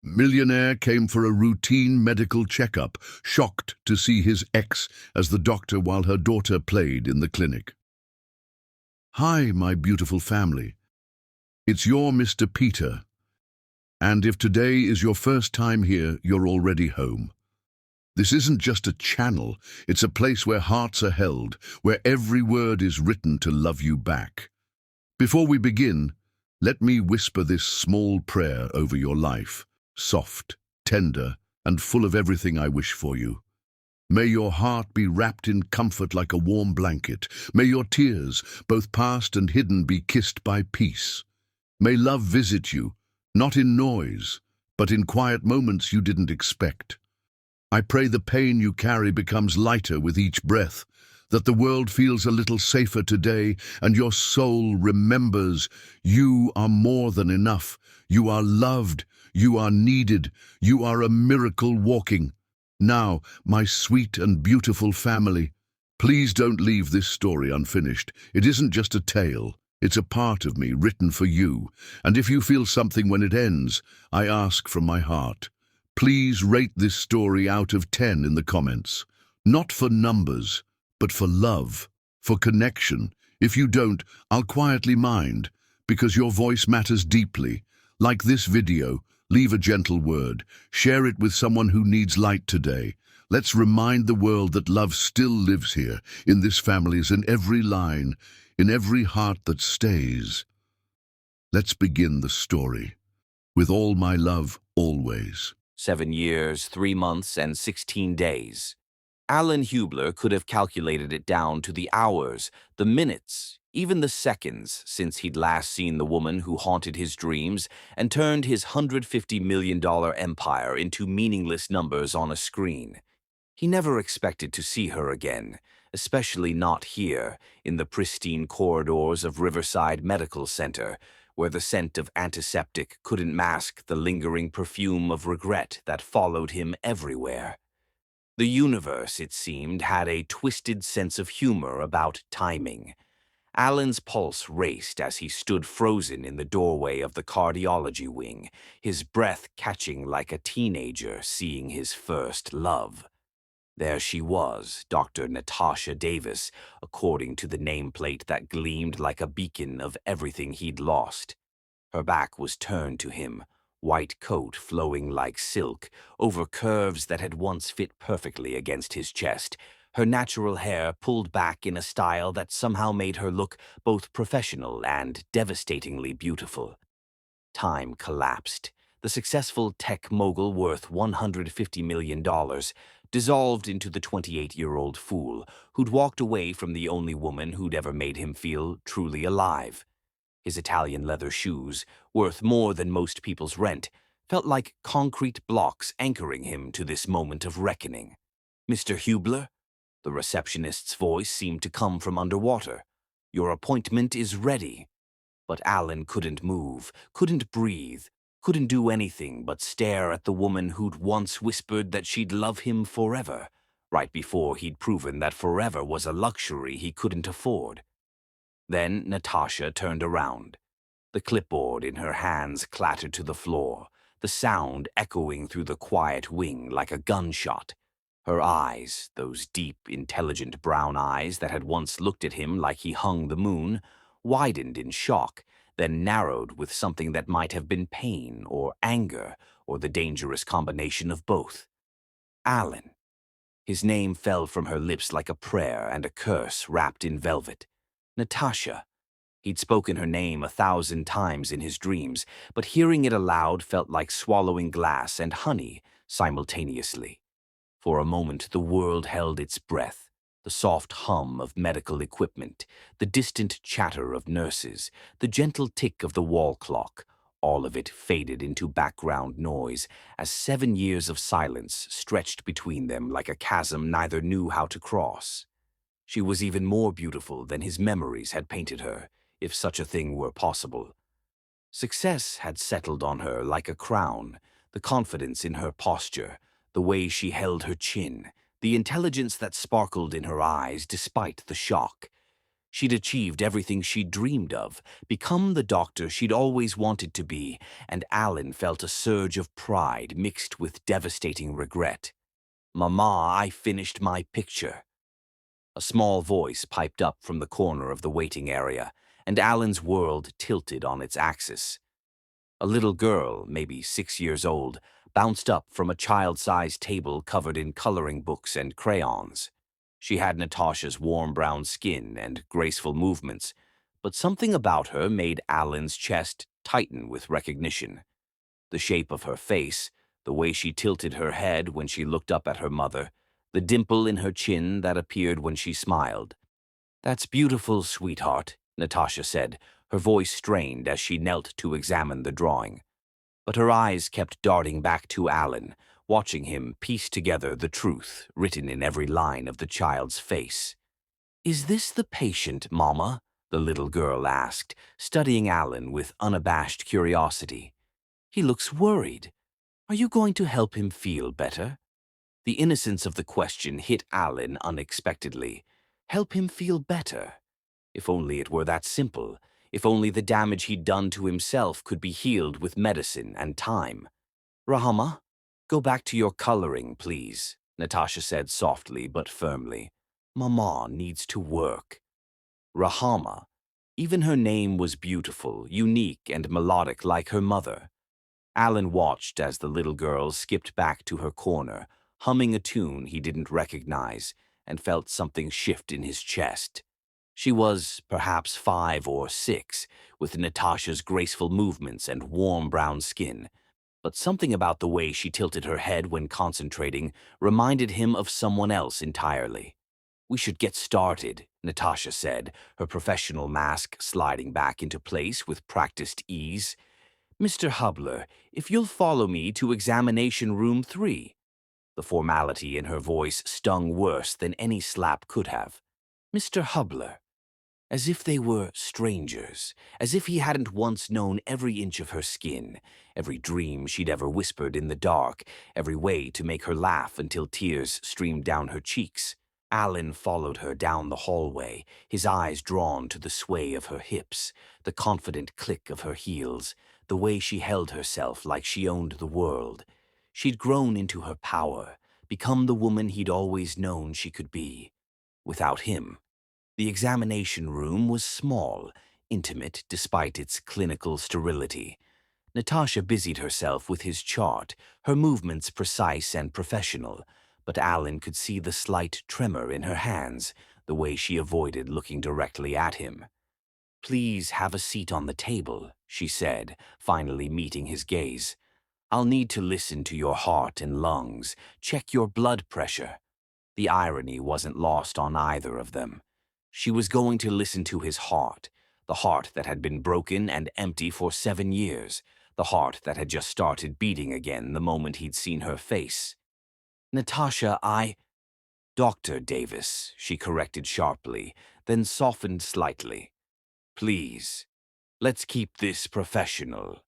Millionaire came for a routine medical checkup, shocked to see his ex as the doctor while her daughter played in the clinic. "Hi, my beautiful family. It's your Mr. Peter. And if today is your first time here, you're already home. This isn't just a channel, it's a place where hearts are held, where every word is written to love you back. Before we begin, let me whisper this small prayer over your life, soft, tender, and full of everything I wish for you. May your heart be wrapped in comfort like a warm blanket. May your tears, both past and hidden, be kissed by peace. May love visit you, not in noise, but in quiet moments you didn't expect. I pray the pain you carry becomes lighter with each breath, that the world feels a little safer today and your soul remembers you are more than enough. You are loved, you are needed, you are a miracle walking. Now, my sweet and beautiful family, please don't leave this story unfinished. It isn't just a tale. It's a part of me written for you, and if you feel something when it ends, I ask from my heart, please rate this story out of 10 in the comments. Not for numbers, but for love, for connection. If you don't, I'll quietly mind, because your voice matters deeply. Like this video, leave a gentle word. Share it with someone who needs light today. Let's remind the world that love still lives here, in this family's, in every line, in every heart that stays. Let's begin the story. With all my love, always. 7 years, 3 months, and 16 days. Alan Hubler could have calculated it down to the hours, the minutes, even the seconds since he'd last seen the woman who haunted his dreams and turned his $150 million empire into meaningless numbers on a screen. He never expected to see her again, especially not here, in the pristine corridors of Riverside Medical Center, where the scent of antiseptic couldn't mask the lingering perfume of regret that followed him everywhere. The universe, it seemed, had a twisted sense of humor about timing. Alan's pulse raced as he stood frozen in the doorway of the cardiology wing, his breath catching like a teenager seeing his first love. There she was, Dr. Natasha Davis, according to the nameplate that gleamed like a beacon of everything he'd lost. Her back was turned to him, white coat flowing like silk over curves that had once fit perfectly against his chest, her natural hair pulled back in a style that somehow made her look both professional and devastatingly beautiful. Time collapsed. The successful tech mogul worth $150 million dissolved into the 28-year-old fool who'd walked away from the only woman who'd ever made him feel truly alive. His Italian leather shoes, worth more than most people's rent, felt like concrete blocks anchoring him to this moment of reckoning. "Mr. Hubler?" The receptionist's voice seemed to come from underwater. "Your appointment is ready." But Alan couldn't move, couldn't breathe, couldn't do anything but stare at the woman who'd once whispered that she'd love him forever, right before he'd proven that forever was a luxury he couldn't afford. Then Natasha turned around. The clipboard in her hands clattered to the floor, the sound echoing through the quiet wing like a gunshot. Her eyes, those deep, intelligent brown eyes that had once looked at him like he hung the moon, widened in shock, then narrowed with something that might have been pain or anger or the dangerous combination of both. Alan. His name fell from her lips like a prayer and a curse wrapped in velvet. Natasha. He'd spoken her name 1,000 times in his dreams, but hearing it aloud felt like swallowing glass and honey simultaneously. For a moment the world held its breath, the soft hum of medical equipment, the distant chatter of nurses, the gentle tick of the wall clock, all of it faded into background noise as 7 years of silence stretched between them like a chasm neither knew how to cross. She was even more beautiful than his memories had painted her, if such a thing were possible. Success had settled on her like a crown, the confidence in her posture, the way she held her chin, the intelligence that sparkled in her eyes despite the shock. She'd achieved everything she'd dreamed of, become the doctor she'd always wanted to be, and Alan felt a surge of pride mixed with devastating regret. "Mama, I finished my picture." A small voice piped up from the corner of the waiting area, and Alan's world tilted on its axis. A little girl, maybe 6 years old, bounced up from a child-sized table covered in coloring books and crayons. She had Natasha's warm brown skin and graceful movements, but something about her made Alan's chest tighten with recognition. The shape of her face, the way she tilted her head when she looked up at her mother, the dimple in her chin that appeared when she smiled. "That's beautiful, sweetheart," Natasha said, her voice strained as she knelt to examine the drawing. But her eyes kept darting back to Alan, watching him piece together the truth written in every line of the child's face. "Is this the patient, Mama?" the little girl asked, studying Alan with unabashed curiosity. "He looks worried. Are you going to help him feel better?" The innocence of the question hit Alan unexpectedly. Help him feel better? If only it were that simple. If only the damage he'd done to himself could be healed with medicine and time. "Rahama, go back to your coloring, please," Natasha said softly but firmly. "Mama needs to work." Rahama. Even her name was beautiful, unique, and melodic like her mother. Alan watched as the little girl skipped back to her corner, humming a tune he didn't recognize, and felt something shift in his chest. She was perhaps 5 or 6, with Natasha's graceful movements and warm brown skin, but something about the way she tilted her head when concentrating reminded him of someone else entirely. "We should get started," Natasha said, her professional mask sliding back into place with practiced ease. "Mr. Hubler, if you'll follow me to examination room 3. The formality in her voice stung worse than any slap could have. "Mr. Hubler." As if they were strangers, as if he hadn't once known every inch of her skin, every dream she'd ever whispered in the dark, every way to make her laugh until tears streamed down her cheeks. Alan followed her down the hallway, his eyes drawn to the sway of her hips, the confident click of her heels, the way she held herself like she owned the world. She'd grown into her power, become the woman he'd always known she could be. Without him. The examination room was small, intimate despite its clinical sterility. Natasha busied herself with his chart, her movements precise and professional, but Alan could see the slight tremor in her hands, the way she avoided looking directly at him. "Please have a seat on the table," she said, finally meeting his gaze. "I'll need to listen to your heart and lungs, check your blood pressure." The irony wasn't lost on either of them. She was going to listen to his heart, the heart that had been broken and empty for 7 years, the heart that had just started beating again the moment he'd seen her face. "Natasha, Dr. Davis," she corrected sharply, then softened slightly. "Please, let's keep this professional."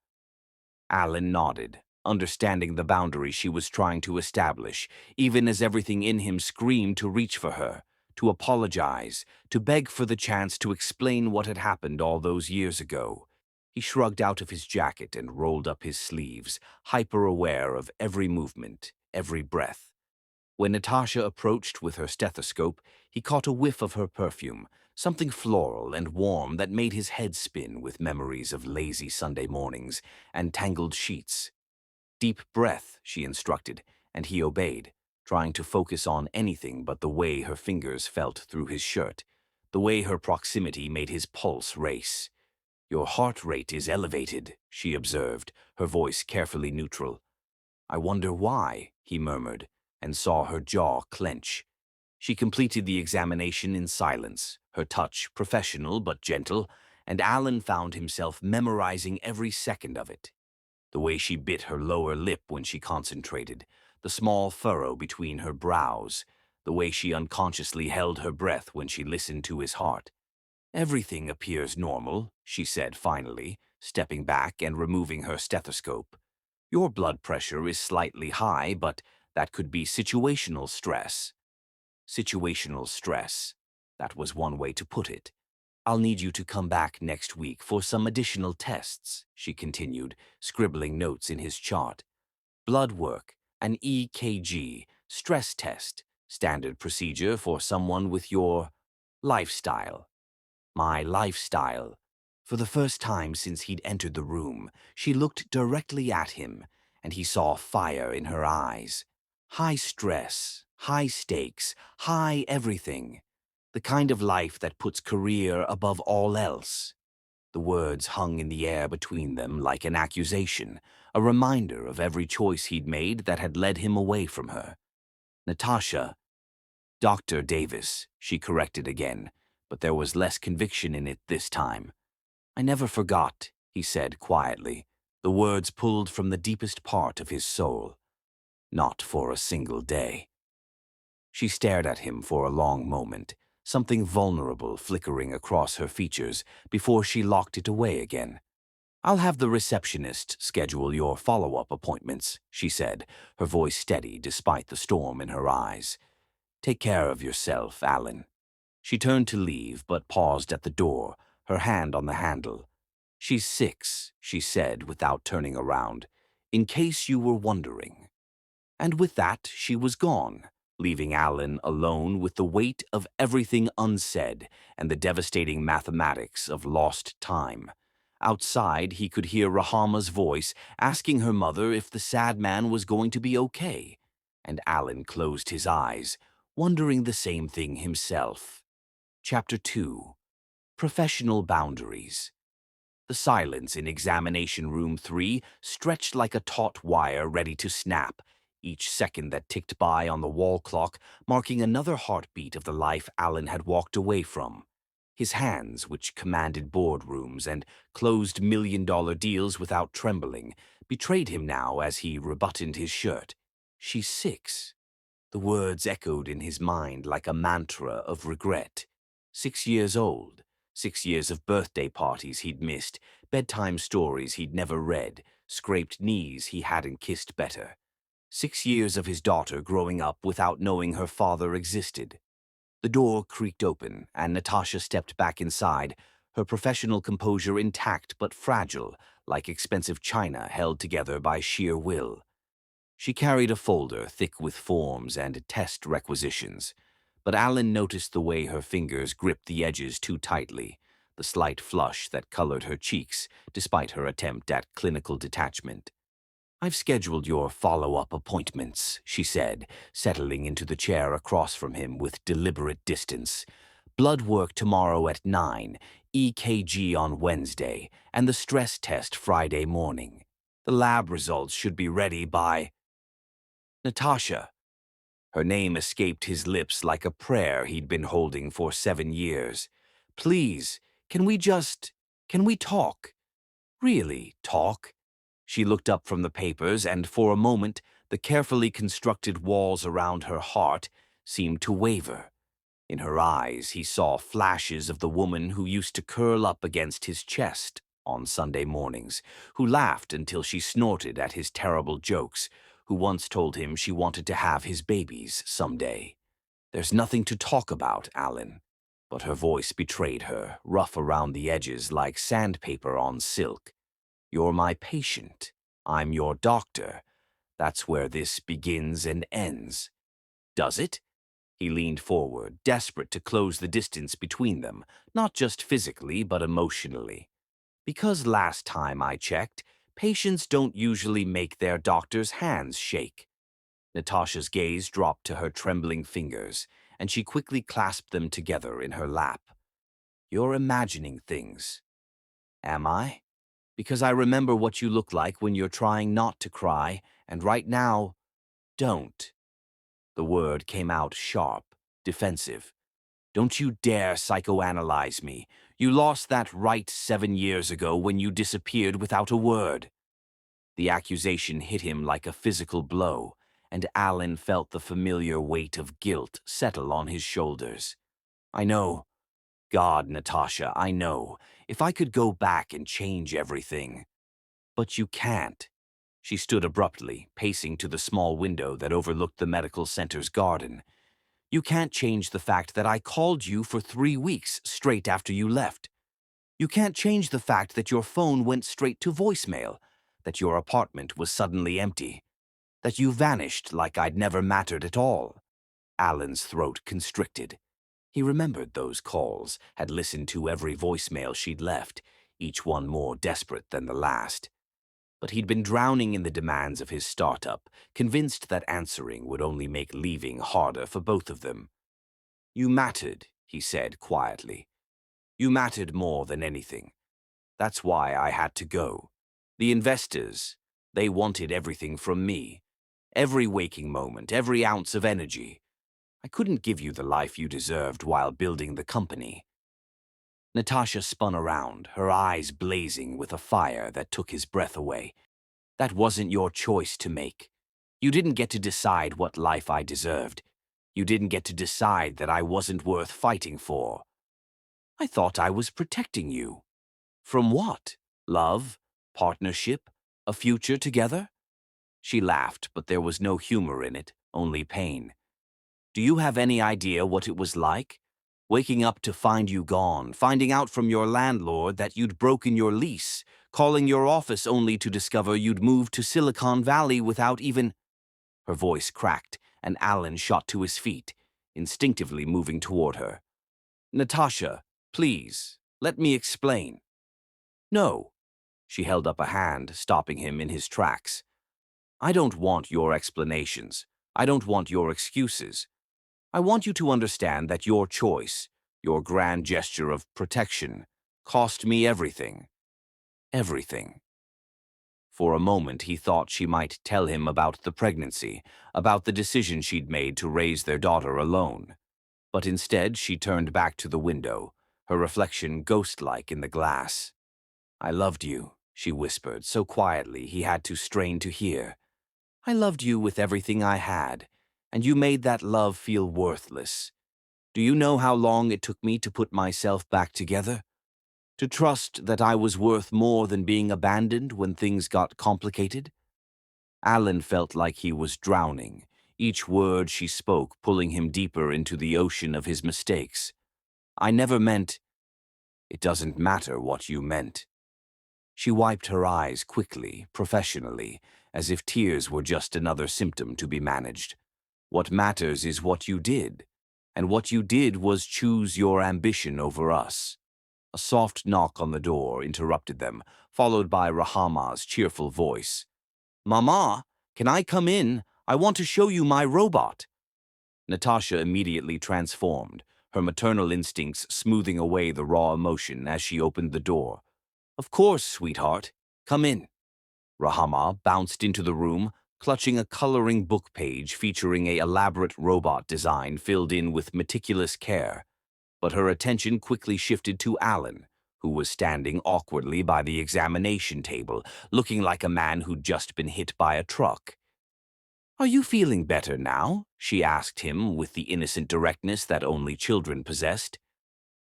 Alan nodded, understanding the boundary she was trying to establish, even as everything in him screamed to reach for her, to apologize, to beg for the chance to explain what had happened all those years ago. He shrugged out of his jacket and rolled up his sleeves, hyper-aware of every movement, every breath. When Natasha approached with her stethoscope, he caught a whiff of her perfume, something floral and warm that made his head spin with memories of lazy Sunday mornings and tangled sheets. "Deep breath," she instructed, and he obeyed, trying to focus on anything but the way her fingers felt through his shirt, the way her proximity made his pulse race. "Your heart rate is elevated," she observed, her voice carefully neutral. "I wonder why," he murmured, and saw her jaw clench. She completed the examination in silence, her touch professional but gentle, and Alan found himself memorizing every second of it. The way she bit her lower lip when she concentrated, the small furrow between her brows, the way she unconsciously held her breath when she listened to his heart. "Everything appears normal," she said finally, stepping back and removing her stethoscope. "Your blood pressure is slightly high, but that could be situational stress." Situational stress. That was one way to put it. I'll need you to come back next week for some additional tests, she continued, scribbling notes in his chart. Blood work, an EKG, stress test, standard procedure for someone with your lifestyle. My lifestyle. For the first time since he'd entered the room, she looked directly at him, and he saw fire in her eyes. High stress, high stakes, high everything. The kind of life that puts career above all else. The words hung in the air between them like an accusation, a reminder of every choice he'd made that had led him away from her. Natasha, Dr. Davis, she corrected again, but there was less conviction in it this time. I never forgot, he said quietly, the words pulled from the deepest part of his soul. Not for a single day. She stared at him for a long moment, something vulnerable flickering across her features before she locked it away again. I'll have the receptionist schedule your follow-up appointments, she said, her voice steady despite the storm in her eyes. Take care of yourself, Alan. She turned to leave, but paused at the door, her hand on the handle. She's 6, she said without turning around, in case you were wondering. And with that, she was gone, leaving Alan alone with the weight of everything unsaid and the devastating mathematics of lost time. Outside, he could hear Rahama's voice asking her mother if the sad man was going to be okay, and Alan closed his eyes, wondering the same thing himself. Chapter 2. Professional Boundaries. The silence in examination room 3 stretched like a taut wire ready to snap, each second that ticked by on the wall clock marking another heartbeat of the life Alan had walked away from. His hands, which commanded boardrooms and closed million-dollar deals without trembling, betrayed him now as he rebuttoned his shirt. She's 6. The words echoed in his mind like a mantra of regret. 6 years old, 6 years of birthday parties he'd missed, bedtime stories he'd never read, scraped knees he hadn't kissed better. 6 years of his daughter growing up without knowing her father existed. The door creaked open, and Natasha stepped back inside, her professional composure intact but fragile, like expensive china held together by sheer will. She carried a folder thick with forms and test requisitions, but Alan noticed the way her fingers gripped the edges too tightly, the slight flush that colored her cheeks despite her attempt at clinical detachment. I've scheduled your follow-up appointments, she said, settling into the chair across from him with deliberate distance. Blood work tomorrow at 9, EKG on Wednesday, and the stress test Friday morning. The lab results should be ready by... Natasha. Her name escaped his lips like a prayer he'd been holding for 7 years. Please, can we talk? Really, talk? She looked up from the papers, and for a moment, the carefully constructed walls around her heart seemed to waver. In her eyes, he saw flashes of the woman who used to curl up against his chest on Sunday mornings, who laughed until she snorted at his terrible jokes, who once told him she wanted to have his babies someday. There's nothing to talk about, Alan. But her voice betrayed her, rough around the edges like sandpaper on silk. You're my patient. I'm your doctor. That's where this begins and ends. Does it? He leaned forward, desperate to close the distance between them, not just physically but emotionally. Because last time I checked, patients don't usually make their doctor's hands shake. Natasha's gaze dropped to her trembling fingers, and she quickly clasped them together in her lap. You're imagining things. Am I? Because I remember what you look like when you're trying not to cry, and right now, don't. The word came out sharp, defensive. Don't you dare psychoanalyze me. You lost that right 7 years ago when you disappeared without a word. The accusation hit him like a physical blow, and Alan felt the familiar weight of guilt settle on his shoulders. I know. God, Natasha, I know. If I could go back and change everything. But you can't. She stood abruptly, pacing to the small window that overlooked the medical center's garden. You can't change the fact that I called you for 3 weeks straight after you left. You can't change the fact that your phone went straight to voicemail, that your apartment was suddenly empty, that you vanished like I'd never mattered at all. Alan's throat constricted. He remembered those calls, had listened to every voicemail she'd left, each one more desperate than the last. But he'd been drowning in the demands of his startup, convinced that answering would only make leaving harder for both of them. You mattered, he said quietly. You mattered more than anything. That's why I had to go. The investors, they wanted everything from me. Every waking moment, every ounce of energy. I couldn't give you the life you deserved while building the company. Natasha spun around, her eyes blazing with a fire that took his breath away. That wasn't your choice to make. You didn't get to decide what life I deserved. You didn't get to decide that I wasn't worth fighting for. I thought I was protecting you. From what? Love? Partnership? A future together? She laughed, but there was no humor in it, only pain. Do you have any idea what it was like? Waking up to find you gone, finding out from your landlord that you'd broken your lease, calling your office only to discover you'd moved to Silicon Valley without even— Her voice cracked, and Alan shot to his feet, instinctively moving toward her. Natasha, please, let me explain. No. She held up a hand, stopping him in his tracks. I don't want your explanations. I don't want your excuses. I want you to understand that your choice, your grand gesture of protection, cost me everything. Everything. For a moment he thought she might tell him about the pregnancy, about the decision she'd made to raise their daughter alone. But instead she turned back to the window, her reflection ghost-like in the glass. I loved you, she whispered so quietly he had to strain to hear. I loved you with everything I had, and you made that love feel worthless. Do you know how long it took me to put myself back together? To trust that I was worth more than being abandoned when things got complicated? Alan felt like he was drowning, each word she spoke pulling him deeper into the ocean of his mistakes. I never meant— It doesn't matter what you meant. She wiped her eyes quickly, professionally, as if tears were just another symptom to be managed. What matters is what you did, and what you did was choose your ambition over us. A soft knock on the door interrupted them, followed by Rahama's cheerful voice. Mama, can I come in? I want to show you my robot. Natasha immediately transformed, her maternal instincts smoothing away the raw emotion as she opened the door. Of course, sweetheart. Come in. Rahama bounced into the room, clutching a coloring book page featuring an elaborate robot design filled in with meticulous care. But her attention quickly shifted to Alan, who was standing awkwardly by the examination table, looking like a man who'd just been hit by a truck. Are you feeling better now? She asked him with the innocent directness that only children possessed.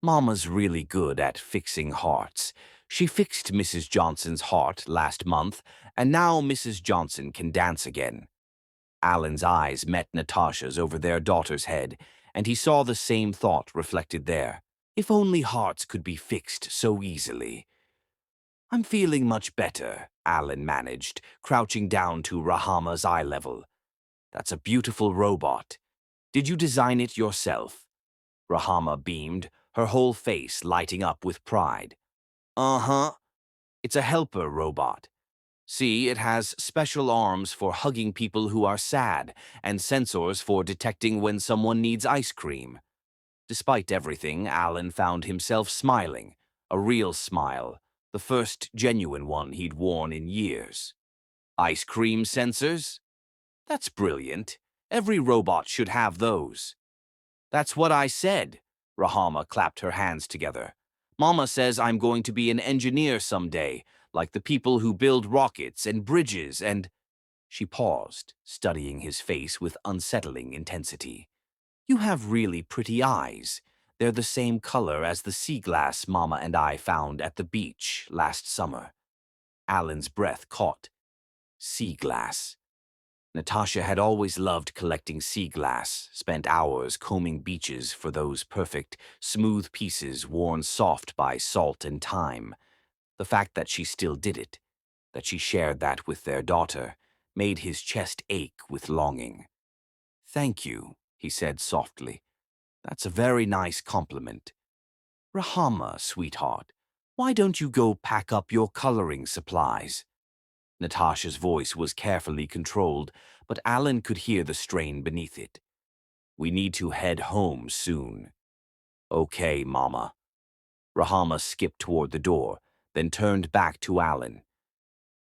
Mama's really good at fixing hearts. She fixed Mrs. Johnson's heart last month, and now Mrs. Johnson can dance again. Alan's eyes met Natasha's over their daughter's head, and he saw the same thought reflected there. If only hearts could be fixed so easily. I'm feeling much better, Alan managed, crouching down to Rahama's eye level. That's a beautiful robot. Did you design it yourself? Rahama beamed, her whole face lighting up with pride. Uh-huh. It's a helper robot. See, it has special arms for hugging people who are sad and sensors for detecting when someone needs ice cream. Despite everything, Alan found himself smiling, a real smile, the first genuine one he'd worn in years. Ice cream sensors? That's brilliant. Every robot should have those. That's what I said. Rahama clapped her hands together. Mama says I'm going to be an engineer someday, like the people who build rockets and bridges and— She paused, studying his face with unsettling intensity. You have really pretty eyes. They're the same color as the sea glass Mama and I found at the beach last summer. Alan's breath caught. Sea glass. Natasha had always loved collecting sea glass, spent hours combing beaches for those perfect, smooth pieces worn soft by salt and time. The fact that she still did it, that she shared that with their daughter, made his chest ache with longing. "Thank you," he said softly. "That's a very nice compliment. Rahama, sweetheart, why don't you go pack up your coloring supplies?" Natasha's voice was carefully controlled, but Alan could hear the strain beneath it. "We need to head home soon." "Okay, Mama." Rahama skipped toward the door, then turned back to Alan.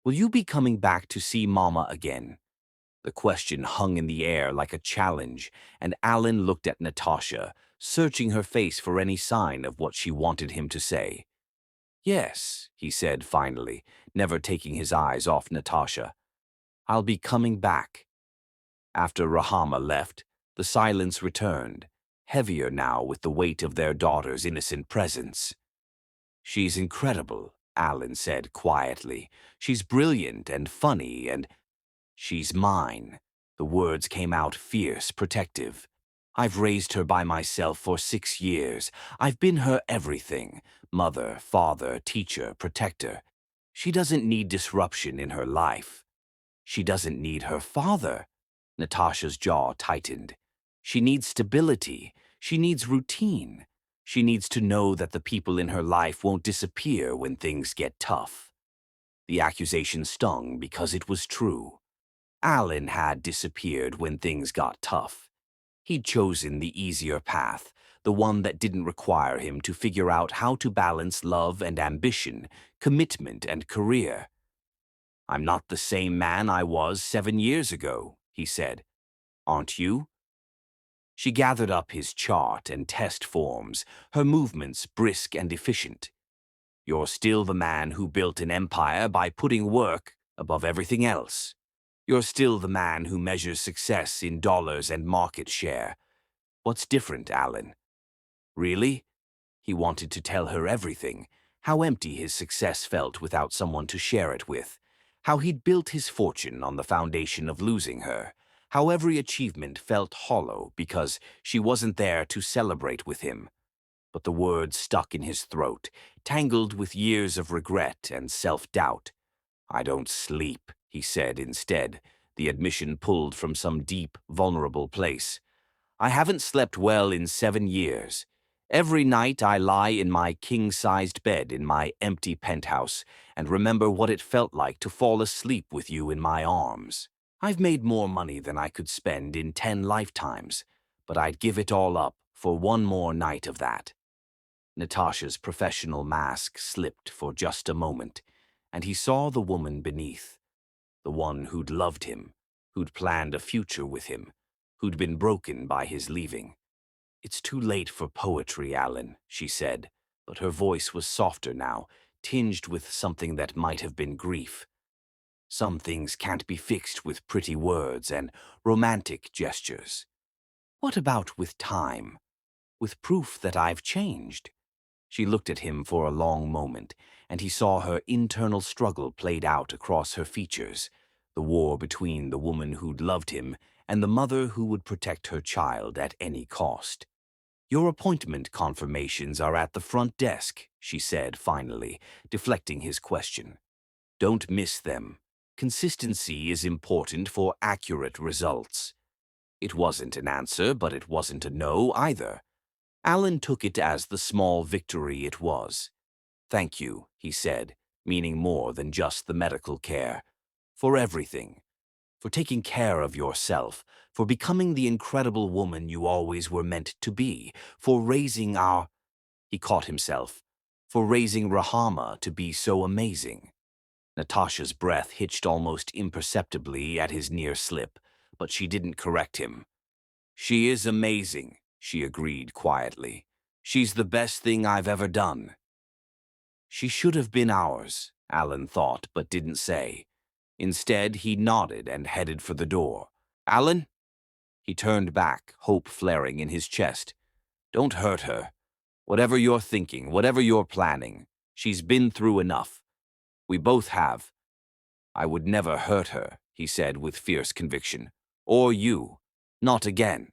"Will you be coming back to see Mama again?" The question hung in the air like a challenge, and Alan looked at Natasha, searching her face for any sign of what she wanted him to say. "Yes," he said finally, never taking his eyes off Natasha. "I'll be coming back." After Rahama left, the silence returned, heavier now with the weight of their daughter's innocent presence. "She's incredible," Alan said quietly. "She's brilliant and funny and—" "She's mine." The words came out fierce, protective. "I've raised her by myself for 6 years. I've been her everything. Mother, father, teacher, protector. She doesn't need disruption in her life. She doesn't need her father." Natasha's jaw tightened. "She needs stability. She needs routine. She needs to know that the people in her life won't disappear when things get tough." The accusation stung because it was true. Alan had disappeared when things got tough. He'd chosen the easier path, the one that didn't require him to figure out how to balance love and ambition, commitment and career. "I'm not the same man I was 7 years ago," he said. "Aren't you?" She gathered up his chart and test forms, her movements brisk and efficient. "You're still the man who built an empire by putting work above everything else. You're still the man who measures success in dollars and market share. What's different, Alan?" "Really?" He wanted to tell her everything, how empty his success felt without someone to share it with, how he'd built his fortune on the foundation of losing her, how every achievement felt hollow because she wasn't there to celebrate with him. But the words stuck in his throat, tangled with years of regret and self-doubt. "I don't sleep," he said instead, the admission pulled from some deep, vulnerable place. "I haven't slept well in 7 years. Every night I lie in my king-sized bed in my empty penthouse and remember what it felt like to fall asleep with you in my arms. I've made more money than I could spend in 10 lifetimes, but I'd give it all up for one more night of that." Natasha's professional mask slipped for just a moment, and he saw the woman beneath, the one who'd loved him, who'd planned a future with him, who'd been broken by his leaving. "It's too late for poetry, Alan," she said, but her voice was softer now, tinged with something that might have been grief. "Some things can't be fixed with pretty words and romantic gestures. What about with time? With proof that I've changed?" She looked at him for a long moment, and he saw her internal struggle played out across her features, the war between the woman who'd loved him and the mother who would protect her child at any cost. "Your appointment confirmations are at the front desk," she said finally, deflecting his question. "Don't miss them. Consistency is important for accurate results." It wasn't an answer, but it wasn't a no either. Alan took it as the small victory it was. "Thank you," he said, meaning more than just the medical care. "For everything. For taking care of yourself, for becoming the incredible woman you always were meant to be, for raising our—" He caught himself. "For raising Rahama to be so amazing." Natasha's breath hitched almost imperceptibly at his near slip, but she didn't correct him. "She is amazing," she agreed quietly. "She's the best thing I've ever done." "She should have been ours," Alan thought, but didn't say. Instead, he nodded and headed for the door. "Alan?" He turned back, hope flaring in his chest. "Don't hurt her. Whatever you're thinking, whatever you're planning, she's been through enough. We both have." "I would never hurt her," he said with fierce conviction. Or you. Not again.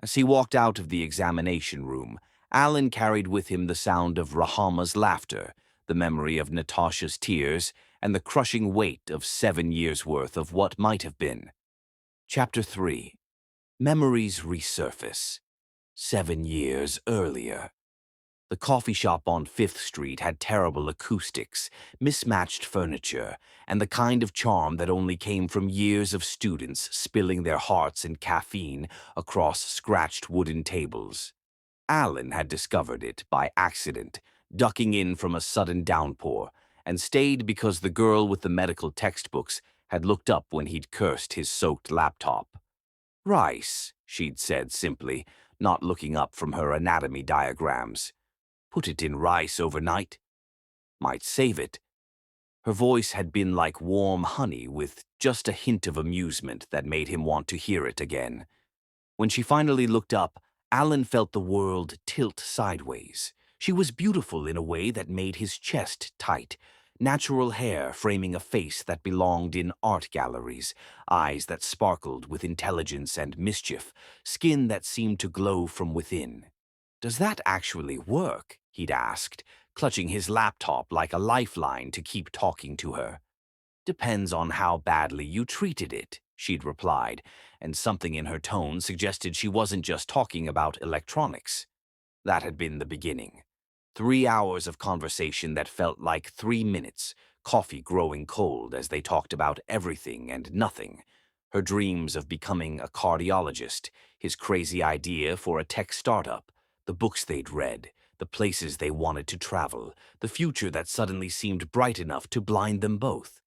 As he walked out of the examination room, Alan carried with him the sound of Rahama's laughter, the memory of Natasha's tears, and the crushing weight of 7 years' worth of what might have been. Chapter 3. Memories resurface. 7 years earlier. The coffee shop on Fifth Street had terrible acoustics, mismatched furniture, and the kind of charm that only came from years of students spilling their hearts and caffeine across scratched wooden tables. Alan had discovered it by accident, ducking in from a sudden downpour, and stayed because the girl with the medical textbooks had looked up when he'd cursed his soaked laptop. Rice, she'd said simply, not looking up from her anatomy diagrams. Put it in rice overnight. Might save it. Her voice had been like warm honey with just a hint of amusement that made him want to hear it again. When she finally looked up, Alan felt the world tilt sideways. She was beautiful in a way that made his chest tight. Natural hair framing a face that belonged in art galleries, eyes that sparkled with intelligence and mischief, skin that seemed to glow from within. Does that actually work? He'd asked, clutching his laptop like a lifeline to keep talking to her. Depends on how badly you treated it, she'd replied, and something in her tone suggested she wasn't just talking about electronics. That had been the beginning. 3 hours of conversation that felt like 3 minutes, coffee growing cold as they talked about everything and nothing. Her dreams of becoming a cardiologist, his crazy idea for a tech startup, the books they'd read, the places they wanted to travel, the future that suddenly seemed bright enough to blind them both.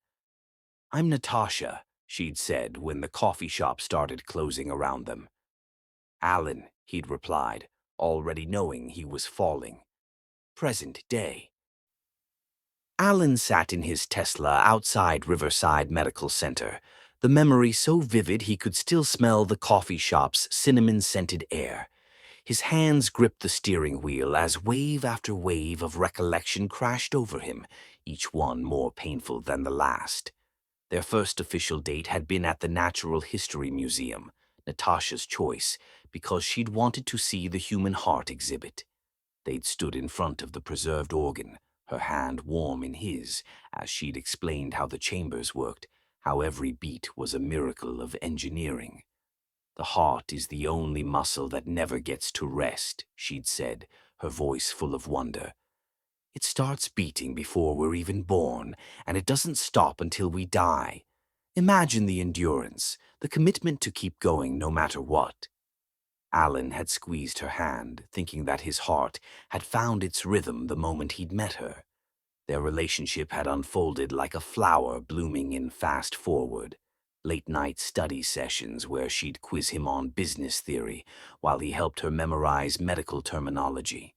I'm Natasha, she'd said when the coffee shop started closing around them. Alan, he'd replied, already knowing he was falling. Present day. Alan sat in his Tesla outside Riverside Medical Center, the memory so vivid he could still smell the coffee shop's cinnamon-scented air. His hands gripped the steering wheel as wave after wave of recollection crashed over him, each one more painful than the last. Their first official date had been at the Natural History Museum, Natasha's choice, because she'd wanted to see the human heart exhibit. They'd stood in front of the preserved organ, her hand warm in his, as she'd explained how the chambers worked, how every beat was a miracle of engineering. The heart is the only muscle that never gets to rest, she'd said, her voice full of wonder. It starts beating before we're even born, and it doesn't stop until we die. Imagine the endurance, the commitment to keep going no matter what. Alan had squeezed her hand, thinking that his heart had found its rhythm the moment he'd met her. Their relationship had unfolded like a flower blooming in fast forward. Late-night study sessions where she'd quiz him on business theory while he helped her memorize medical terminology.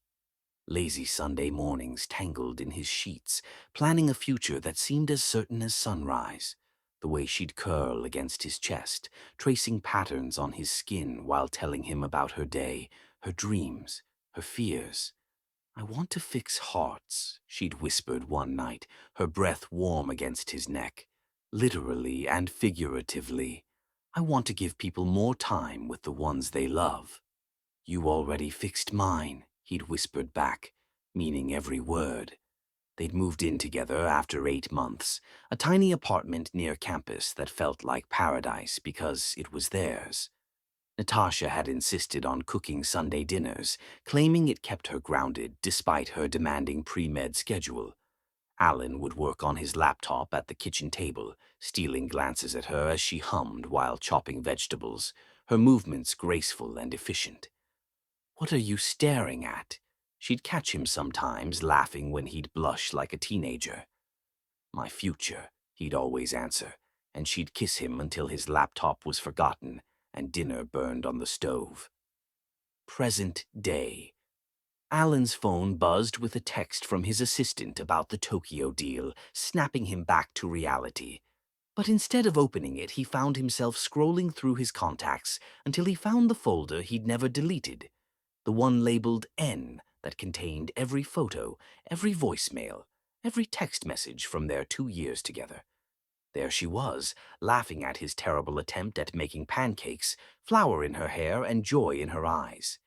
Lazy Sunday mornings tangled in his sheets, planning a future that seemed as certain as sunrise. The way she'd curl against his chest, tracing patterns on his skin while telling him about her day, her dreams, her fears. I want to fix hearts, she'd whispered one night, her breath warm against his neck. Literally and figuratively. I want to give people more time with the ones they love. You already fixed mine, he'd whispered back, meaning every word. They'd moved in together after 8 months, a tiny apartment near campus that felt like paradise because it was theirs. Natasha had insisted on cooking Sunday dinners, claiming it kept her grounded despite her demanding pre-med schedule. Alan would work on his laptop at the kitchen table, stealing glances at her as she hummed while chopping vegetables, her movements graceful and efficient. What are you staring at? She'd catch him sometimes, laughing when he'd blush like a teenager. My future, he'd always answer, and she'd kiss him until his laptop was forgotten and dinner burned on the stove. Present day. Alan's phone buzzed with a text from his assistant about the Tokyo deal, snapping him back to reality. But instead of opening it, he found himself scrolling through his contacts until he found the folder he'd never deleted, the one labeled N that contained every photo, every voicemail, every text message from their 2 years together. There she was, laughing at his terrible attempt at making pancakes, flour in her hair and joy in her eyes.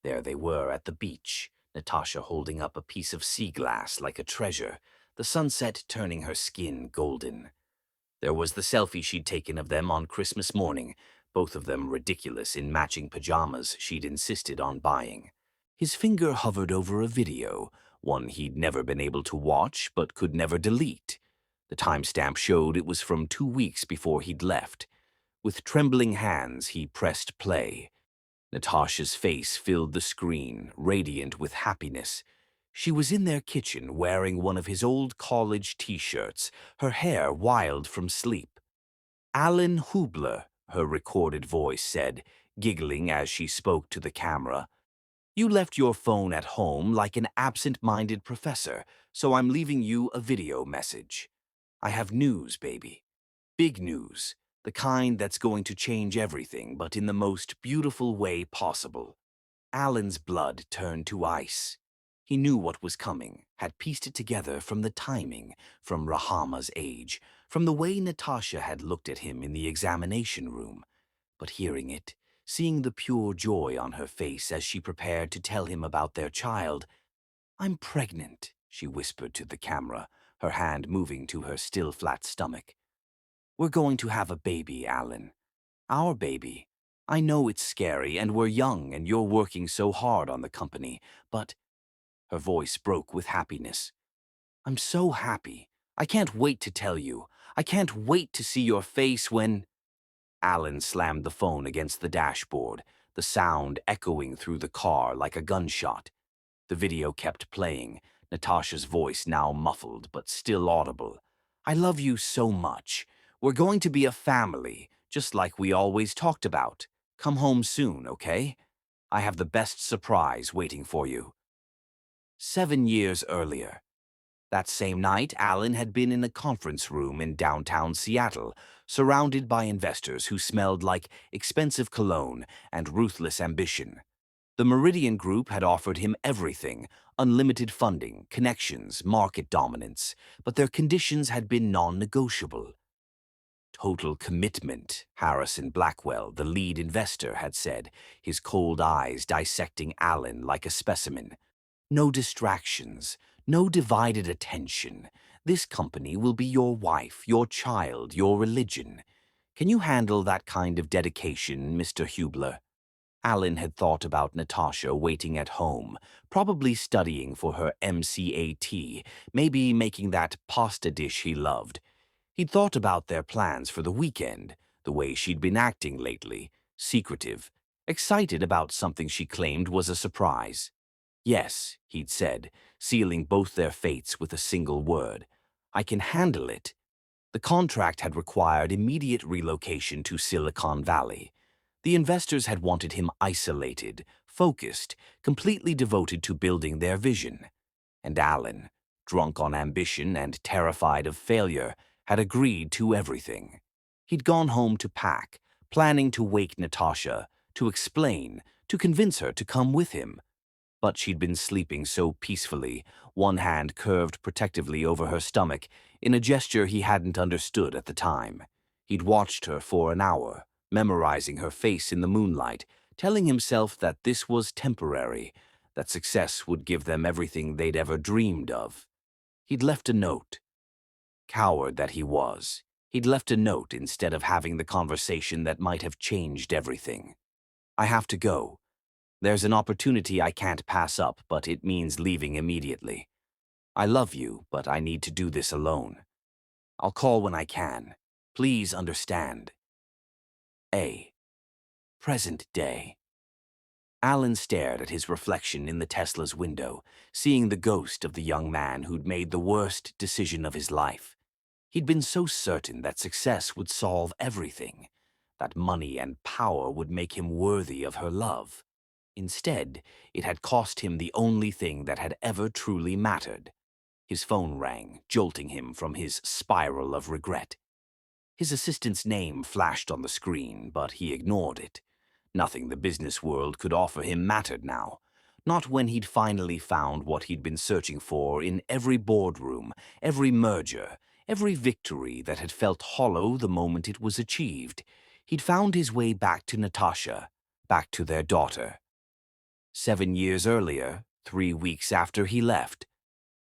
There they were at the beach, Natasha holding up a piece of sea glass like a treasure, the sunset turning her skin golden. There was the selfie she'd taken of them on Christmas morning, both of them ridiculous in matching pajamas she'd insisted on buying. His finger hovered over a video, one he'd never been able to watch but could never delete. The timestamp showed it was from 2 weeks before he'd left. With trembling hands, he pressed play. Natasha's face filled the screen, radiant with happiness. She was in their kitchen wearing one of his old college t-shirts, her hair wild from sleep. "Alan Hubler," her recorded voice said, giggling as she spoke to the camera. "You left your phone at home like an absent-minded professor, so I'm leaving you a video message. I have news, baby. Big news. The kind that's going to change everything, but in the most beautiful way possible." Alan's blood turned to ice. He knew what was coming, had pieced it together from the timing, from Rahama's age, from the way Natasha had looked at him in the examination room. But hearing it, seeing the pure joy on her face as she prepared to tell him about their child, "I'm pregnant," she whispered to the camera, her hand moving to her still flat stomach. "We're going to have a baby, Alan. Our baby. I know it's scary and we're young and you're working so hard on the company, but—" Her voice broke with happiness. "I'm so happy. I can't wait to tell you. I can't wait to see your face when—" Alan slammed the phone against the dashboard, the sound echoing through the car like a gunshot. The video kept playing, Natasha's voice now muffled but still audible. "I love you so much. We're going to be a family, just like we always talked about. Come home soon, okay? I have the best surprise waiting for you." 7 years earlier. That same night, Alan had been in a conference room in downtown Seattle, surrounded by investors who smelled like expensive cologne and ruthless ambition. The Meridian Group had offered him everything: unlimited funding, connections, market dominance, but their conditions had been non-negotiable. "Total commitment," Harrison Blackwell, the lead investor, had said, his cold eyes dissecting Alan like a specimen. "No distractions, no divided attention. This company will be your wife, your child, your religion. Can you handle that kind of dedication, Mr. Hubler?" Alan had thought about Natasha waiting at home, probably studying for her MCAT, maybe making that pasta dish he loved. He'd thought about their plans for the weekend, the way she'd been acting lately, secretive, excited about something she claimed was a surprise. "Yes," he'd said, sealing both their fates with a single word. "I can handle it." The contract had required immediate relocation to Silicon Valley. The investors had wanted him isolated, focused, completely devoted to building their vision. And Alan, drunk on ambition and terrified of failure, had agreed to everything. He'd gone home to pack, planning to wake Natasha, to explain, to convince her to come with him. But she'd been sleeping so peacefully, one hand curved protectively over her stomach, in a gesture he hadn't understood at the time. He'd watched her for an hour, memorizing her face in the moonlight, telling himself that this was temporary, that success would give them everything they'd ever dreamed of. He'd left a note. Coward that he was, he'd left a note instead of having the conversation that might have changed everything. "I have to go. There's an opportunity I can't pass up, but it means leaving immediately. I love you, but I need to do this alone. I'll call when I can. Please understand. A. Present day." Alan stared at his reflection in the Tesla's window, seeing the ghost of the young man who'd made the worst decision of his life. He'd been so certain that success would solve everything, that money and power would make him worthy of her love. Instead, it had cost him the only thing that had ever truly mattered. His phone rang, jolting him from his spiral of regret. His assistant's name flashed on the screen, but he ignored it. Nothing the business world could offer him mattered now. Not when he'd finally found what he'd been searching for in every boardroom, every merger, every victory that had felt hollow the moment it was achieved. He'd found his way back to Natasha, back to their daughter. 7 years earlier, 3 weeks after he left,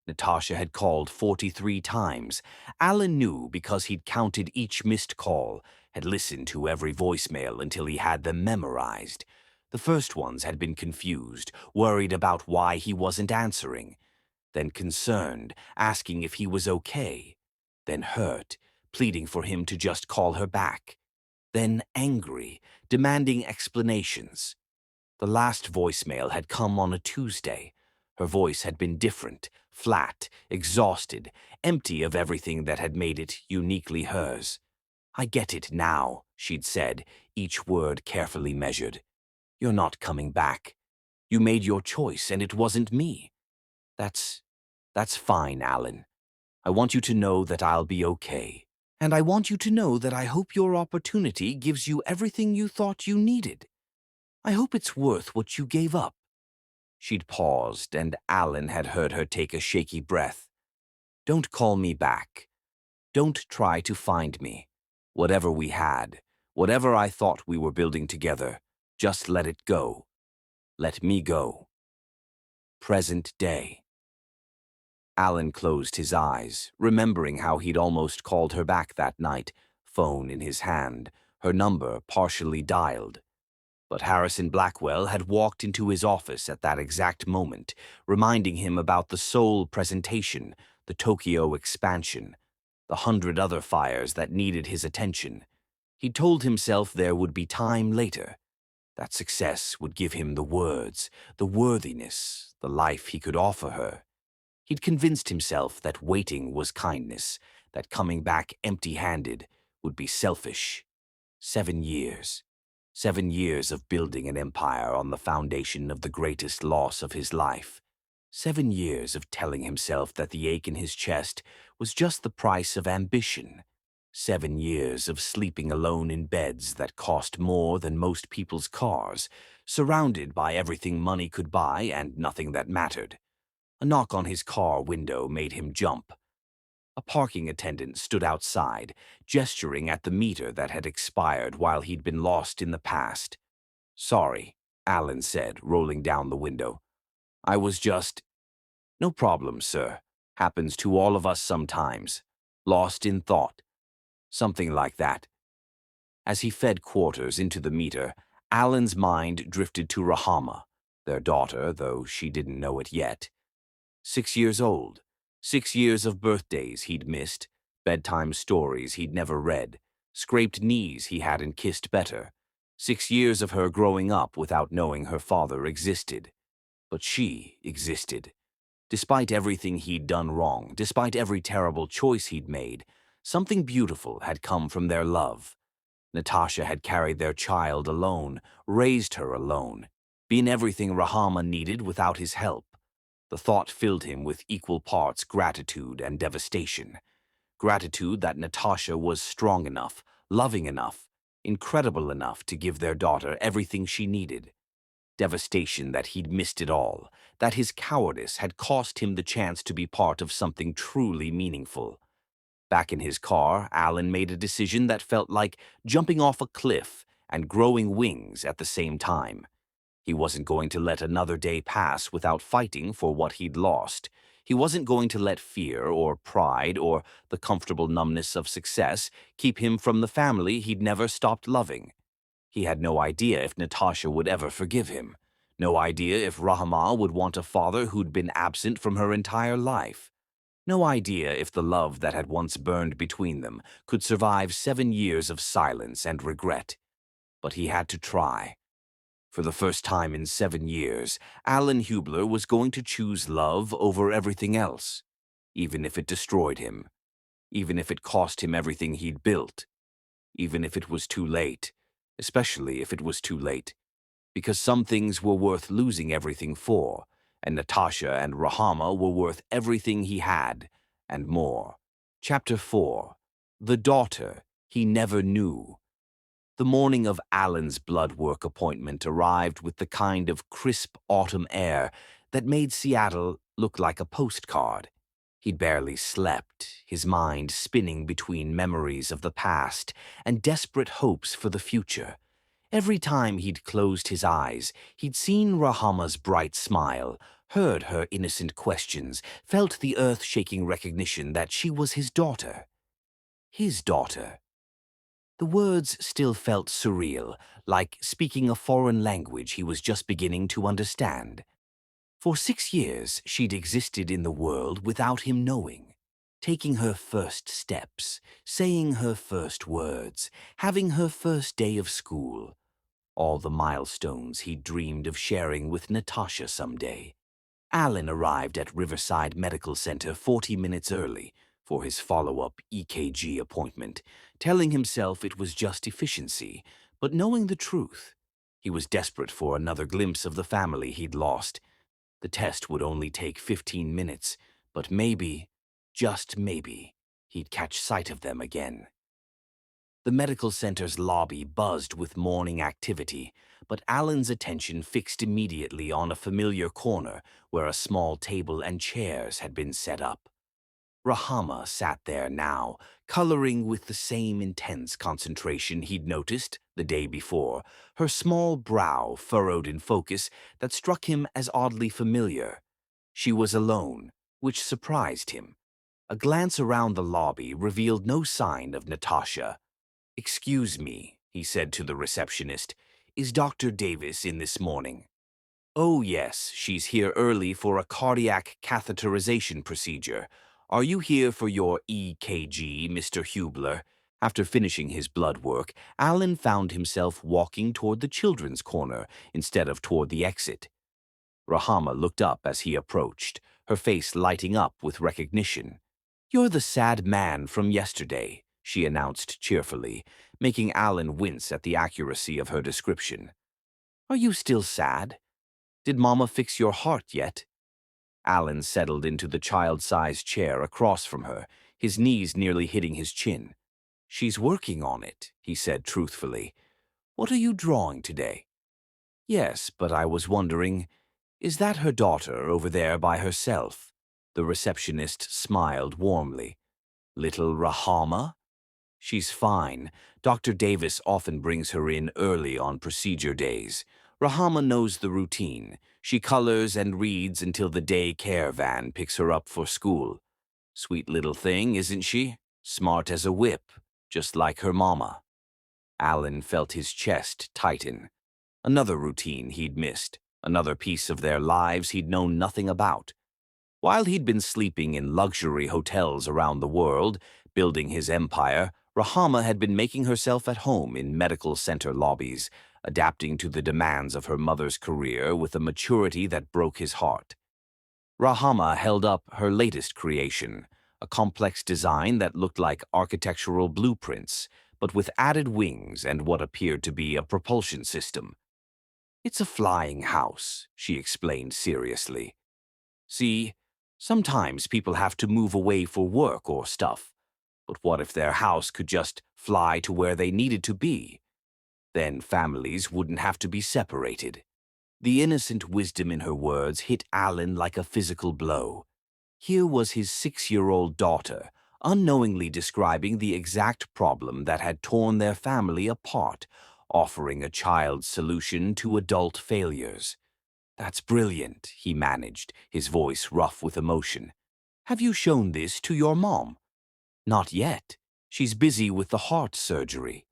Natasha had called 43 times. Alan knew because he'd counted each missed call, had listened to every voicemail until he had them memorized. The first ones had been confused, worried about why he wasn't answering, then concerned, asking if he was okay, then hurt, pleading for him to just call her back, then angry, demanding explanations. The last voicemail had come on a Tuesday. Her voice had been different, flat, exhausted, empty of everything that had made it uniquely hers. "I get it now," she'd said, each word carefully measured. "You're not coming back. You made your choice, and it wasn't me. That's fine, Alan. I want you to know that I'll be okay. And I want you to know that I hope your opportunity gives you everything you thought you needed. I hope it's worth what you gave up." She'd paused, and Alan had heard her take a shaky breath. "Don't call me back. Don't try to find me. Whatever we had, whatever I thought we were building together, just let it go. Let me go." Present day. Alan closed his eyes, remembering how he'd almost called her back that night, phone in his hand, her number partially dialed. But Harrison Blackwell had walked into his office at that exact moment, reminding him about the Seoul presentation, the Tokyo expansion, the 100 other fires that needed his attention. He told himself there would be time later, that success would give him the words, the worthiness, the life he could offer her. He'd convinced himself that waiting was kindness, that coming back empty-handed would be selfish. 7 years. 7 years of building an empire on the foundation of the greatest loss of his life. 7 years of telling himself that the ache in his chest was just the price of ambition. 7 years of sleeping alone in beds that cost more than most people's cars, surrounded by everything money could buy and nothing that mattered. A knock on his car window made him jump. A parking attendant stood outside, gesturing at the meter that had expired while he'd been lost in the past. "Sorry," Alan said, rolling down the window. "I was just—" "No problem, sir. Happens to all of us sometimes. Lost in thought." Something like that. As he fed quarters into the meter, Alan's mind drifted to Rahama, their daughter, though she didn't know it yet. 6 years old. 6 years of birthdays he'd missed, bedtime stories he'd never read, scraped knees he hadn't kissed better. 6 years of her growing up without knowing her father existed. But she existed. Despite everything he'd done wrong, despite every terrible choice he'd made, something beautiful had come from their love. Natasha had carried their child alone, raised her alone, been everything Rahama needed without his help. The thought filled him with equal parts gratitude and devastation. Gratitude that Natasha was strong enough, loving enough, incredible enough to give their daughter everything she needed. Devastation that he'd missed it all, that his cowardice had cost him the chance to be part of something truly meaningful. Back in his car, Alan made a decision that felt like jumping off a cliff and growing wings at the same time. He wasn't going to let another day pass without fighting for what he'd lost. He wasn't going to let fear or pride or the comfortable numbness of success keep him from the family he'd never stopped loving. He had no idea if Natasha would ever forgive him. No idea if Rahama would want a father who'd been absent from her entire life. No idea if the love that had once burned between them could survive 7 years of silence and regret. But he had to try. For the first time in 7 years, Alan Hubler was going to choose love over everything else, even if it destroyed him, even if it cost him everything he'd built, even if it was too late, especially if it was too late, because some things were worth losing everything for, and Natasha and Rahama were worth everything he had, and more. Chapter 4. The Daughter He Never Knew. The morning of Alan's blood work appointment arrived with the kind of crisp autumn air that made Seattle look like a postcard. He'd barely slept, his mind spinning between memories of the past and desperate hopes for the future. Every time he'd closed his eyes, he'd seen Rahama's bright smile, heard her innocent questions, felt the earth-shaking recognition that she was his daughter. His daughter. The words still felt surreal, like speaking a foreign language he was just beginning to understand. For 6 years, she'd existed in the world without him knowing, taking her first steps, saying her first words, having her first day of school, all the milestones he'd dreamed of sharing with Natasha someday. Alan arrived at Riverside Medical Center 40 minutes early for his follow-up EKG appointment, telling himself it was just efficiency, but knowing the truth. He was desperate for another glimpse of the family he'd lost. The test would only take 15 minutes, but maybe, just maybe, he'd catch sight of them again. The medical center's lobby buzzed with morning activity, but Alan's attention fixed immediately on a familiar corner where a small table and chairs had been set up. Rahama sat there now, coloring with the same intense concentration he'd noticed the day before, her small brow furrowed in focus that struck him as oddly familiar. She was alone, which surprised him. A glance around the lobby revealed no sign of Natasha. "Excuse me," he said to the receptionist. "Is Dr. Davis in this morning?" "Oh, yes, she's here early for a cardiac catheterization procedure. Are you here for your EKG, Mr. Hubler?" After finishing his blood work, Alan found himself walking toward the children's corner instead of toward the exit. Rahama looked up as he approached, her face lighting up with recognition. "You're the sad man from yesterday," she announced cheerfully, making Alan wince at the accuracy of her description. "Are you still sad? Did Mama fix your heart yet?" Alan settled into the child-sized chair across from her, his knees nearly hitting his chin. "She's working on it," he said truthfully. "What are you drawing today?" "Yes, but I was wondering, is that her daughter over there by herself?" The receptionist smiled warmly. "Little Rahama?" "She's fine. Dr. Davis often brings her in early on procedure days. Rahama knows the routine. She colors and reads until the day care van picks her up for school. Sweet little thing, isn't she? Smart as a whip, just like her mama." Alan felt his chest tighten. Another routine he'd missed, another piece of their lives he'd known nothing about. While he'd been sleeping in luxury hotels around the world, building his empire, Rahama had been making herself at home in medical center lobbies, adapting to the demands of her mother's career with a maturity that broke his heart. Rahama held up her latest creation, a complex design that looked like architectural blueprints, but with added wings and what appeared to be a propulsion system. "It's a flying house," she explained seriously. "See, sometimes people have to move away for work or stuff. But what if their house could just fly to where they needed to be? Then families wouldn't have to be separated." The innocent wisdom in her words hit Alan like a physical blow. Here was his 6-year-old daughter, unknowingly describing the exact problem that had torn their family apart, offering a child's solution to adult failures. "That's brilliant," he managed, his voice rough with emotion. "Have you shown this to your mom?" "Not yet. She's busy with the heart surgery."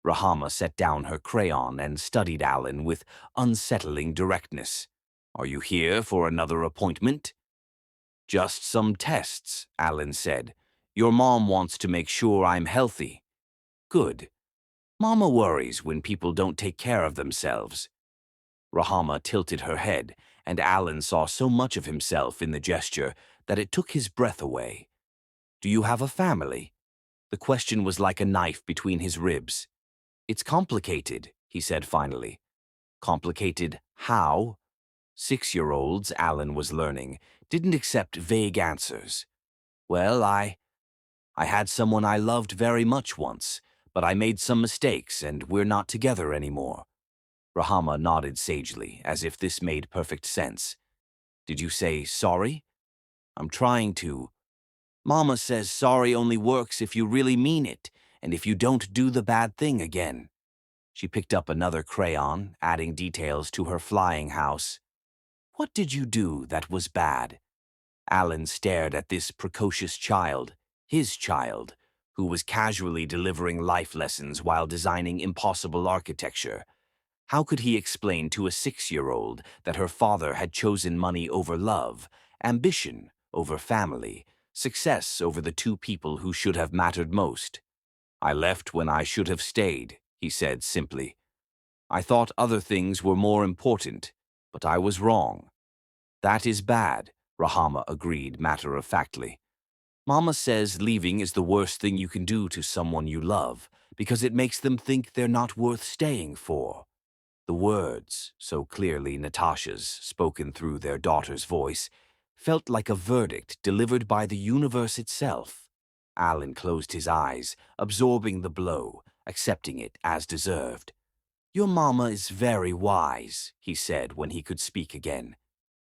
Rahama set down her crayon and studied Alan with unsettling directness. "Are you here for another appointment?" "Just some tests," Alan said. "Your mom wants to make sure I'm healthy." "Good. Mama worries when people don't take care of themselves." Rahama tilted her head, and Alan saw so much of himself in the gesture that it took his breath away. "Do you have a family?" The question was like a knife between his ribs. "It's complicated," he said finally. "Complicated how?" 6-year-olds, Alan was learning, didn't accept vague answers. "Well, I had someone I loved very much once, but I made some mistakes and we're not together anymore." Rahama nodded sagely, as if this made perfect sense. "Did you say sorry?" "I'm trying to. Mama says sorry only works if you really mean it, and if you don't do the bad thing again. She picked up another crayon, adding details to her flying house. What did you do that was bad? Alan stared at this precocious child, his child, who was casually delivering life lessons while designing impossible architecture. How could he explain to a 6-year-old that her father had chosen money over love, ambition over family, success over the two people who should have mattered most? I left when I should have stayed, he said simply. I thought other things were more important, but I was wrong. That is bad, Rahama agreed matter-of-factly. Mama says leaving is the worst thing you can do to someone you love because it makes them think they're not worth staying for. The words, so clearly Natasha's, spoken through their daughter's voice, felt like a verdict delivered by the universe itself. Alan closed his eyes, absorbing the blow, accepting it as deserved. Your mama is very wise, he said when he could speak again.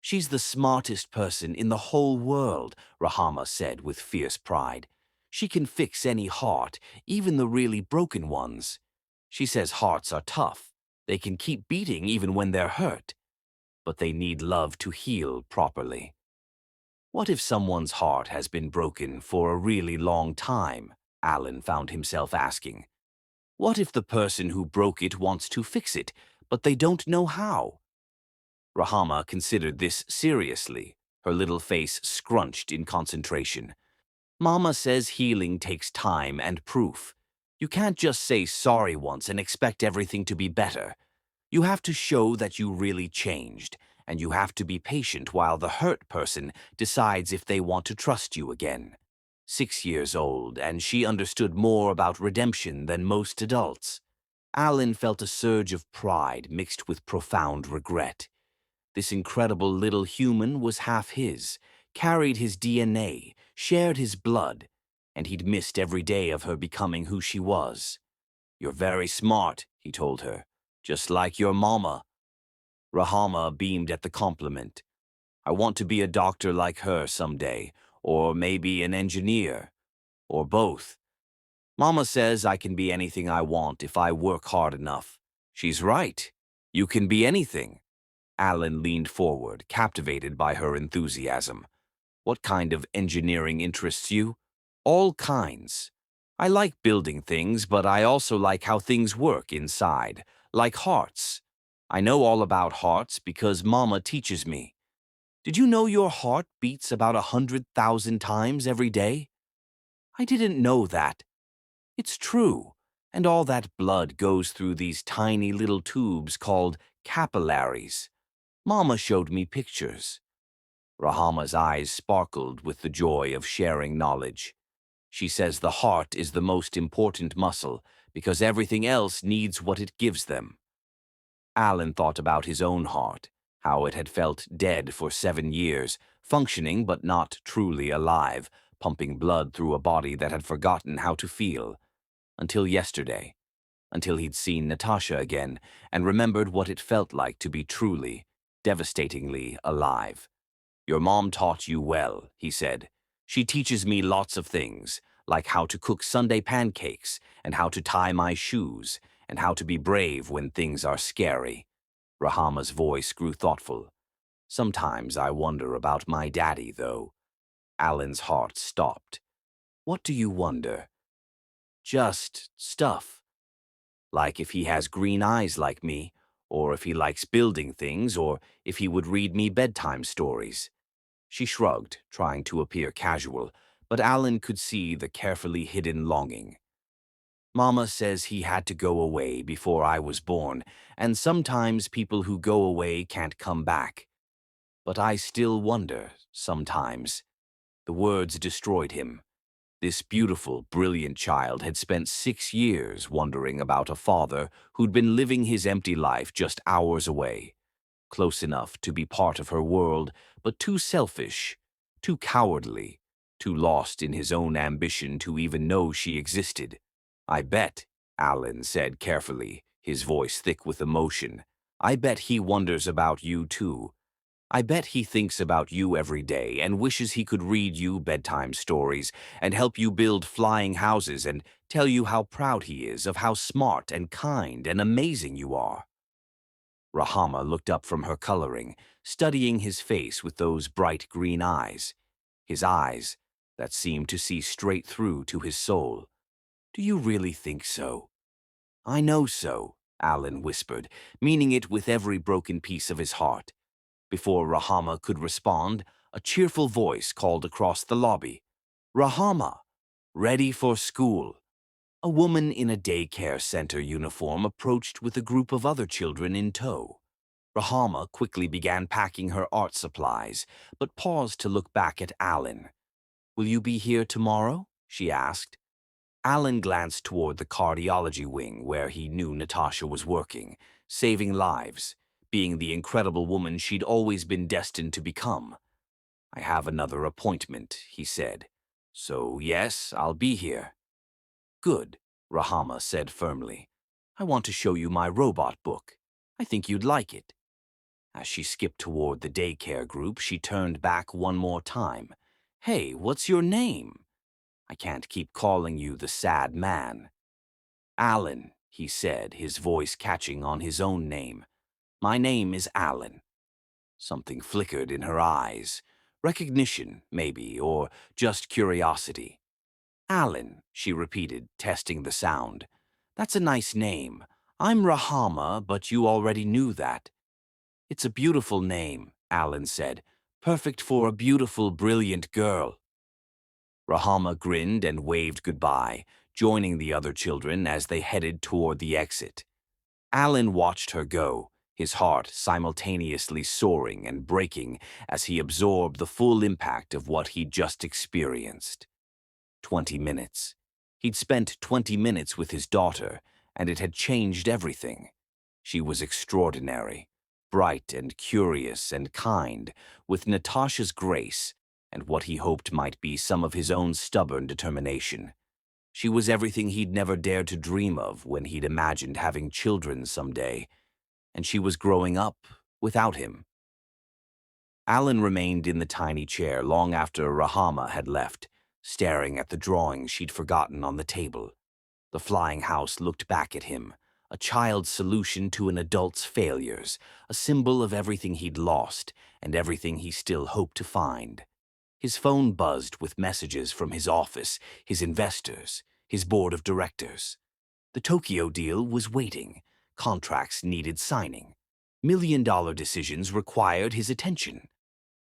She's the smartest person in the whole world, Rahama said with fierce pride. She can fix any heart, even the really broken ones. She says hearts are tough. They can keep beating even when they're hurt. But they need love to heal properly. What if someone's heart has been broken for a really long time? Alan found himself asking. What if the person who broke it wants to fix it, but they don't know how? Rahama considered this seriously, her little face scrunched in concentration. Mama says healing takes time and proof. You can't just say sorry once and expect everything to be better. You have to show that you really changed, and you have to be patient while the hurt person decides if they want to trust you again. 6 years old, and she understood more about redemption than most adults. Alan felt a surge of pride mixed with profound regret. This incredible little human was half his, carried his DNA, shared his blood, and he'd missed every day of her becoming who she was. You're very smart, he told her, just like your mama. Rahama beamed at the compliment. I want to be a doctor like her someday, or maybe an engineer, or both. Mama says I can be anything I want if I work hard enough. She's right. You can be anything. Alan leaned forward, captivated by her enthusiasm. What kind of engineering interests you? All kinds. I like building things, but I also like how things work inside, like hearts. I know all about hearts because Mama teaches me. Did you know your heart beats about 100,000 times every day? I didn't know that. It's true, and all that blood goes through these tiny little tubes called capillaries. Mama showed me pictures. Rahama's eyes sparkled with the joy of sharing knowledge. She says the heart is the most important muscle because everything else needs what it gives them. Alan thought about his own heart, how it had felt dead for 7 years, functioning but not truly alive, pumping blood through a body that had forgotten how to feel. Until yesterday, until he'd seen Natasha again and remembered what it felt like to be truly, devastatingly alive. Your mom taught you well, he said. She teaches me lots of things, like how to cook Sunday pancakes and how to tie my shoes and how to be brave when things are scary. Rahama's voice grew thoughtful. Sometimes I wonder about my daddy, though. Alan's heart stopped. What do you wonder? Just stuff. Like if he has green eyes like me, or if he likes building things, or if he would read me bedtime stories. She shrugged, trying to appear casual, but Alan could see the carefully hidden longing. Mama says he had to go away before I was born, and sometimes people who go away can't come back. But I still wonder, sometimes. The words destroyed him. This beautiful, brilliant child had spent 6 years wondering about a father who'd been living his empty life just hours away. Close enough to be part of her world, but too selfish, too cowardly, too lost in his own ambition to even know she existed. I bet, Alan said carefully, his voice thick with emotion, I bet he wonders about you too. I bet he thinks about you every day and wishes he could read you bedtime stories and help you build flying houses and tell you how proud he is of how smart and kind and amazing you are." Rahama looked up from her coloring, studying his face with those bright green eyes, his eyes that seemed to see straight through to his soul. "Do you really think so?" "I know so," Alan whispered, meaning it with every broken piece of his heart. Before Rahama could respond, a cheerful voice called across the lobby, "Rahama, ready for school." A woman in a daycare center uniform approached with a group of other children in tow. Rahama quickly began packing her art supplies, but paused to look back at Alan. "Will you be here tomorrow?" she asked. Alan glanced toward the cardiology wing where he knew Natasha was working, saving lives, being the incredible woman she'd always been destined to become. "I have another appointment," he said. "So yes, I'll be here." "Good," Rahama said firmly. "I want to show you my robot book. I think you'd like it." As she skipped toward the daycare group, she turned back one more time. "Hey, what's your name? I can't keep calling you the sad man." "Alan," he said, his voice catching on his own name. "My name is Alan." Something flickered in her eyes. Recognition, maybe, or just curiosity. "Alan," she repeated, testing the sound. "That's a nice name. I'm Rahama, but you already knew that." "It's a beautiful name," Alan said. "Perfect for a beautiful, brilliant girl." Rahama grinned and waved goodbye, joining the other children as they headed toward the exit. Alan watched her go, his heart simultaneously soaring and breaking as he absorbed the full impact of what he'd just experienced. 20 minutes. He'd spent 20 minutes with his daughter, and it had changed everything. She was extraordinary, bright and curious and kind, with Natasha's grace and what he hoped might be some of his own stubborn determination. She was everything he'd never dared to dream of when he'd imagined having children someday, and she was growing up without him. Alan remained in the tiny chair long after Rahama had left, staring at the drawings she'd forgotten on the table. The flying house looked back at him, a child's solution to an adult's failures, a symbol of everything he'd lost and everything he still hoped to find. His phone buzzed with messages from his office, his investors, his board of directors. The Tokyo deal was waiting. Contracts needed signing. $1 million decisions required his attention.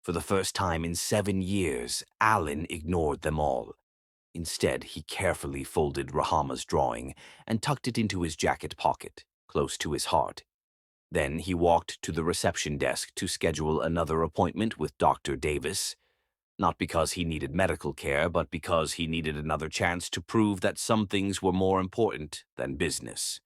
For the first time in 7 years, Alan ignored them all. Instead, he carefully folded Rahama's drawing and tucked it into his jacket pocket, close to his heart. Then he walked to the reception desk to schedule another appointment with Dr. Davis. Not because he needed medical care, but because he needed another chance to prove that some things were more important than business.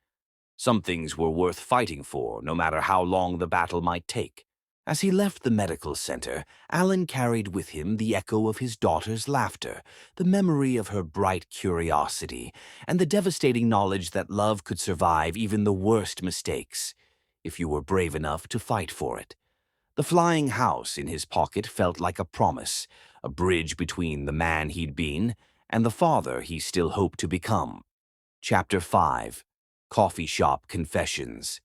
Some things were worth fighting for, no matter how long the battle might take. As he left the medical center, Alan carried with him the echo of his daughter's laughter, the memory of her bright curiosity, and the devastating knowledge that love could survive even the worst mistakes, if you were brave enough to fight for it. The flying house in his pocket felt like a promise, a bridge between the man he'd been and the father he still hoped to become. Chapter 5. Coffee Shop Confessions.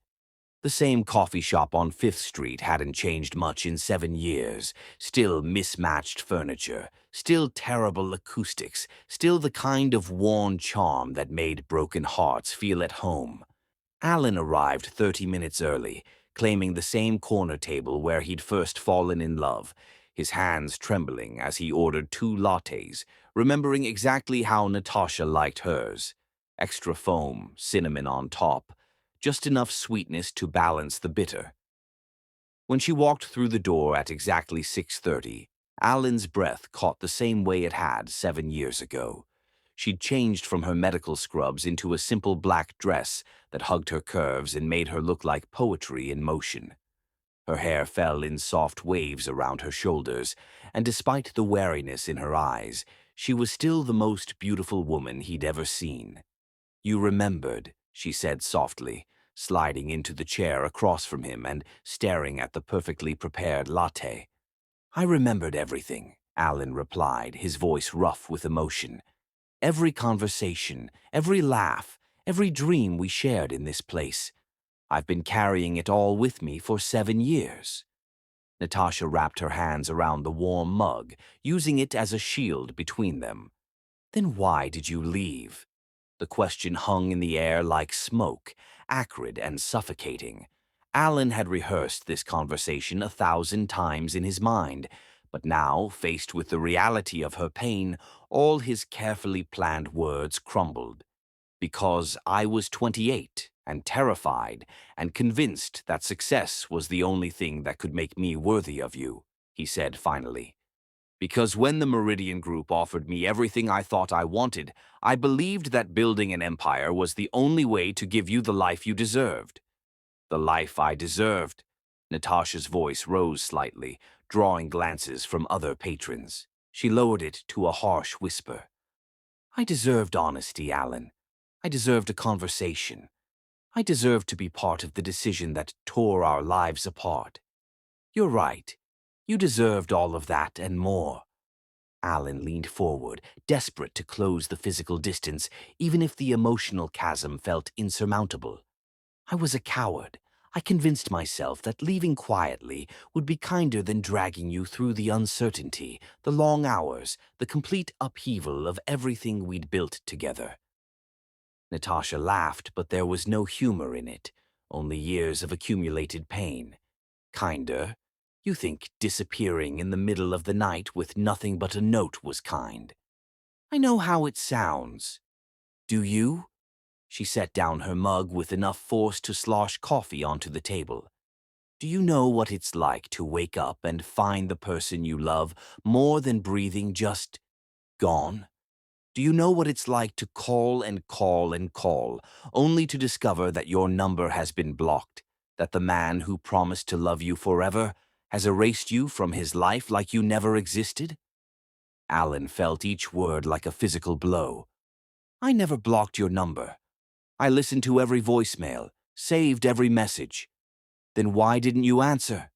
The same coffee shop on 5th Street hadn't changed much in 7 years. Still mismatched furniture, still terrible acoustics, still the kind of worn charm that made broken hearts feel at home. Alan arrived 30 minutes early, claiming the same corner table where he'd first fallen in love, his hands trembling as he ordered 2 lattes, remembering exactly how Natasha liked hers. Extra foam, cinnamon on top, just enough sweetness to balance the bitter. When she walked through the door at exactly 6:30, Alan's breath caught the same way it had 7 years ago. She'd changed from her medical scrubs into a simple black dress that hugged her curves and made her look like poetry in motion. Her hair fell in soft waves around her shoulders, and despite the wariness in her eyes, she was still the most beautiful woman he'd ever seen. "You remembered," she said softly, sliding into the chair across from him and staring at the perfectly prepared latte. "I remembered everything," Alan replied, his voice rough with emotion. "Every conversation, every laugh, every dream we shared in this place. I've been carrying it all with me for 7 years." Natasha wrapped her hands around the warm mug, using it as a shield between them. "Then why did you leave?" The question hung in the air like smoke, acrid and suffocating. Alan had rehearsed this conversation 1,000 times in his mind, but now, faced with the reality of her pain, all his carefully planned words crumbled. "Because I was 28 and terrified and convinced that success was the only thing that could make me worthy of you," he said finally. "Because when the Meridian Group offered me everything I thought I wanted, I believed that building an empire was the only way to give you the life you deserved." "The life I deserved." Natasha's voice rose slightly, drawing glances from other patrons. She lowered it to a harsh whisper. "I deserved honesty, Alan. I deserved a conversation. I deserved to be part of the decision that tore our lives apart. You're right. You deserved all of that and more." Alan leaned forward, desperate to close the physical distance, even if the emotional chasm felt insurmountable. "I was a coward. I convinced myself that leaving quietly would be kinder than dragging you through the uncertainty, the long hours, the complete upheaval of everything we'd built together." Natasha laughed, but there was no humor in it, only years of accumulated pain. "Kinder? You think disappearing in the middle of the night with nothing but a note was kind? I know how it sounds. Do you?" She set down her mug with enough force to slosh coffee onto the table. "Do you know what it's like to wake up and find the person you love more than breathing just gone? Do you know what it's like to call and call and call, only to discover that your number has been blocked, that the man who promised to love you forever has erased you from his life like you never existed?" Alan felt each word like a physical blow. "I never blocked your number. I listened to every voicemail, saved every message. Then why didn't you answer?"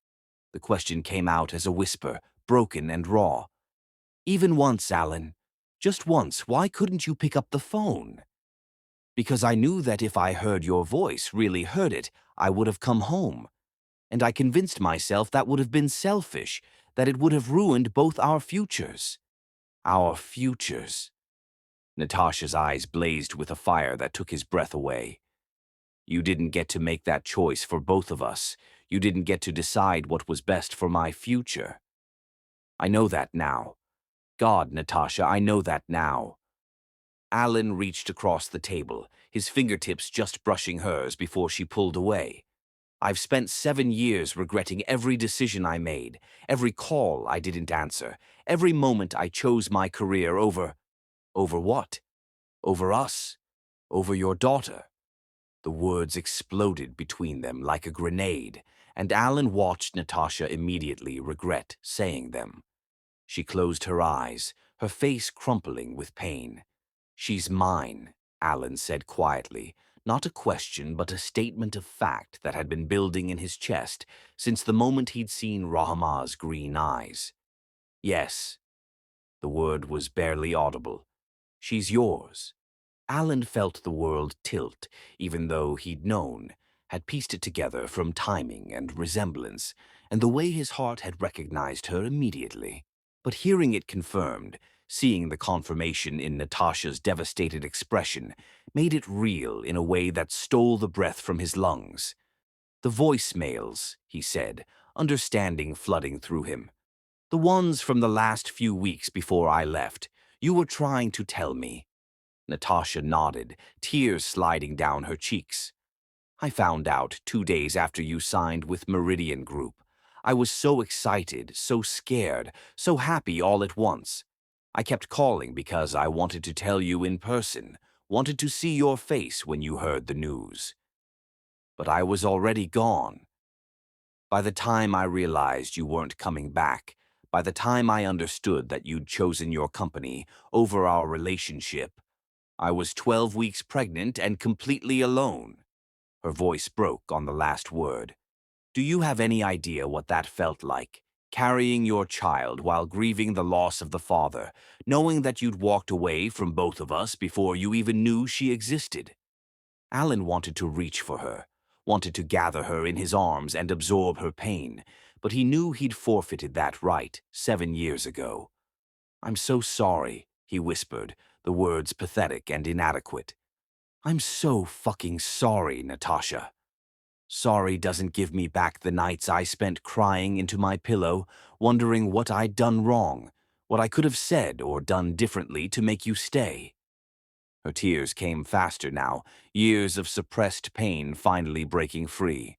The question came out as a whisper, broken and raw. "Even once, Alan. Just once, why couldn't you pick up the phone?" "Because I knew that if I heard your voice, really heard it, I would have come home. And I convinced myself that would have been selfish, that it would have ruined both our futures." "Our futures." Natasha's eyes blazed with a fire that took his breath away. "You didn't get to make that choice for both of us. You didn't get to decide what was best for my future. I know that now. God, Natasha, I know that now." Alan reached across the table, his fingertips just brushing hers before she pulled away. "I've spent 7 years regretting every decision I made, every call I didn't answer, every moment I chose my career over— Over what? Over us? Over your daughter?" The words exploded between them like a grenade, and Alan watched Natasha immediately regret saying them. She closed her eyes, her face crumpling with pain. "She's mine," Alan said quietly, not a question but a statement of fact that had been building in his chest since the moment he'd seen Rahama's green eyes. "Yes." The word was barely audible. "She's yours." Alan felt the world tilt, even though he'd known, had pieced it together from timing and resemblance, and the way his heart had recognized her immediately. But hearing it confirmed, seeing the confirmation in Natasha's devastated expression, made it real in a way that stole the breath from his lungs. "The voicemails," he said, understanding flooding through him. "The ones from the last few weeks before I left. You were trying to tell me." Natasha nodded, tears sliding down her cheeks. "I found out 2 days after you signed with Meridian Group. I was so excited, so scared, so happy all at once. I kept calling because I wanted to tell you in person, wanted to see your face when you heard the news. But I was already gone. By the time I realized you weren't coming back, by the time I understood that you'd chosen your company over our relationship, I was 12 weeks pregnant and completely alone." Her voice broke on the last word. Do you have any idea what that felt like? Carrying your child while grieving the loss of the father, knowing that you'd walked away from both of us before you even knew she existed. Alan wanted to reach for her, wanted to gather her in his arms and absorb her pain, but he knew he'd forfeited that right 7 years ago. I'm so sorry, he whispered, the words pathetic and inadequate. I'm so fucking sorry, Natasha. Sorry doesn't give me back the nights I spent crying into my pillow, wondering what I'd done wrong, what I could have said or done differently to make you stay. Her tears came faster now, years of suppressed pain finally breaking free.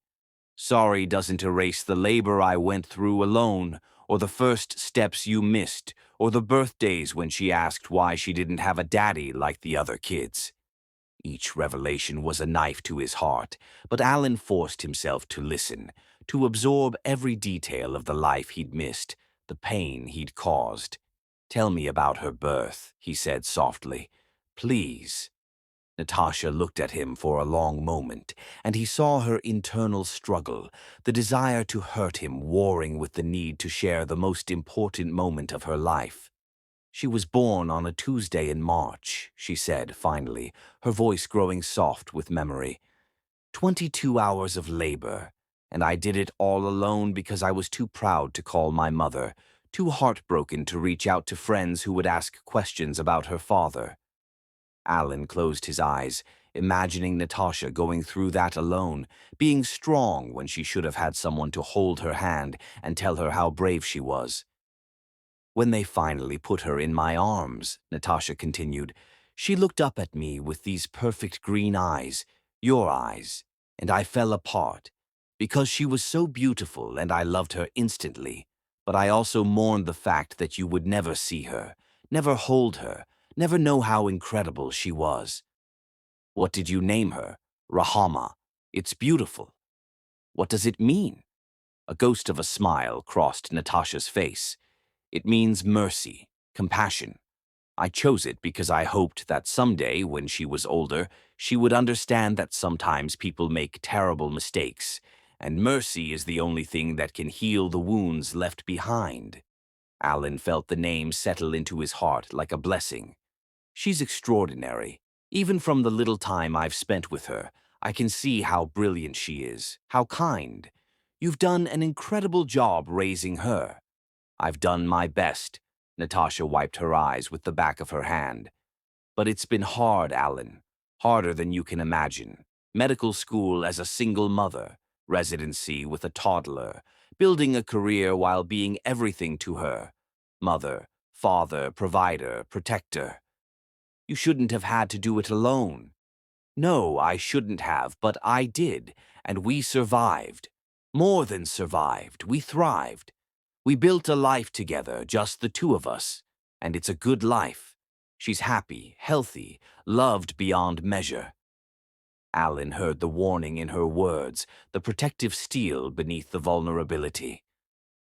Sorry doesn't erase the labor I went through alone, or the first steps you missed, or the birthdays when she asked why she didn't have a daddy like the other kids. Each revelation was a knife to his heart, but Alan forced himself to listen, to absorb every detail of the life he'd missed, the pain he'd caused. Tell me about her birth, he said softly. Please. Natasha looked at him for a long moment, and he saw her internal struggle, the desire to hurt him warring with the need to share the most important moment of her life. She was born on a Tuesday in March, she said finally, her voice growing soft with memory. 22 hours of labor, and I did it all alone because I was too proud to call my mother, too heartbroken to reach out to friends who would ask questions about her father. Alan closed his eyes, imagining Natasha going through that alone, being strong when she should have had someone to hold her hand and tell her how brave she was. When they finally put her in my arms, Natasha continued, she looked up at me with these perfect green eyes, your eyes, and I fell apart, because she was so beautiful and I loved her instantly, but I also mourned the fact that you would never see her, never hold her, never know how incredible she was. What did you name her? Rahama. It's beautiful. What does it mean? A ghost of a smile crossed Natasha's face. It means mercy, compassion. I chose it because I hoped that someday, when she was older, she would understand that sometimes people make terrible mistakes, and mercy is the only thing that can heal the wounds left behind. Alan felt the name settle into his heart like a blessing. She's extraordinary. Even from the little time I've spent with her, I can see how brilliant she is, how kind. You've done an incredible job raising her. I've done my best. Natasha wiped her eyes with the back of her hand. But it's been hard, Alan. Harder than you can imagine. Medical school as a single mother, residency with a toddler, building a career while being everything to her. Mother, father, provider, protector. You shouldn't have had to do it alone. No, I shouldn't have, but I did, and we survived. More than survived, we thrived. We built a life together, just the two of us, and it's a good life. She's happy, healthy, loved beyond measure. Alan heard the warning in her words, the protective steel beneath the vulnerability.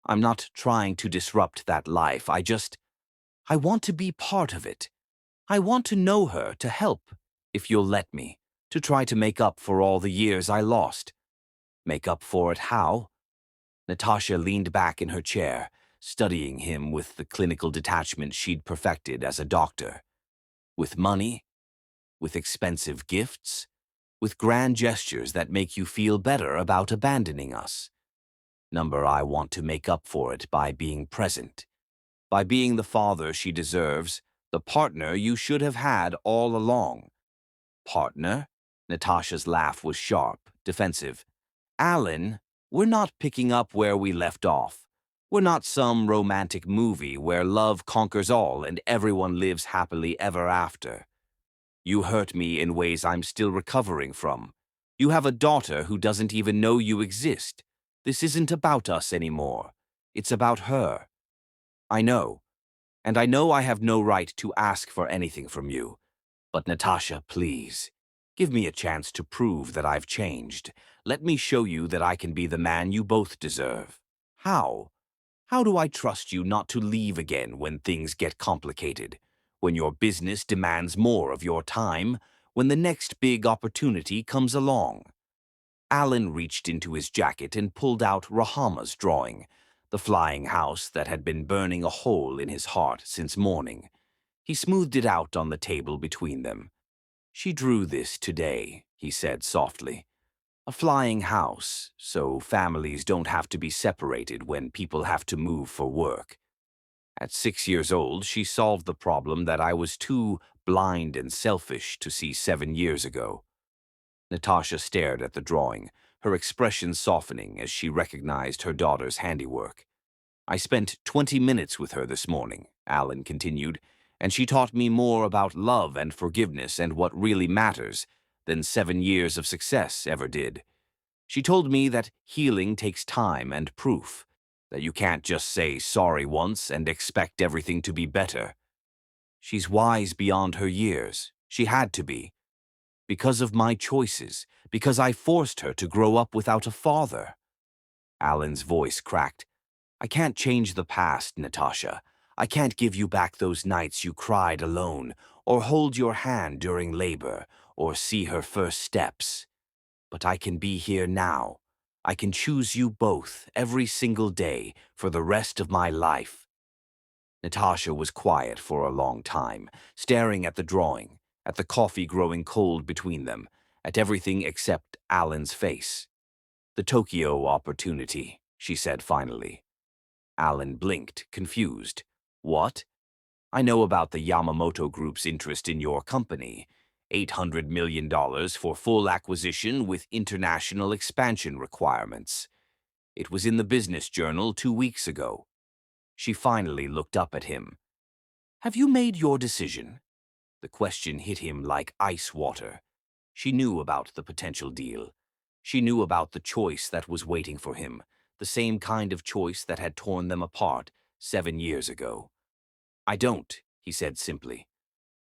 I'm not trying to disrupt that life, I want to be part of it. I want to know her, to help, if you'll let me, to try to make up for all the years I lost. Make up for it how? Natasha leaned back in her chair, studying him with the clinical detachment she'd perfected as a doctor. With money? With expensive gifts? With grand gestures that make you feel better about abandoning us? Number, I want to make up for it by being present. By being the father she deserves, the partner you should have had all along. Partner? Natasha's laugh was sharp, defensive. Alan, we're not picking up where we left off. We're not some romantic movie where love conquers all and everyone lives happily ever after. You hurt me in ways I'm still recovering from. You have a daughter who doesn't even know you exist. This isn't about us anymore. It's about her. I know. And I know I have no right to ask for anything from you. But Natasha, please, give me a chance to prove that I've changed. Let me show you that I can be the man you both deserve. How? How do I trust you not to leave again when things get complicated? When your business demands more of your time? When the next big opportunity comes along? Alan reached into his jacket and pulled out Rahama's drawing, the flying house that had been burning a hole in his heart since morning. He smoothed it out on the table between them. "She drew this today," he said softly. "A flying house, so families don't have to be separated when people have to move for work. At 6 years old, she solved the problem that I was too blind and selfish to see 7 years ago." Natasha stared at the drawing, her expression softening as she recognized her daughter's handiwork. "I spent 20 minutes with her this morning," Alan continued, "and she taught me more about love and forgiveness and what really matters than 7 years of success ever did. She told me that healing takes time and proof, that you can't just say sorry once and expect everything to be better. She's wise beyond her years. She had to be. Because of my choices, because I forced her to grow up without a father." Alan's voice cracked. "I can't change the past, Natasha. I can't give you back those nights you cried alone, or hold your hand during labor, or see her first steps. But I can be here now. I can choose you both every single day for the rest of my life." Natasha was quiet for a long time, staring at the drawing, at the coffee growing cold between them, at everything except Alan's face. "The Tokyo opportunity," she said finally. Alan blinked, confused. "What?" "I know about the Yamamoto Group's interest in your company. $800 million for full acquisition with international expansion requirements. It was in the Business Journal 2 weeks ago." She finally looked up at him. "Have you made your decision?" The question hit him like ice water. She knew about the potential deal. She knew about the choice that was waiting for him, the same kind of choice that had torn them apart 7 years ago. "I don't," he said simply.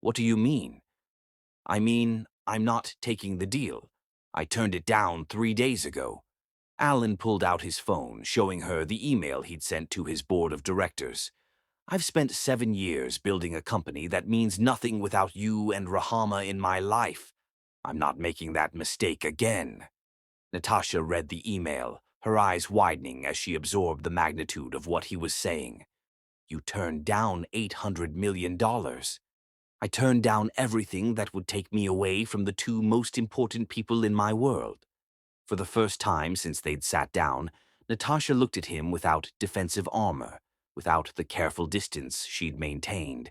"What do you mean?" "I mean, I'm not taking the deal. I turned it down 3 days ago." Alan pulled out his phone, showing her the email he'd sent to his board of directors. "I've spent 7 years building a company that means nothing without you and Rahama in my life. I'm not making that mistake again." Natasha read the email, her eyes widening as she absorbed the magnitude of what he was saying. "You turned down $800 million. I turned down everything that would take me away from the two most important people in my world." For the first time since they'd sat down, Natasha looked at him without defensive armor, without the careful distance she'd maintained.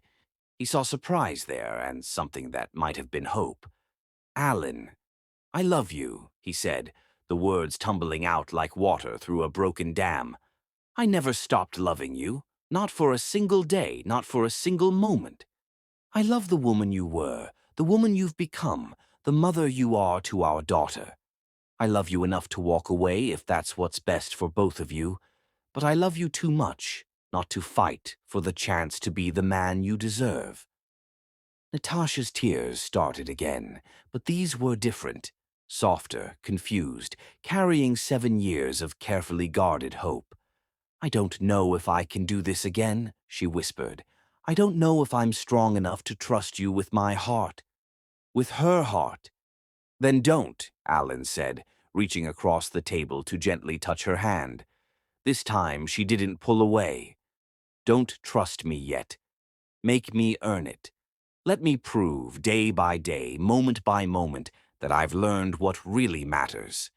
He saw surprise there and something that might have been hope. "Alan, I love you," he said, the words tumbling out like water through a broken dam. "I never stopped loving you, not for a single day, not for a single moment. I love the woman you were, the woman you've become, the mother you are to our daughter. I love you enough to walk away if that's what's best for both of you, but I love you too much not to fight for the chance to be the man you deserve." Natasha's tears started again, but these were different, softer, confused, carrying 7 years of carefully guarded hope. "I don't know if I can do this again," she whispered. "I don't know if I'm strong enough to trust you with my heart." "With her heart." "Then don't," Alan said, reaching across the table to gently touch her hand. This time she didn't pull away. "Don't trust me yet. Make me earn it. Let me prove, day by day, moment by moment, that I've learned what really matters.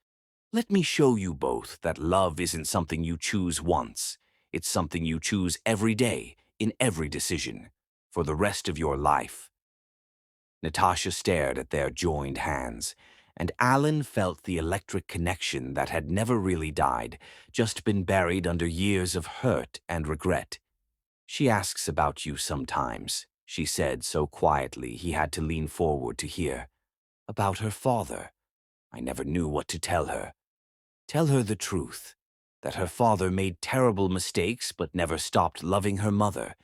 Let me show you both that love isn't something you choose once. It's something you choose every day, in every decision, for the rest of your life." Natasha stared at their joined hands, and Alan felt the electric connection that had never really died, just been buried under years of hurt and regret. "She asks about you sometimes," she said so quietly he had to lean forward to hear. "About her father. I never knew what to tell her. Tell her the truth, that her father made terrible mistakes but never stopped loving her mother,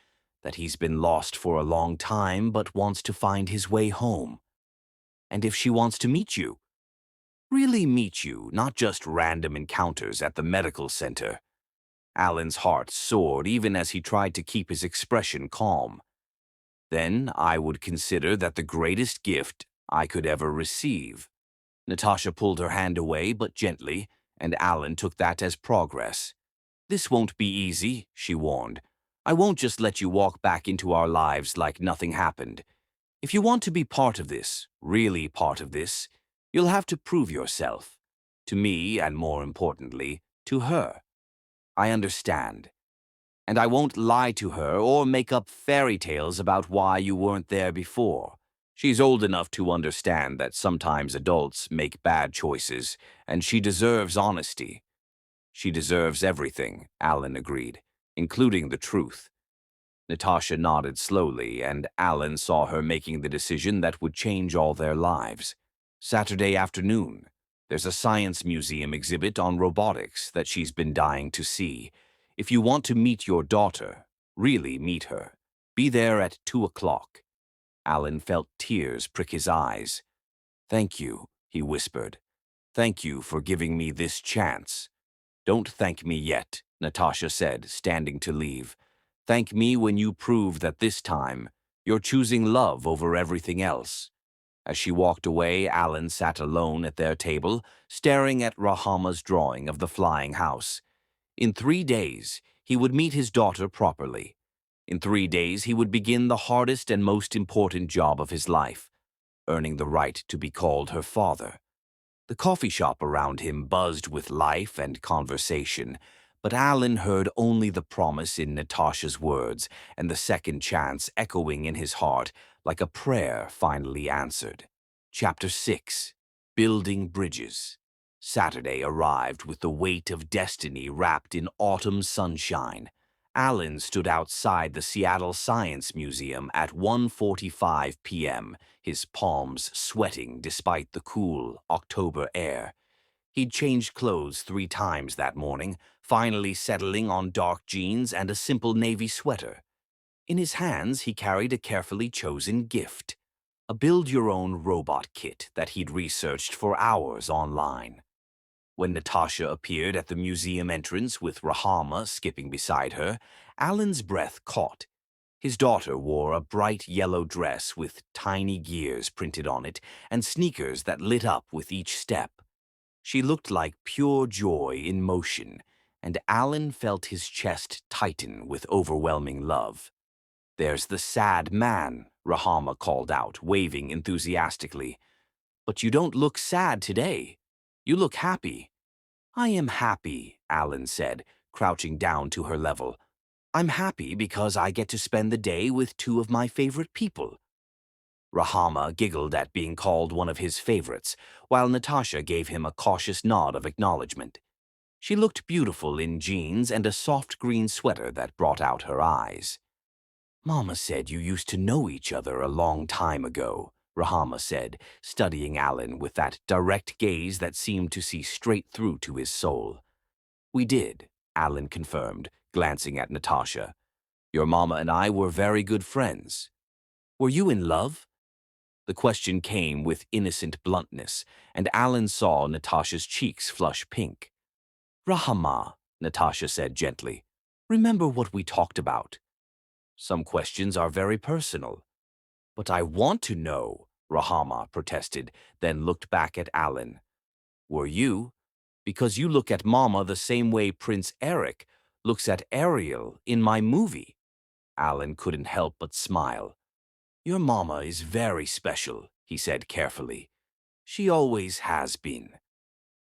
that he's been lost for a long time but wants to find his way home. And if she wants to meet you, really meet you, not just random encounters at the medical center." Alan's heart soared even as he tried to keep his expression calm. "Then I would consider that the greatest gift I could ever receive." Natasha pulled her hand away, but gently, and Alan took that as progress. "This won't be easy," she warned. "I won't just let you walk back into our lives like nothing happened. If you want to be part of this, really part of this, you'll have to prove yourself. To me, and more importantly, to her. I understand. And I won't lie to her or make up fairy tales about why you weren't there before. She's old enough to understand that sometimes adults make bad choices, and she deserves honesty." "She deserves everything," Alan agreed, "including the truth." Natasha nodded slowly, and Alan saw her making the decision that would change all their lives. "Saturday afternoon. There's a science museum exhibit on robotics that she's been dying to see. If you want to meet your daughter, really meet her, be there at 2 o'clock. Alan felt tears prick his eyes. "Thank you," he whispered. "Thank you for giving me this chance." "Don't thank me yet," Natasha said, standing to leave. "Thank me when you prove that this time you're choosing love over everything else." As she walked away, Alan sat alone at their table, staring at Rahama's drawing of the flying house. In 3 days, he would meet his daughter properly. In 3 days, he would begin the hardest and most important job of his life, earning the right to be called her father. The coffee shop around him buzzed with life and conversation, but Alan heard only the promise in Natasha's words and the second chance echoing in his heart like a prayer finally answered. Chapter 6. Building Bridges. Saturday arrived with the weight of destiny wrapped in autumn sunshine. Alan stood outside the Seattle Science Museum at 1:45 p.m., his palms sweating despite the cool October air. He'd changed clothes 3 times that morning, finally settling on dark jeans and a simple navy sweater. In his hands, he carried a carefully chosen gift, a build-your-own robot kit that he'd researched for hours online. When Natasha appeared at the museum entrance with Rahama skipping beside her, Alan's breath caught. His daughter wore a bright yellow dress with tiny gears printed on it and sneakers that lit up with each step. She looked like pure joy in motion, and Alan felt his chest tighten with overwhelming love. "There's the sad man," Rahama called out, waving enthusiastically. "But you don't look sad today. You look happy." "I am happy," Alan said, crouching down to her level. "I'm happy because I get to spend the day with 2 of my favorite people." Rahama giggled at being called one of his favorites, while Natasha gave him a cautious nod of acknowledgement. She looked beautiful in jeans and a soft green sweater that brought out her eyes. "Mama said you used to know each other a long time ago," Rahama said, studying Alan with that direct gaze that seemed to see straight through to his soul. "We did," Alan confirmed, glancing at Natasha. "Your mama and I were very good friends." "Were you in love?" The question came with innocent bluntness, and Alan saw Natasha's cheeks flush pink. "Rahama," Natasha said gently, "remember what we talked about." "Some questions are very personal." "But I want to know," Rahama protested, then looked back at Alan. "Were you? Because you look at Mama the same way Prince Eric looks at Ariel in my movie." Alan couldn't help but smile. "Your Mama is very special," he said carefully. "She always has been."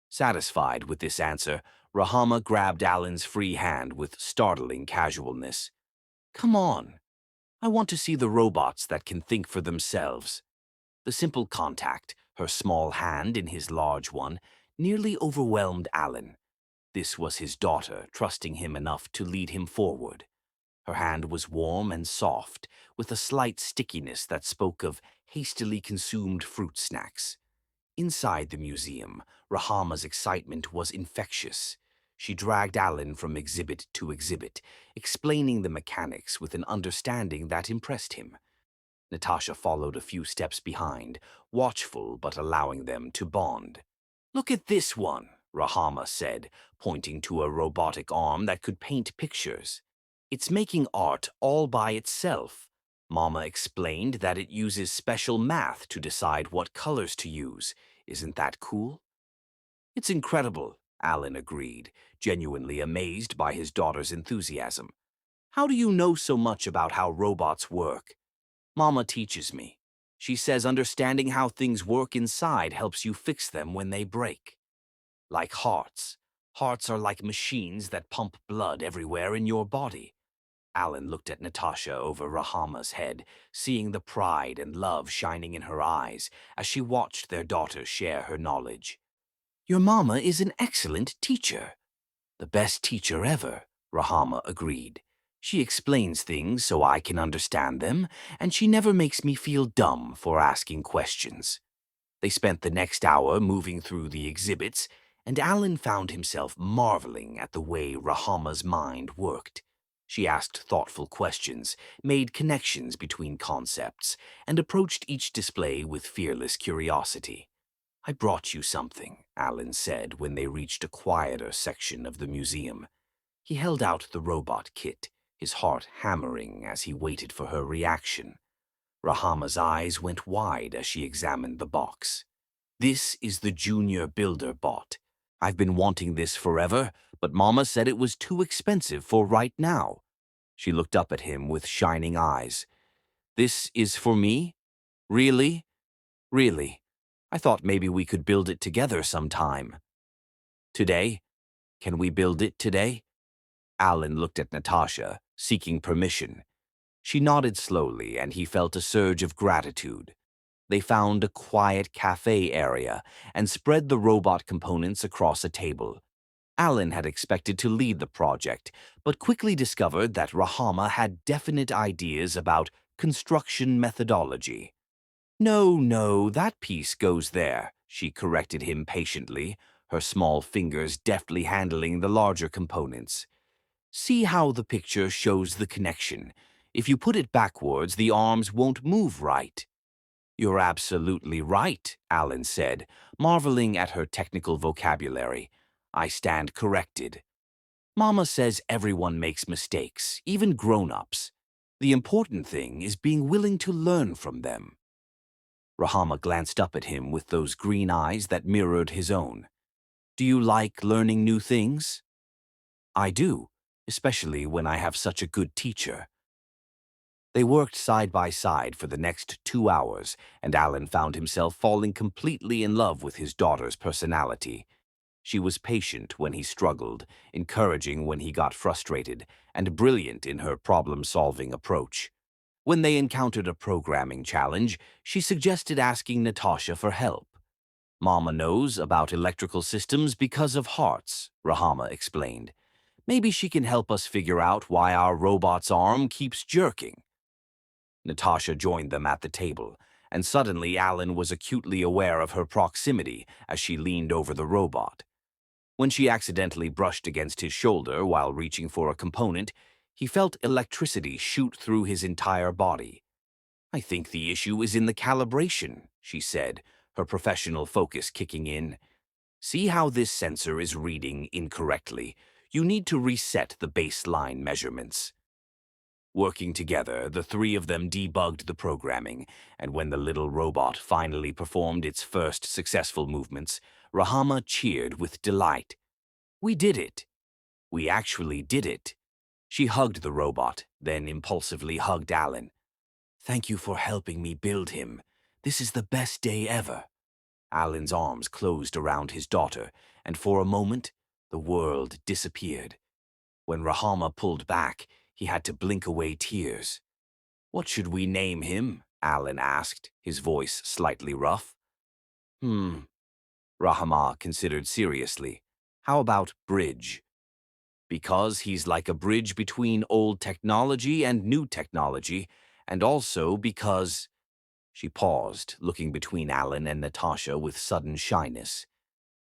Satisfied with this answer, Rahama grabbed Alan's free hand with startling casualness. "Come on. I want to see the robots that can think for themselves." The simple contact, her small hand in his large one, nearly overwhelmed Alan. This was his daughter, trusting him enough to lead him forward. Her hand was warm and soft, with a slight stickiness that spoke of hastily consumed fruit snacks. Inside the museum, Rahama's excitement was infectious. She dragged Alan from exhibit to exhibit, explaining the mechanics with an understanding that impressed him. Natasha followed a few steps behind, watchful but allowing them to bond. "Look at this one," Rahama said, pointing to a robotic arm that could paint pictures. "It's making art all by itself." Mama explained that it uses special math to decide what colors to use. Isn't that cool? It's incredible, Alan agreed, genuinely amazed by his daughter's enthusiasm. How do you know so much about how robots work? Mama teaches me. She says understanding how things work inside helps you fix them when they break. Like hearts. Hearts are like machines that pump blood everywhere in your body. Alan looked at Natasha over Rahama's head, seeing the pride and love shining in her eyes as she watched their daughter share her knowledge. Your mama is an excellent teacher. The best teacher ever, Rahama agreed. She explains things so I can understand them, and she never makes me feel dumb for asking questions. They spent the next hour moving through the exhibits, and Alan found himself marveling at the way Rahama's mind worked. She asked thoughtful questions, made connections between concepts, and approached each display with fearless curiosity. I brought you something, Alan said when they reached a quieter section of the museum. He held out the robot kit, his heart hammering as he waited for her reaction. Rahama's eyes went wide as she examined the box. This is the Junior Builder bot. I've been wanting this forever, but Mama said it was too expensive for right now. She looked up at him with shining eyes. This is for me? Really? Really? I thought maybe we could build it together sometime. Today? Can we build it today? Alan looked at Natasha, seeking permission. She nodded slowly, and he felt a surge of gratitude. They found a quiet cafe area and spread the robot components across a table. Alan had expected to lead the project, but quickly discovered that Rahama had definite ideas about construction methodology. No, that piece goes there, she corrected him patiently, her small fingers deftly handling the larger components. See how the picture shows the connection. If you put it backwards, the arms won't move right. You're absolutely right, Alan said, marveling at her technical vocabulary. I stand corrected. Mama says everyone makes mistakes, even grown-ups. The important thing is being willing to learn from them. Rahama glanced up at him with those green eyes that mirrored his own. Do you like learning new things? I do, especially when I have such a good teacher. They worked side by side for the next 2 hours, and Alan found himself falling completely in love with his daughter's personality. She was patient when he struggled, encouraging when he got frustrated, and brilliant in her problem-solving approach. When they encountered a programming challenge, she suggested asking Natasha for help. Mama knows about electrical systems because of hearts, Rahama explained. Maybe she can help us figure out why our robot's arm keeps jerking. Natasha joined them at the table, and suddenly Alan was acutely aware of her proximity as she leaned over the robot. When she accidentally brushed against his shoulder while reaching for a component, he felt electricity shoot through his entire body. I think the issue is in the calibration, she said, her professional focus kicking in. See how this sensor is reading incorrectly? You need to reset the baseline measurements. Working together, the three of them debugged the programming, and when the little robot finally performed its first successful movements, Rahama cheered with delight. We did it. We actually did it. She hugged the robot, then impulsively hugged Alan. Thank you for helping me build him. This is the best day ever. Alan's arms closed around his daughter, and for a moment, the world disappeared. When Rahama pulled back, he had to blink away tears. What should we name him? Alan asked, his voice slightly rough. Rahama considered seriously. How about Bridge? Because he's like a bridge between old technology and new technology, and also because... She paused, looking between Alan and Natasha with sudden shyness.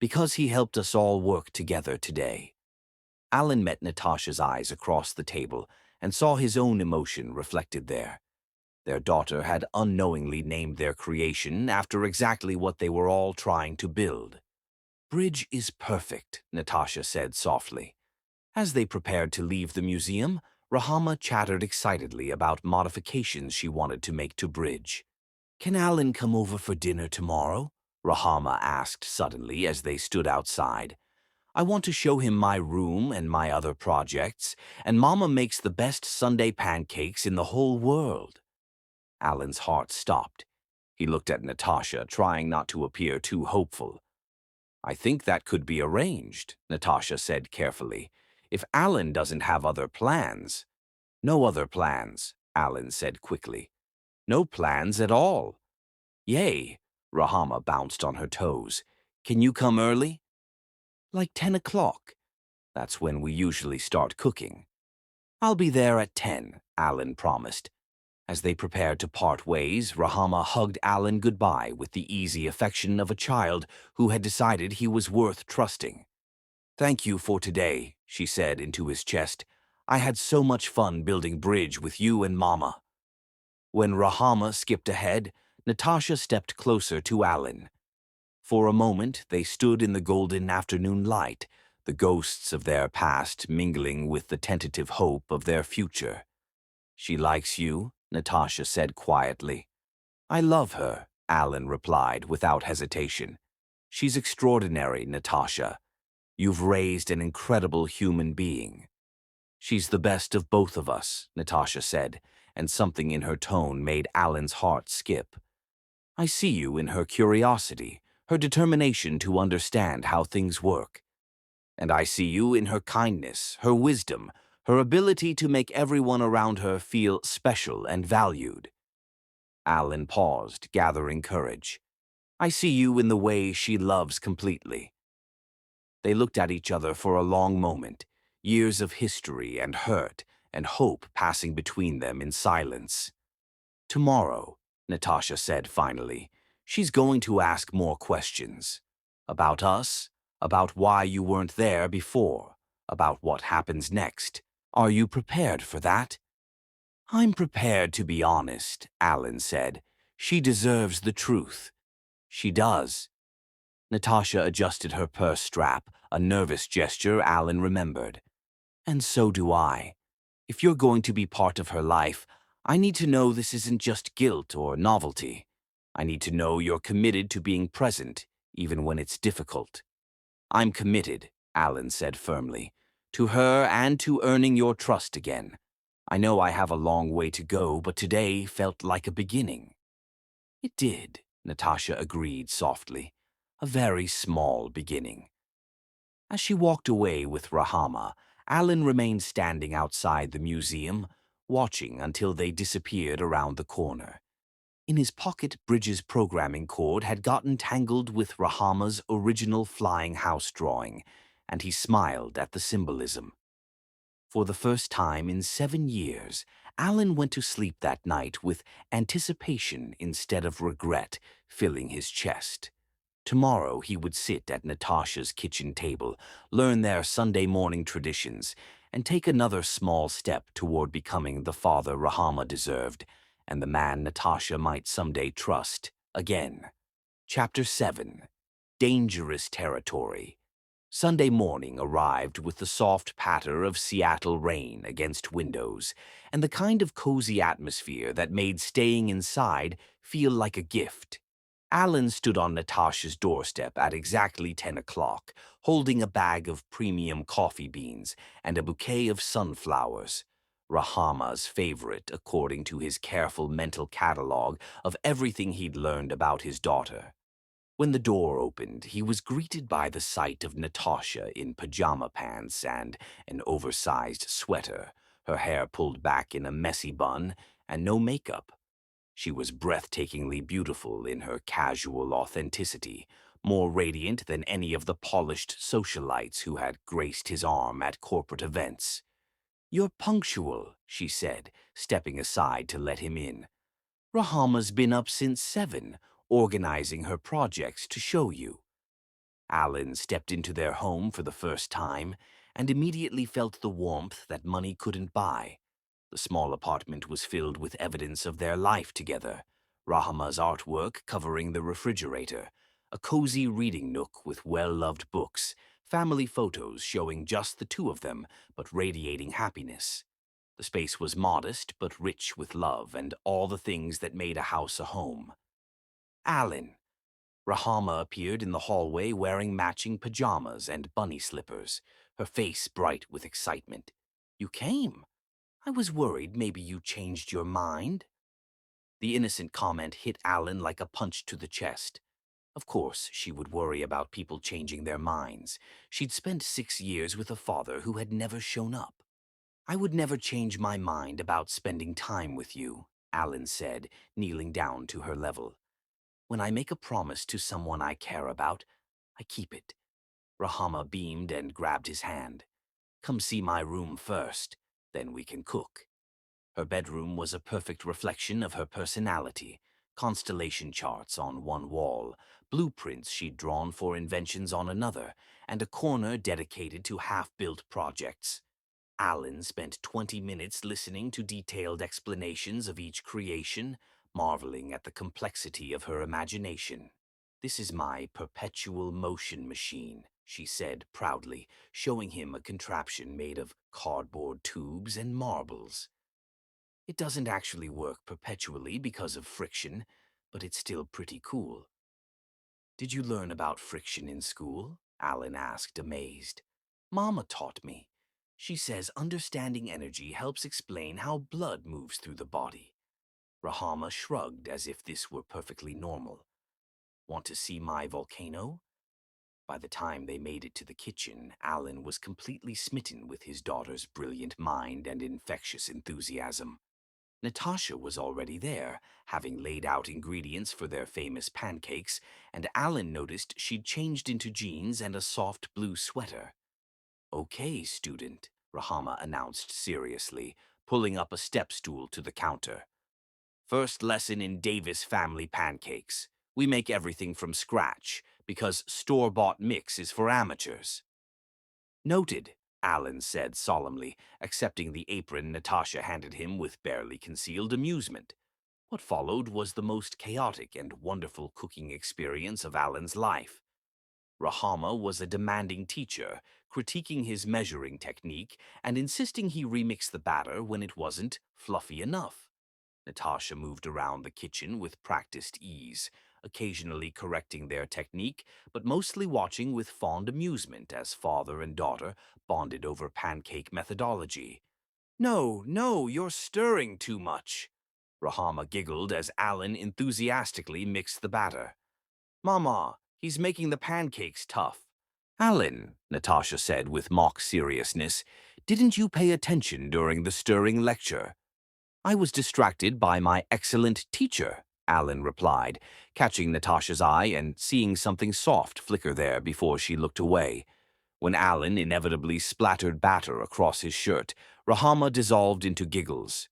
Because he helped us all work together today. Alan met Natasha's eyes across the table and saw his own emotion reflected there. Their daughter had unknowingly named their creation after exactly what they were all trying to build. Bridge is perfect, Natasha said softly. As they prepared to leave the museum, Rahama chattered excitedly about modifications she wanted to make to Bridge. Can Alan come over for dinner tomorrow? Rahama asked suddenly as they stood outside. I want to show him my room and my other projects, and Mama makes the best Sunday pancakes in the whole world. Alan's heart stopped. He looked at Natasha, trying not to appear too hopeful. I think that could be arranged, Natasha said carefully. If Alan doesn't have other plans. No other plans, Alan said quickly. No plans at all. Yay, Rahama bounced on her toes. Can you come early? Like 10 o'clock. That's when we usually start cooking. I'll be there at 10, Alan promised. As they prepared to part ways, Rahama hugged Alan goodbye with the easy affection of a child who had decided he was worth trusting. Thank you for today, she said into his chest. I had so much fun building bridge with you and Mama. When Rahama skipped ahead, Natasha stepped closer to Alan. For a moment, they stood in the golden afternoon light, the ghosts of their past mingling with the tentative hope of their future. She likes you, Natasha said quietly. I love her, Alan replied without hesitation. She's extraordinary, Natasha. You've raised an incredible human being. She's the best of both of us, Natasha said, and something in her tone made Alan's heart skip. I see you in her curiosity, her determination to understand how things work. And I see you in her kindness, her wisdom, her ability to make everyone around her feel special and valued. Alan paused, gathering courage. I see you in the way she loves completely. They looked at each other for a long moment, years of history and hurt and hope passing between them in silence. Tomorrow, Natasha said finally, she's going to ask more questions. About us, about why you weren't there before, about what happens next. Are you prepared for that? I'm prepared to be honest, Alan said. She deserves the truth. She does. Natasha adjusted her purse strap, a nervous gesture Alan remembered. And so do I. If you're going to be part of her life, I need to know this isn't just guilt or novelty. I need to know you're committed to being present, even when it's difficult. I'm committed, Alan said firmly, to her and to earning your trust again. I know I have a long way to go, but today felt like a beginning. It did, Natasha agreed softly. A very small beginning. As she walked away with Rahama, Alan remained standing outside the museum, watching until they disappeared around the corner. In his pocket, Bridges' programming cord had gotten tangled with Rahama's original flying house drawing, and he smiled at the symbolism. For the first time in 7 years, Alan went to sleep that night with anticipation instead of regret filling his chest. Tomorrow he would sit at Natasha's kitchen table, learn their Sunday morning traditions, and take another small step toward becoming the father Rahama deserved, and the man Natasha might someday trust again. Chapter 7. Dangerous Territory. Sunday morning arrived with the soft patter of Seattle rain against windows, and the kind of cozy atmosphere that made staying inside feel like a gift. Alan stood on Natasha's doorstep at exactly 10 o'clock, holding a bag of premium coffee beans and a bouquet of sunflowers, Rahama's favorite according to his careful mental catalog of everything he'd learned about his daughter. When the door opened, he was greeted by the sight of Natasha in pajama pants and an oversized sweater, her hair pulled back in a messy bun, and no makeup. She was breathtakingly beautiful in her casual authenticity, more radiant than any of the polished socialites who had graced his arm at corporate events. You're punctual, she said, stepping aside to let him in. Rahama's been up since 7, organizing her projects to show you. Alan stepped into their home for the first time and immediately felt the warmth that money couldn't buy. The small apartment was filled with evidence of their life together. Rahama's artwork covering the refrigerator, a cozy reading nook with well-loved books, family photos showing just the two of them, but radiating happiness. The space was modest but rich with love and all the things that made a house a home. Alan. Rahama appeared in the hallway wearing matching pajamas and bunny slippers, her face bright with excitement. "You came? I was worried maybe you changed your mind." The innocent comment hit Alan like a punch to the chest. Of course, she would worry about people changing their minds. She'd spent 6 years with a father who had never shown up. "I would never change my mind about spending time with you," Alan said, kneeling down to her level. "When I make a promise to someone I care about, I keep it." Rahama beamed and grabbed his hand. "Come see my room first, then we can cook." Her bedroom was a perfect reflection of her personality. Constellation charts on one wall, blueprints she'd drawn for inventions on another, and a corner dedicated to half-built projects. Alan spent 20 minutes listening to detailed explanations of each creation, marveling at the complexity of her imagination. "This is my perpetual motion machine," she said proudly, showing him a contraption made of cardboard tubes and marbles. "It doesn't actually work perpetually because of friction, but it's still pretty cool." "Did you learn about friction in school?" Alan asked, amazed. "Mama taught me. She says understanding energy helps explain how blood moves through the body." Rahama shrugged as if this were perfectly normal. "Want to see my volcano?" By the time they made it to the kitchen, Alan was completely smitten with his daughter's brilliant mind and infectious enthusiasm. Natasha was already there, having laid out ingredients for their famous pancakes, and Alan noticed she'd changed into jeans and a soft blue sweater. "Okay, student," Rahama announced seriously, pulling up a step stool to the counter. "First lesson in Davis family pancakes. We make everything from scratch, because store-bought mix is for amateurs." "Noted," Alan said solemnly, accepting the apron Natasha handed him with barely concealed amusement. What followed was the most chaotic and wonderful cooking experience of Alan's life. Rahama was a demanding teacher, critiquing his measuring technique and insisting he remix the batter when it wasn't fluffy enough. Natasha moved around the kitchen with practiced ease, occasionally correcting their technique, but mostly watching with fond amusement as father and daughter bonded over pancake methodology. "No, no, you're stirring too much." Rahama giggled as Alan enthusiastically mixed the batter. "Mama, he's making the pancakes tough." "Alan," Natasha said with mock seriousness, "didn't you pay attention during the stirring lecture?" "I was distracted by my excellent teacher," Alan replied, catching Natasha's eye and seeing something soft flicker there before she looked away. When Alan inevitably splattered batter across his shirt, Rahama dissolved into giggles.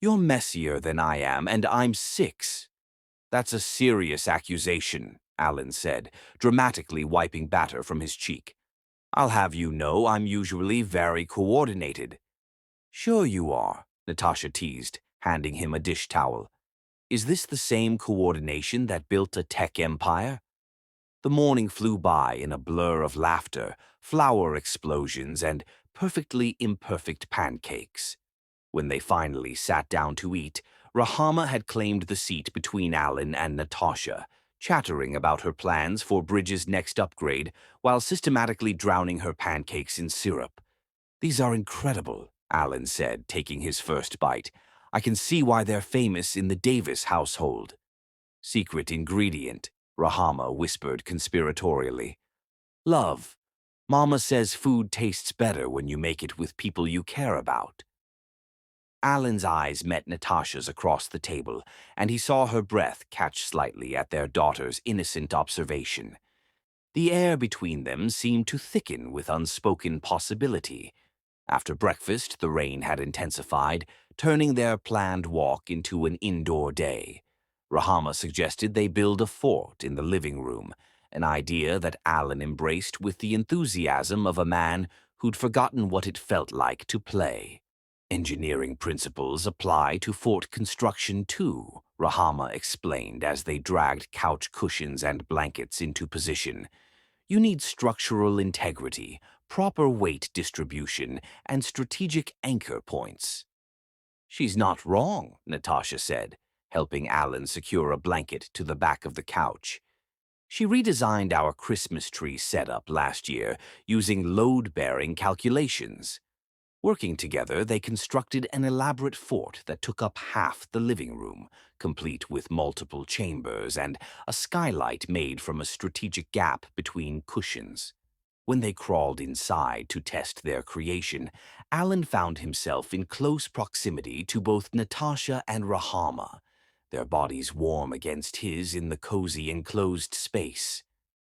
"You're messier than I am, and I'm 6. "That's a serious accusation," Alan said, dramatically wiping batter from his cheek. "I'll have you know I'm usually very coordinated." "Sure you are," Natasha teased, handing him a dish towel. "Is this the same coordination that built a tech empire?" The morning flew by in a blur of laughter, flower explosions, and perfectly imperfect pancakes. When they finally sat down to eat, Rahama had claimed the seat between Alan and Natasha, chattering about her plans for Bridge's next upgrade while systematically drowning her pancakes in syrup. "These are incredible," Alan said, taking his first bite. "I can see why they're famous in the Davis household." "Secret ingredient," Rahama whispered conspiratorially. "Love. Mama says food tastes better when you make it with people you care about." Alan's eyes met Natasha's across the table, and he saw her breath catch slightly at their daughter's innocent observation. The air between them seemed to thicken with unspoken possibility. After breakfast, the rain had intensified, turning their planned walk into an indoor day. Rahama suggested they build a fort in the living room, an idea that Alan embraced with the enthusiasm of a man who'd forgotten what it felt like to play. "Engineering principles apply to fort construction too," Rahama explained as they dragged couch cushions and blankets into position. "You need structural integrity, proper weight distribution, and strategic anchor points." "She's not wrong," Natasha said, helping Alan secure a blanket to the back of the couch. She redesigned our Christmas tree setup last year using load-bearing calculations. Working together, they constructed an elaborate fort that took up half the living room, complete with multiple chambers and a skylight made from a strategic gap between cushions. When they crawled inside to test their creation, Alan found himself in close proximity to both Natasha and Rahama, their bodies warm against his in the cozy enclosed space.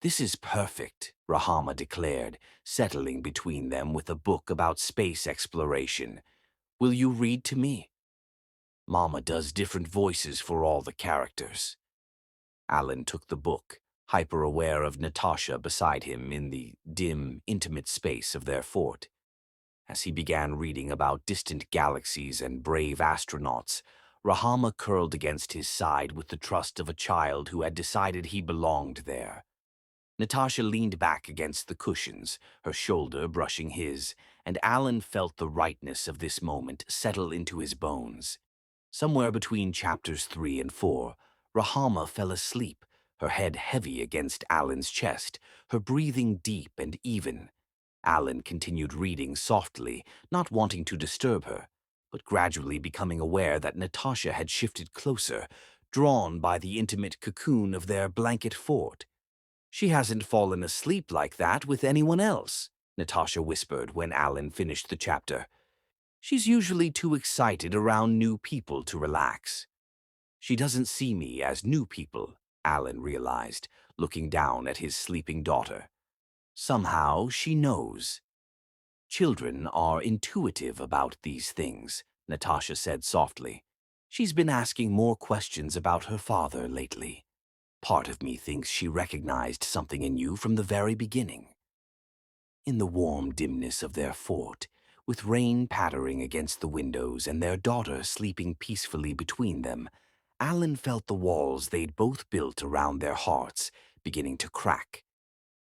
"This is perfect," Rahama declared, settling between them with a book about space exploration. "Will you read to me?" Mama does different voices for all the characters. Alan took the book, hyper-aware of Natasha beside him in the dim, intimate space of their fort. As he began reading about distant galaxies and brave astronauts, Rahama curled against his side with the trust of a child who had decided he belonged there. Natasha leaned back against the cushions, her shoulder brushing his, and Alan felt the rightness of this moment settle into his bones. Somewhere between chapters 3 and 4, Rahama fell asleep, her head heavy against Alan's chest, her breathing deep and even. Alan continued reading softly, not wanting to disturb her, but gradually becoming aware that Natasha had shifted closer, drawn by the intimate cocoon of their blanket fort. "She hasn't fallen asleep like that with anyone else," Natasha whispered when Alan finished the chapter. "She's usually too excited around new people to relax." "She doesn't see me as new people," Alan realized, looking down at his sleeping daughter. "Somehow she knows." "Children are intuitive about these things," Natasha said softly. "She's been asking more questions about her father lately. Part of me thinks she recognized something in you from the very beginning." In the warm dimness of their fort, with rain pattering against the windows and their daughter sleeping peacefully between them, Alan felt the walls they'd both built around their hearts beginning to crack.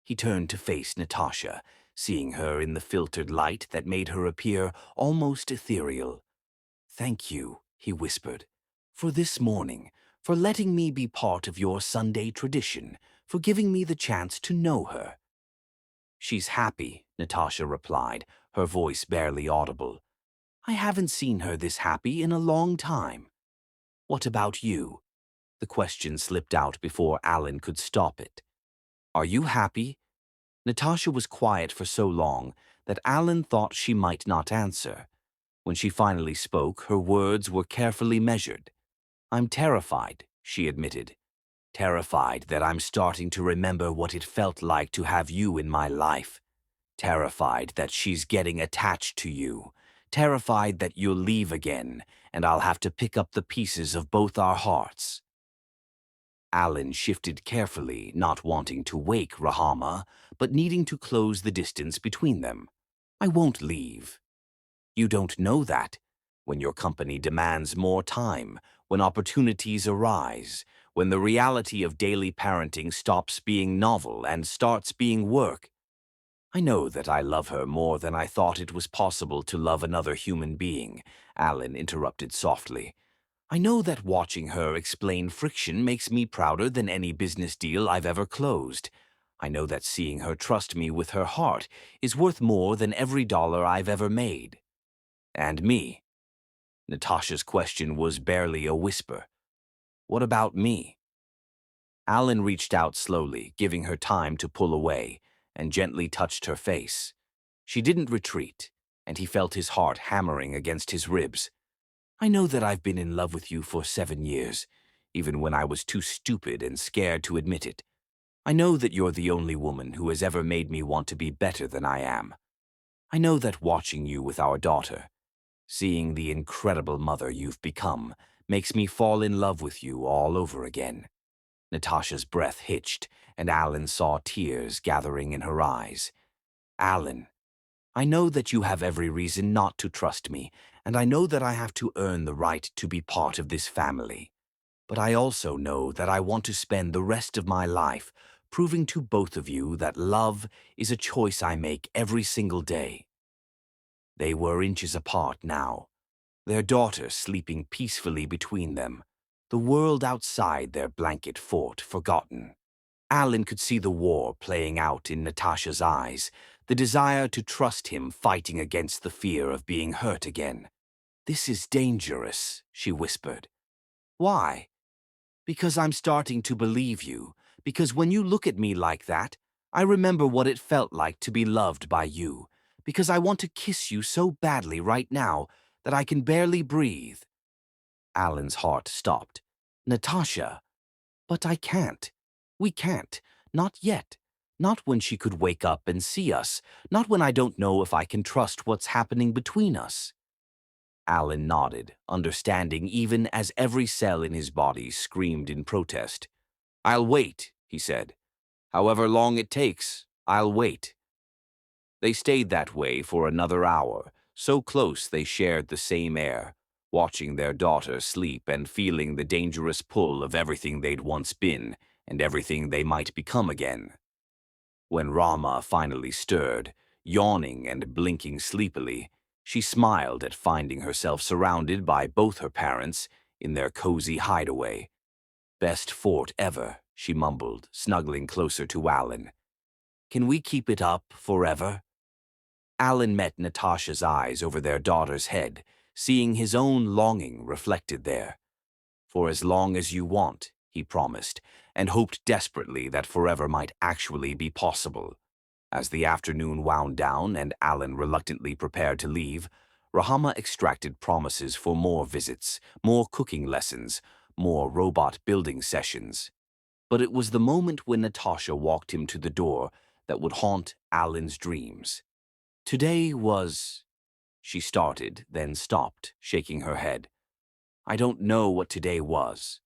He turned to face Natasha, seeing her in the filtered light that made her appear almost ethereal. "Thank you," he whispered, "for this morning, for letting me be part of your Sunday tradition, for giving me the chance to know her." "She's happy," Natasha replied, her voice barely audible. "I haven't seen her this happy in a long time." "What about you?" The question slipped out before Alan could stop it. "Are you happy?" Natasha was quiet for so long that Alan thought she might not answer. When she finally spoke, her words were carefully measured. "I'm terrified," she admitted. "Terrified that I'm starting to remember what it felt like to have you in my life. Terrified that she's getting attached to you. Terrified that you'll leave again, and I'll have to pick up the pieces of both our hearts." Alan shifted carefully, not wanting to wake Rahama, but needing to close the distance between them. "I won't leave." "You don't know that. When your company demands more time, when opportunities arise, when the reality of daily parenting stops being novel and starts being work." "I know that I love her more than I thought it was possible to love another human being," Alan interrupted softly. "I know that watching her explain friction makes me prouder than any business deal I've ever closed. I know that seeing her trust me with her heart is worth more than every dollar I've ever made." "And me?" Natasha's question was barely a whisper. "What about me?" Alan reached out slowly, giving her time to pull away, and gently touched her face. She didn't retreat, and he felt his heart hammering against his ribs. "I know that I've been in love with you for 7 years, even when I was too stupid and scared to admit it. I know that you're the only woman who has ever made me want to be better than I am. I know that watching you with our daughter, seeing the incredible mother you've become, makes me fall in love with you all over again." Natasha's breath hitched, and Alan saw tears gathering in her eyes. "Alan, I know that you have every reason not to trust me, and I know that I have to earn the right to be part of this family. But I also know that I want to spend the rest of my life proving to both of you that love is a choice I make every single day." They were inches apart now, their daughter sleeping peacefully between them, the world outside their blanket fort forgotten. Alan could see the war playing out in Natasha's eyes, the desire to trust him fighting against the fear of being hurt again. "This is dangerous," she whispered. "Why?" "Because I'm starting to believe you. Because when you look at me like that, I remember what it felt like to be loved by you. Because I want to kiss you so badly right now that I can barely breathe." Alan's heart stopped. "Natasha." "But I can't. We can't. Not yet. Not when she could wake up and see us. Not when I don't know if I can trust what's happening between us." Alan nodded, understanding even as every cell in his body screamed in protest. "I'll wait," he said. "However long it takes, I'll wait." They stayed that way for another hour, so close they shared the same air, watching their daughter sleep and feeling the dangerous pull of everything they'd once been and everything they might become again. When Rama finally stirred, yawning and blinking sleepily, she smiled at finding herself surrounded by both her parents in their cozy hideaway. "Best fort ever," she mumbled, snuggling closer to Alan. "Can we keep it up forever?" Alan met Natasha's eyes over their daughter's head, seeing his own longing reflected there. "For as long as you want," he promised, and hoped desperately that forever might actually be possible. As the afternoon wound down and Alan reluctantly prepared to leave, Rahama extracted promises for more visits, more cooking lessons, more robot building sessions. But it was the moment when Natasha walked him to the door that would haunt Alan's dreams. "Today was—" she started, then stopped, shaking her head. "I don't know what today was."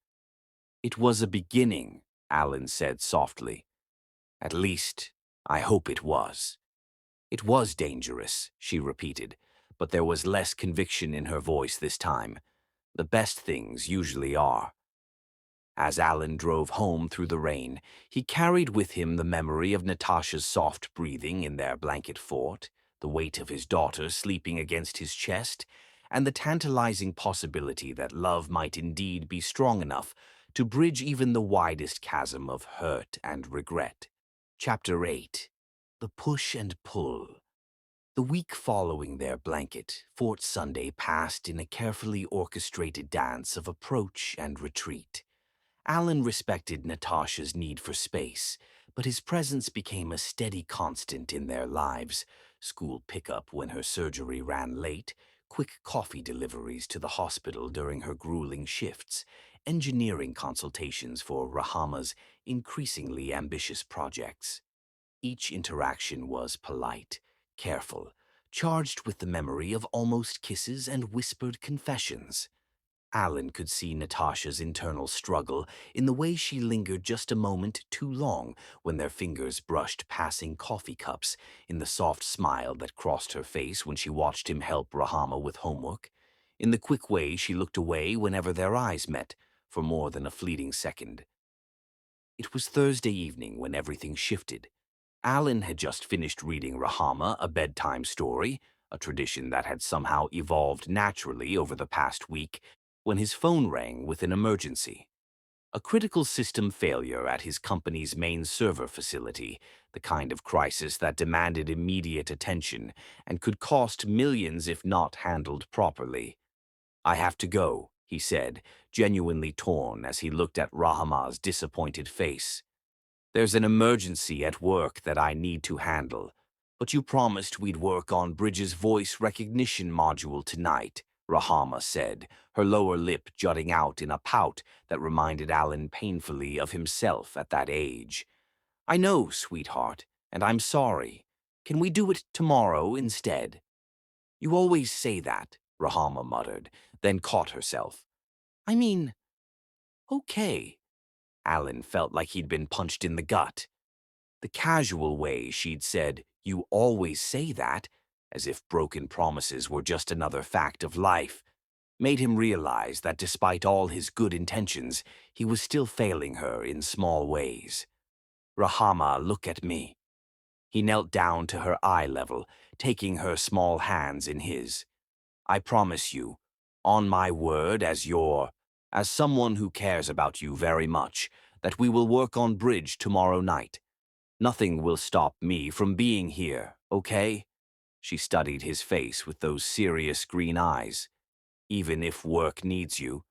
"It was a beginning," Alan said softly. "At least, I hope it was." "It was dangerous," she repeated, but there was less conviction in her voice this time. The best things usually are. As Alan drove home through the rain, he carried with him the memory of Natasha's soft breathing in their blanket fort, the weight of his daughter sleeping against his chest, and the tantalizing possibility that love might indeed be strong enough to bridge even the widest chasm of hurt and regret. Chapter 8. The Push and Pull. The week following their blanket Fort Sunday passed in a carefully orchestrated dance of approach and retreat. Alan respected Natasha's need for space, but his presence became a steady constant in their lives. School pickup when her surgery ran late, quick coffee deliveries to the hospital during her grueling shifts, engineering consultations for Rahama's increasingly ambitious projects. Each interaction was polite, careful, charged with the memory of almost kisses and whispered confessions. Alan could see Natasha's internal struggle in the way she lingered just a moment too long when their fingers brushed passing coffee cups, in the soft smile that crossed her face when she watched him help Rahama with homework, in the quick way she looked away whenever their eyes met, for more than a fleeting second. It was Thursday evening when everything shifted. Alan had just finished reading Rahama a bedtime story, a tradition that had somehow evolved naturally over the past week, when his phone rang with an emergency. A critical system failure at his company's main server facility, the kind of crisis that demanded immediate attention and could cost millions if not handled properly. "I have to go," he said, genuinely torn as he looked at Rahama's disappointed face. "There's an emergency at work that I need to handle, but you promised we'd work on Bridge's voice recognition module tonight," Rahama said, her lower lip jutting out in a pout that reminded Alan painfully of himself at that age. "I know, sweetheart, and I'm sorry. Can we do it tomorrow instead?" "You always say that," Rahama muttered, then caught herself. "I mean, okay." Alan felt like he'd been punched in the gut. The casual way she'd said, "You always say that," as if broken promises were just another fact of life, made him realize that despite all his good intentions, he was still failing her in small ways. "Rahama, look at me." He knelt down to her eye level, taking her small hands in his. "I promise you, on my word as someone who cares about you very much, that we will work on bridge tomorrow night. Nothing will stop me from being here, okay? She studied his face with those serious green eyes. Even if work needs you,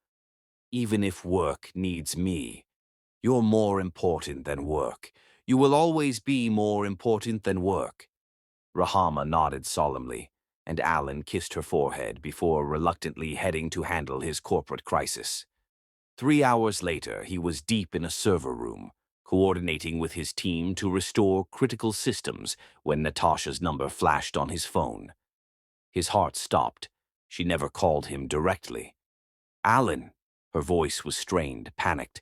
even if work needs me, you're more important than work. You will always be more important than work. Rahama nodded solemnly, and Alan kissed her forehead before reluctantly heading to handle his corporate crisis. 3 hours later, he was deep in a server room, coordinating with his team to restore critical systems when Natasha's number flashed on his phone. His heart stopped. She never called him directly. Alan, her voice was strained, panicked.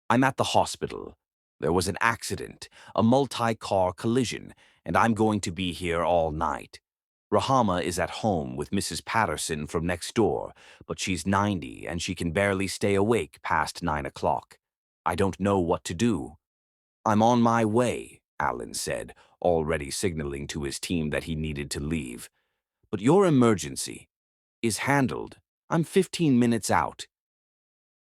I'm at the hospital. There was an accident, a multi-car collision, and I'm going to be here all night. Rahama is at home with Mrs. Patterson from next door, but she's 90 and she can barely stay awake past 9 o'clock. I don't know what to do. I'm on my way, Alan said, already signaling to his team that he needed to leave. But your emergency is handled. I'm 15 minutes out.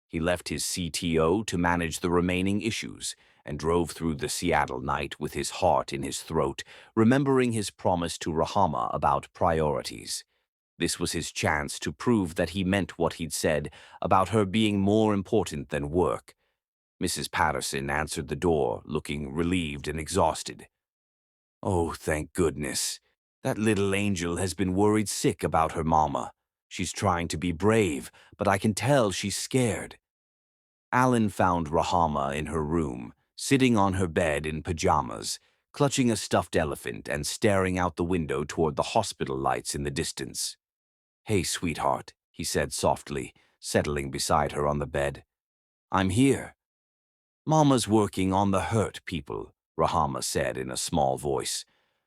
He left his CTO to manage the remaining issues and drove through the Seattle night with his heart in his throat, remembering his promise to Rahama about priorities. This was his chance to prove that he meant what he'd said about her being more important than work. Mrs. Patterson answered the door, looking relieved and exhausted. Oh, thank goodness. That little angel has been worried sick about her mama. She's trying to be brave, but I can tell she's scared. Alan found Rahama in her room, sitting on her bed in pajamas, clutching a stuffed elephant and staring out the window toward the hospital lights in the distance. Hey, sweetheart, he said softly, settling beside her on the bed. I'm here. Mama's working on the hurt people, Rahama said in a small voice.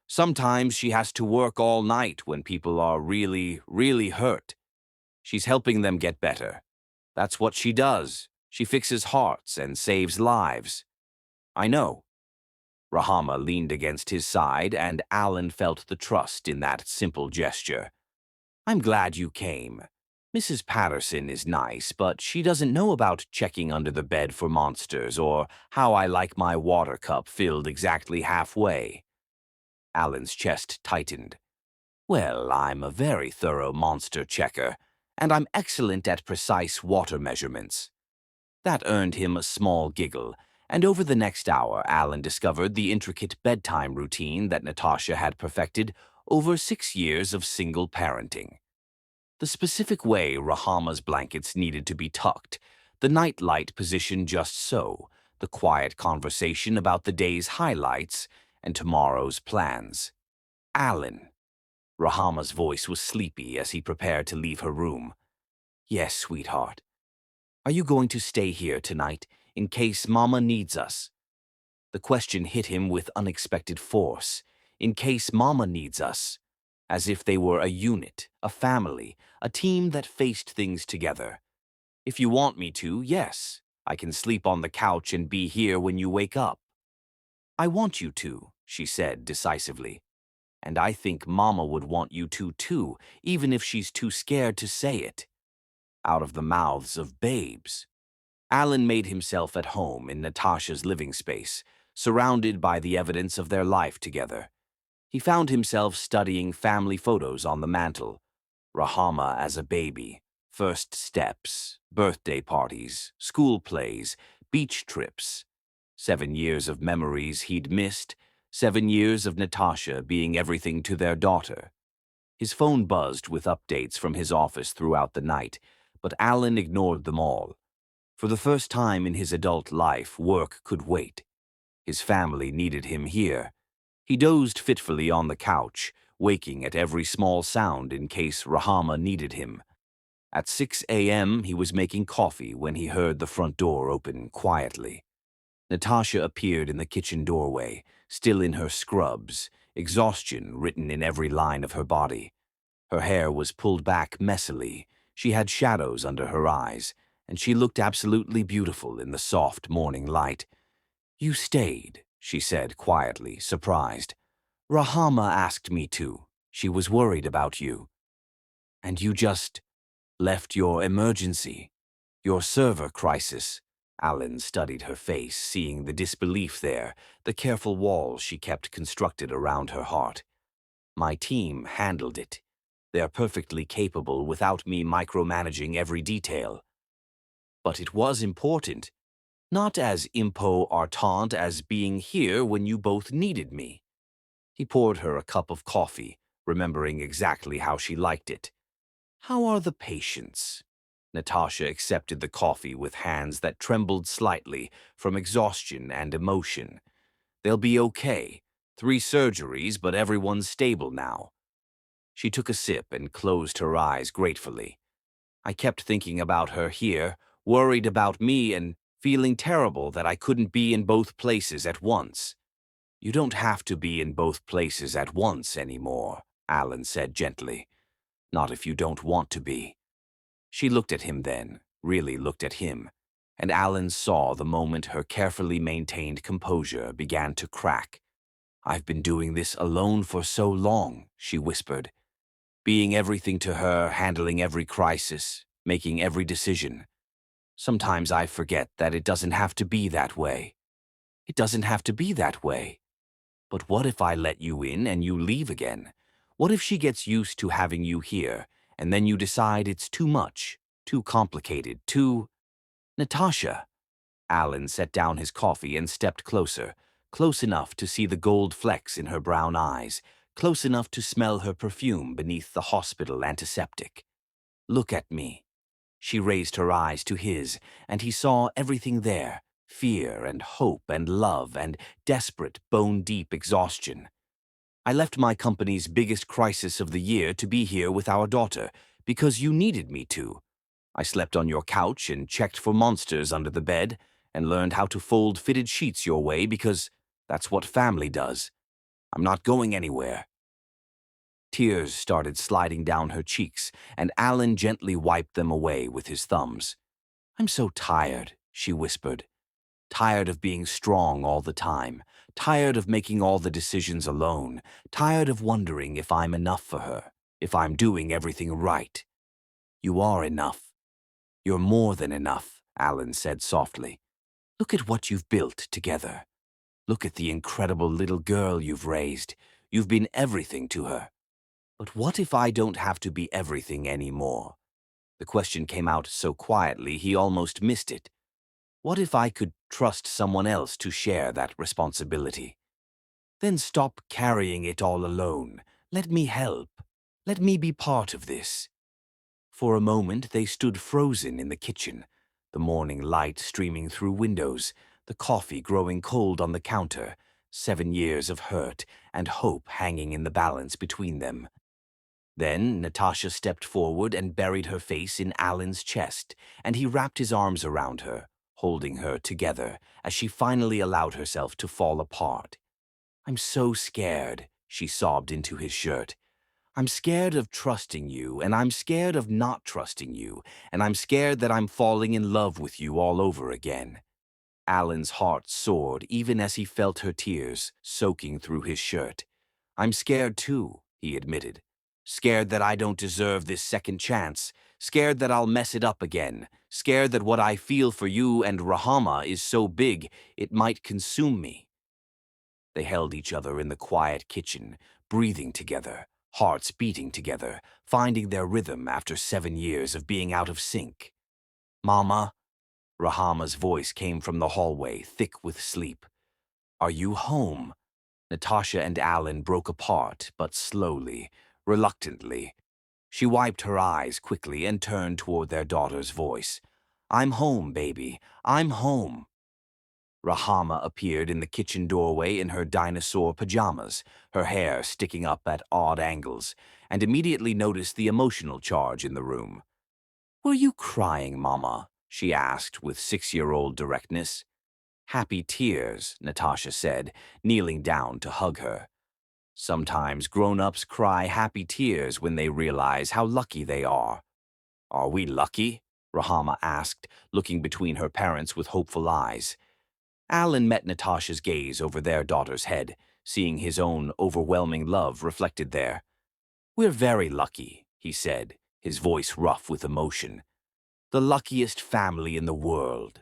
Sometimes she has to work all night when people are really, really hurt. She's helping them get better. That's what she does. She fixes hearts and saves lives. I know. Rahama leaned against his side, and Alan felt the trust in that simple gesture. I'm glad you came. Mrs. Patterson is nice, but she doesn't know about checking under the bed for monsters or how I like my water cup filled exactly halfway. Alan's chest tightened. Well, I'm a very thorough monster checker, and I'm excellent at precise water measurements. That earned him a small giggle, and over the next hour, Alan discovered the intricate bedtime routine that Natasha had perfected over 6 years of single parenting. The specific way Rahama's blankets needed to be tucked, the nightlight positioned just so, the quiet conversation about the day's highlights and tomorrow's plans. Alan. Rahama's voice was sleepy as he prepared to leave her room. Yes, sweetheart. Are you going to stay here tonight in case Mama needs us? The question hit him with unexpected force. In case Mama needs us. As if they were a unit, a family, a team that faced things together. If you want me to, yes, I can sleep on the couch and be here when you wake up. I want you to, she said decisively. And I think Mama would want you to too, even if she's too scared to say it. Out of the mouths of babes. Alan made himself at home in Natasha's living space, surrounded by the evidence of their life together. He found himself studying family photos on the mantel. Rahama as a baby, first steps, birthday parties, school plays, beach trips. 7 years of memories he'd missed, 7 years of Natasha being everything to their daughter. His phone buzzed with updates from his office throughout the night, but Alan ignored them all. For the first time in his adult life, work could wait. His family needed him here. He dozed fitfully on the couch, waking at every small sound in case Rahama needed him. At 6 a.m., he was making coffee when he heard the front door open quietly. Natasha appeared in the kitchen doorway, still in her scrubs, exhaustion written in every line of her body. Her hair was pulled back messily, she had shadows under her eyes, and she looked absolutely beautiful in the soft morning light. You stayed, she said quietly, surprised. Rahama asked me to. She was worried about you. And you just left your emergency, your server crisis. Alan studied her face, seeing the disbelief there, the careful walls she kept constructed around her heart. My team handled it. They are perfectly capable without me micromanaging every detail. But it was important, not as important as being here when you both needed me. He poured her a cup of coffee, remembering exactly how she liked it. How are the patients? Natasha accepted the coffee with hands that trembled slightly from exhaustion and emotion. They'll be okay. 3 surgeries, but everyone's stable now. She took a sip and closed her eyes gratefully. I kept thinking about her here, worried about me and feeling terrible that I couldn't be in both places at once. You don't have to be in both places at once anymore, Alan said gently. Not if you don't want to be. She looked at him then, really looked at him, and Alan saw the moment her carefully maintained composure began to crack. I've been doing this alone for so long, she whispered. Being everything to her, handling every crisis, making every decision. Sometimes I forget that it doesn't have to be that way. It doesn't have to be that way. But what if I let you in and you leave again? What if she gets used to having you here, and then you decide it's too much, too complicated, too... Natasha. Alan set down his coffee and stepped closer, close enough to see the gold flecks in her brown eyes, close enough to smell her perfume beneath the hospital antiseptic. Look at me. She raised her eyes to his, and he saw everything there, fear and hope and love and desperate, bone-deep exhaustion. I left my company's biggest crisis of the year to be here with our daughter, because you needed me to. I slept on your couch and checked for monsters under the bed, and learned how to fold fitted sheets your way because that's what family does. I'm not going anywhere. Tears started sliding down her cheeks, and Alan gently wiped them away with his thumbs. I'm so tired, she whispered. Tired of being strong all the time, tired of making all the decisions alone, tired of wondering if I'm enough for her, if I'm doing everything right. You are enough. You're more than enough, Alan said softly. Look at what you've built together. Look at the incredible little girl you've raised. You've been everything to her. But what if I don't have to be everything anymore? The question came out so quietly he almost missed it. What if I could trust someone else to share that responsibility? Then stop carrying it all alone. Let me help. Let me be part of this. For a moment they stood frozen in the kitchen, the morning light streaming through windows, the coffee growing cold on the counter, 7 years of hurt and hope hanging in the balance between them. Then Natasha stepped forward and buried her face in Alan's chest, and he wrapped his arms around her, holding her together as she finally allowed herself to fall apart. I'm so scared, she sobbed into his shirt. I'm scared of trusting you, and I'm scared of not trusting you, and I'm scared that I'm falling in love with you all over again. Alan's heart soared even as he felt her tears soaking through his shirt. I'm scared too, he admitted. Scared that I don't deserve this second chance. Scared that I'll mess it up again. Scared that what I feel for you and Rahama is so big it might consume me. They held each other in the quiet kitchen, breathing together, hearts beating together, finding their rhythm after 7 years of being out of sync. Mama, Rahama's voice came from the hallway, thick with sleep. Are you home? Natasha and Alan broke apart, but slowly, reluctantly. She wiped her eyes quickly and turned toward their daughter's voice. I'm home, baby. I'm home. Rahama appeared in the kitchen doorway in her dinosaur pajamas, her hair sticking up at odd angles, and immediately noticed the emotional charge in the room. Were you crying, Mama? She asked with 6-year-old directness. Happy tears, Natasha said, kneeling down to hug her. Sometimes grown-ups cry happy tears when they realize how lucky they are. Are we lucky? Rahama asked, looking between her parents with hopeful eyes. Alan met Natasha's gaze over their daughter's head, seeing his own overwhelming love reflected there. We're very lucky, he said, his voice rough with emotion. The luckiest family in the world.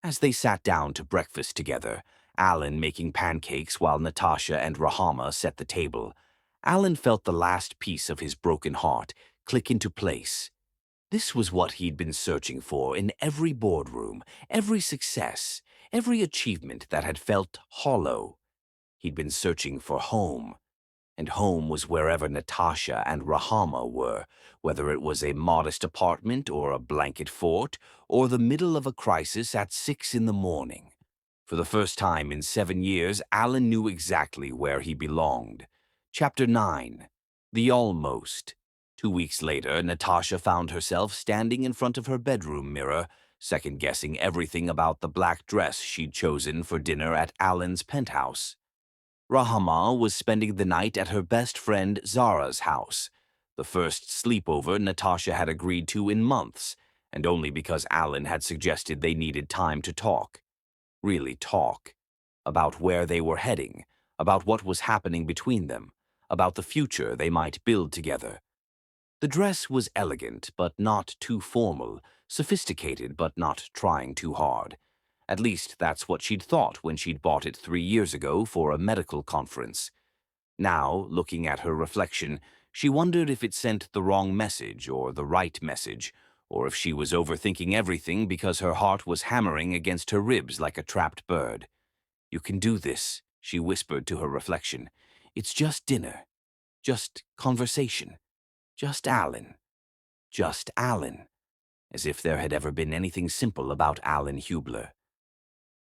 As they sat down to breakfast together, Alan making pancakes while Natasha and Rahama set the table, Alan felt the last piece of his broken heart click into place. This was what he'd been searching for in every boardroom, every success, every achievement that had felt hollow. He'd been searching for home, and home was wherever Natasha and Rahama were, whether it was a modest apartment or a blanket fort, or the middle of a crisis at 6 in the morning. For the first time in 7 years, Alan knew exactly where he belonged. Chapter 9. The Almost. 2 weeks later, Natasha found herself standing in front of her bedroom mirror, second-guessing everything about the black dress she'd chosen for dinner at Alan's penthouse. Rahama was spending the night at her best friend Zara's house, the first sleepover Natasha had agreed to in months, and only because Alan had suggested they needed time to talk. Really talk. About where they were heading, about what was happening between them, about the future they might build together. The dress was elegant but not too formal, sophisticated but not trying too hard. At least that's what she'd thought when she'd bought it 3 years ago for a medical conference. Now, looking at her reflection, she wondered if it sent the wrong message or the right message, or if she was overthinking everything because her heart was hammering against her ribs like a trapped bird. "You can do this," she whispered to her reflection. "It's just dinner. Just conversation. Just Alan. Just Alan." As if there had ever been anything simple about Alan Hubler.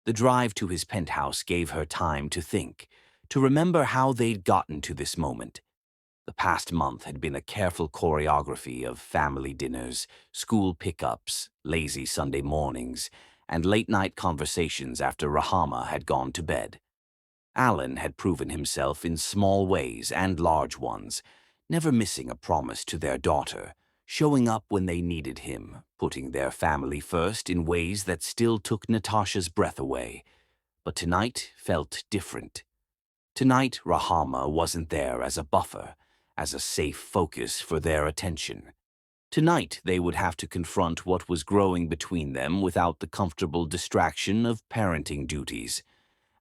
The drive to his penthouse gave her time to think, to remember how they'd gotten to this moment. The past month had been a careful choreography of family dinners, school pickups, lazy Sunday mornings, and late-night conversations after Rahama had gone to bed. Alan had proven himself in small ways and large ones, never missing a promise to their daughter, showing up when they needed him, putting their family first in ways that still took Natasha's breath away. But tonight felt different. Tonight, Rahama wasn't there as a buffer, as a safe focus for their attention. Tonight, they would have to confront what was growing between them without the comfortable distraction of parenting duties.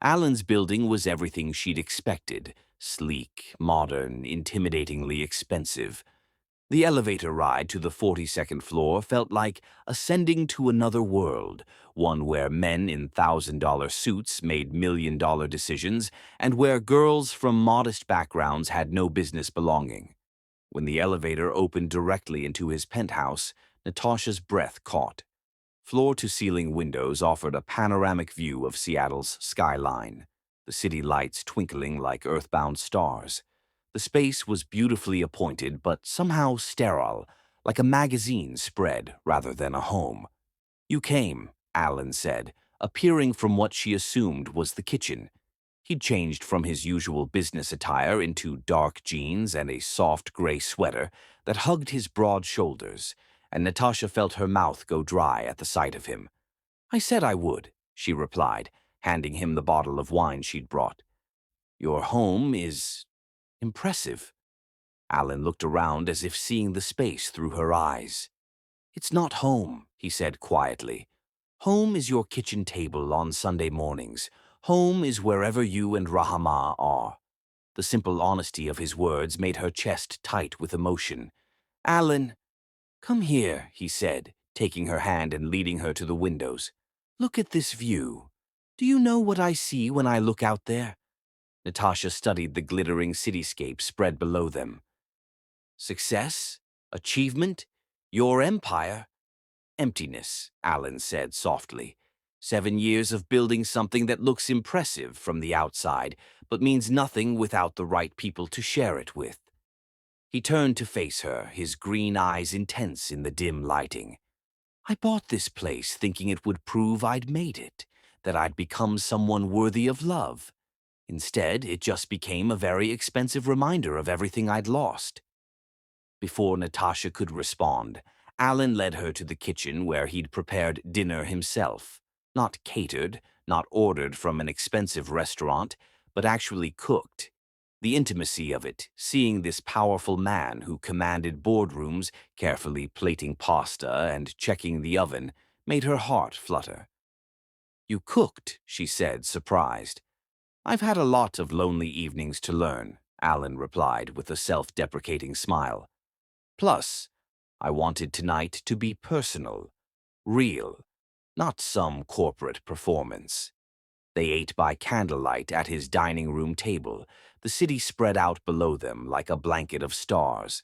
Alan's building was everything she'd expected, sleek, modern, intimidatingly expensive. The elevator ride to the 42nd floor felt like ascending to another world, one where men in $1,000 suits made million-dollar decisions and where girls from modest backgrounds had no business belonging. When the elevator opened directly into his penthouse, Natasha's breath caught. Floor-to-ceiling windows offered a panoramic view of Seattle's skyline, the city lights twinkling like earthbound stars. The space was beautifully appointed but somehow sterile, like a magazine spread rather than a home. "You came," Alan said, appearing from what she assumed was the kitchen. He'd changed from his usual business attire into dark jeans and a soft gray sweater that hugged his broad shoulders, and Natasha felt her mouth go dry at the sight of him. "I said I would," she replied, handing him the bottle of wine she'd brought. "Your home is impressive." Alan looked around as if seeing the space through her eyes. "It's not home," he said quietly. "Home is your kitchen table on Sunday mornings. Home is wherever you and Rahama are." The simple honesty of his words made her chest tight with emotion. "Alan, come here," he said, taking her hand and leading her to the windows. "Look at this view. Do you know what I see when I look out there?" Natasha studied the glittering cityscape spread below them. "Success? Achievement? Your empire?" "Emptiness," Alan said softly. 7 years of building something that looks impressive from the outside, but means nothing without the right people to share it with. He turned to face her, his green eyes intense in the dim lighting. "I bought this place thinking it would prove I'd made it, that I'd become someone worthy of love. Instead, it just became a very expensive reminder of everything I'd lost." Before Natasha could respond, Alan led her to the kitchen where he'd prepared dinner himself. Not catered, not ordered from an expensive restaurant, but actually cooked. The intimacy of it, seeing this powerful man who commanded boardrooms, carefully plating pasta and checking the oven, made her heart flutter. You cooked, she said, surprised. I've had a lot of lonely evenings to learn, Alan replied with a self-deprecating smile. Plus, I wanted tonight to be personal, real, not some corporate performance. They ate by candlelight at his dining room table, the city spread out below them like a blanket of stars.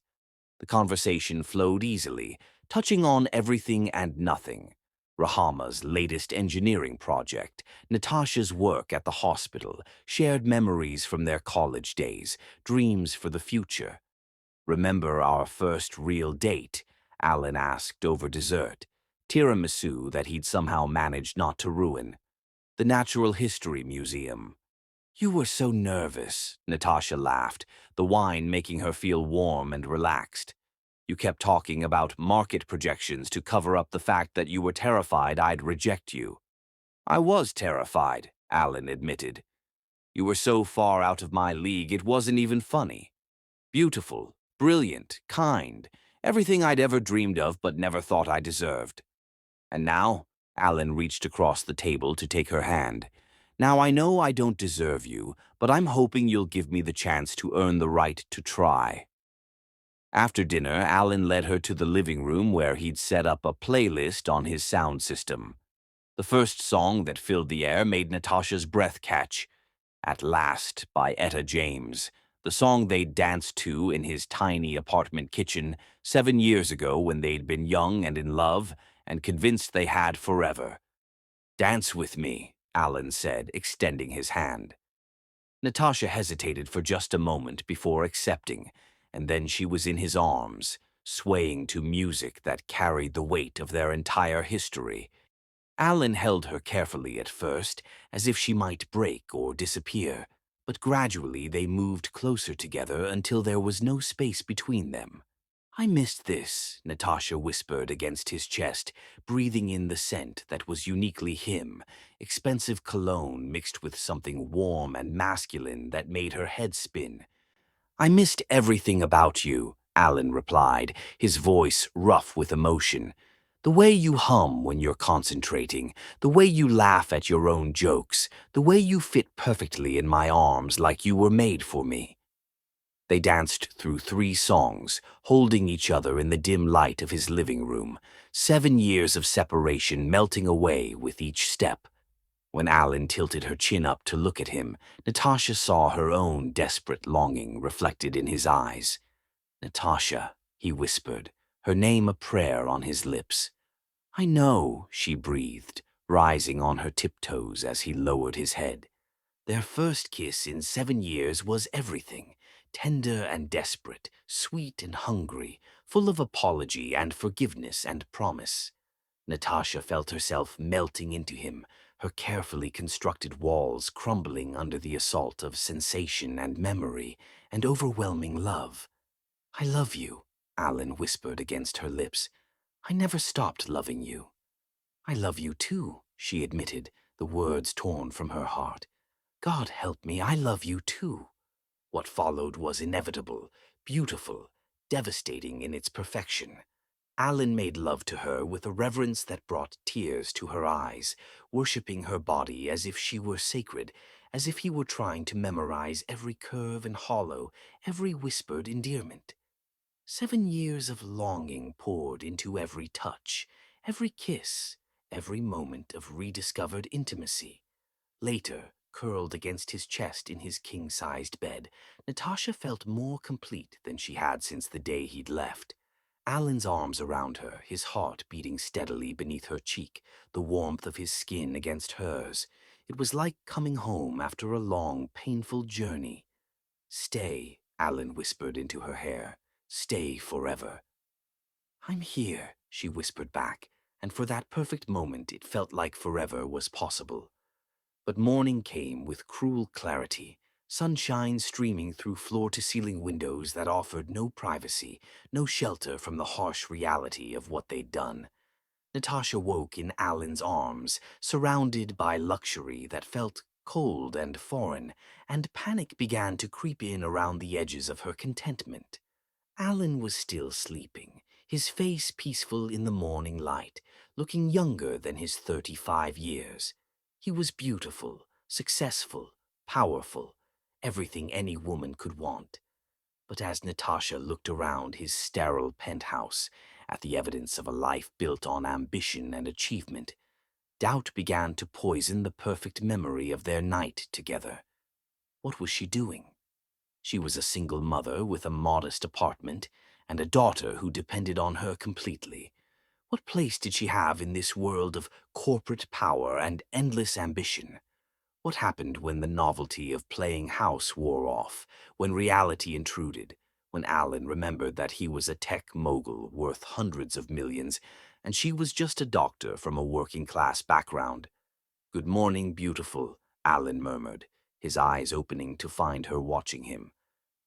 The conversation flowed easily, touching on everything and nothing. Rahama's latest engineering project, Natasha's work at the hospital, shared memories from their college days, dreams for the future. Remember our first real date? Alan asked over dessert. Tiramisu that he'd somehow managed not to ruin. The Natural History Museum. You were so nervous, Natasha laughed, the wine making her feel warm and relaxed. You kept talking about market projections to cover up the fact that you were terrified I'd reject you. I was terrified, Alan admitted. You were so far out of my league it wasn't even funny. Beautiful, brilliant, kind, everything I'd ever dreamed of but never thought I deserved. And now, Alan reached across the table to take her hand. Now I know I don't deserve you, but I'm hoping you'll give me the chance to earn the right to try. After dinner, Alan led her to the living room where he'd set up a playlist on his sound system. The first song that filled the air made Natasha's breath catch. At Last by Etta James, the song they'd danced to in his tiny apartment kitchen 7 years ago when they'd been young and in love and convinced they had forever. Dance with me, Alan said, extending his hand. Natasha hesitated for just a moment before accepting, and then she was in his arms, swaying to music that carried the weight of their entire history. Alan held her carefully at first, as if she might break or disappear, but gradually they moved closer together until there was no space between them. I missed this, Natasha whispered against his chest, breathing in the scent that was uniquely him, expensive cologne mixed with something warm and masculine that made her head spin. I missed everything about you, Alan replied, his voice rough with emotion. The way you hum when you're concentrating, the way you laugh at your own jokes, the way you fit perfectly in my arms like you were made for me. They danced through 3 songs, holding each other in the dim light of his living room, 7 years of separation melting away with each step. When Alan tilted her chin up to look at him, Natasha saw her own desperate longing reflected in his eyes. Natasha, he whispered, her name a prayer on his lips. I know, she breathed, rising on her tiptoes as he lowered his head. Their first kiss in 7 years was everything, tender and desperate, sweet and hungry, full of apology and forgiveness and promise. Natasha felt herself melting into him, her carefully constructed walls crumbling under the assault of sensation and memory and overwhelming love. I love you, Alan whispered against her lips. I never stopped loving you. I love you too, she admitted, the words torn from her heart. God help me, I love you too. What followed was inevitable, beautiful, devastating in its perfection. Alan made love to her with a reverence that brought tears to her eyes, worshipping her body as if she were sacred, as if he were trying to memorize every curve and hollow, every whispered endearment. 7 years of longing poured into every touch, every kiss, every moment of rediscovered intimacy. Later, curled against his chest in his king-sized bed, Natasha felt more complete than she had since the day he'd left. Alan's arms around her, his heart beating steadily beneath her cheek, the warmth of his skin against hers. It was like coming home after a long, painful journey. Stay, Alan whispered into her hair. Stay forever. I'm here, she whispered back, and for that perfect moment it felt like forever was possible. But morning came with cruel clarity, sunshine streaming through floor-to-ceiling windows that offered no privacy, no shelter from the harsh reality of what they'd done. Natasha woke in Alan's arms, surrounded by luxury that felt cold and foreign, and panic began to creep in around the edges of her contentment. Alan was still sleeping, his face peaceful in the morning light, looking younger than his 35 years. He was beautiful, successful, powerful, everything any woman could want. But as Natasha looked around his sterile penthouse at the evidence of a life built on ambition and achievement, doubt began to poison the perfect memory of their night together. What was she doing? She was a single mother with a modest apartment and a daughter who depended on her completely. What place did she have in this world of corporate power and endless ambition? What happened when the novelty of playing house wore off, when reality intruded, when Alan remembered that he was a tech mogul worth hundreds of millions, and she was just a doctor from a working-class background? "Good morning, beautiful," Alan murmured, his eyes opening to find her watching him.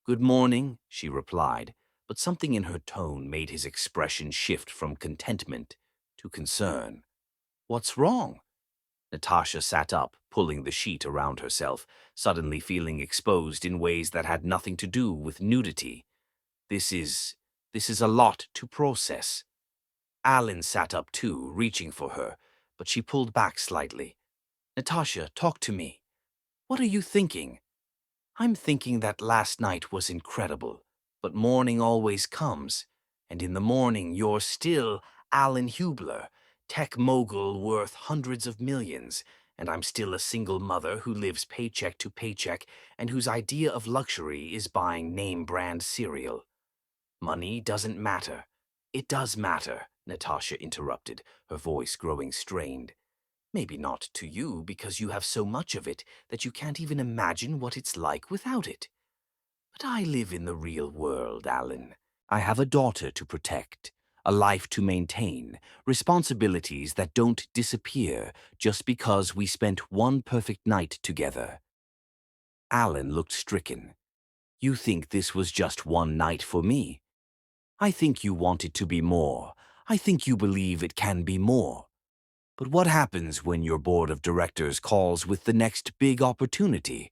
"Good morning," she replied, but something in her tone made his expression shift from contentment to concern. "What's wrong?" Natasha sat up, pulling the sheet around herself, suddenly feeling exposed in ways that had nothing to do with nudity. This is a lot to process." Alan sat up too, reaching for her, but she pulled back slightly. "Natasha, talk to me. What are you thinking?" "I'm thinking that last night was incredible, but morning always comes, and in the morning you're still Alan Hubler, tech mogul worth hundreds of millions, and I'm still a single mother who lives paycheck to paycheck and whose idea of luxury is buying name-brand cereal." "Money doesn't matter." "It does matter," Natasha interrupted, her voice growing strained. "Maybe not to you because you have so much of it that you can't even imagine what it's like without it. But I live in the real world, Alan. I have a daughter to protect, a life to maintain, responsibilities that don't disappear just because we spent one perfect night together." Alan looked stricken. "You think this was just one night for me? I think you want it to be more. I think you believe it can be more. But what happens when your board of directors calls with the next big opportunity?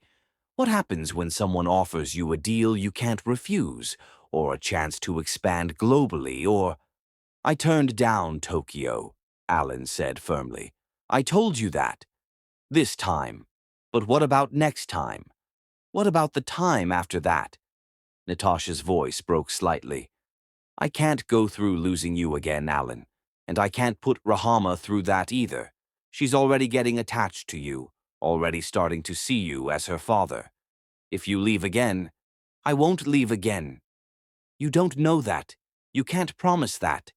What happens when someone offers you a deal you can't refuse, or a chance to expand globally, or—" "I turned down Tokyo," Alan said firmly. "I told you that. This time. But what about next time? What about the time after that?" Natasha's voice broke slightly. "I can't go through losing you again, Alan. And I can't put Rahama through that either. She's already getting attached to you, already starting to see you as her father. If you leave again, I won't leave again. You don't know that. You can't promise that."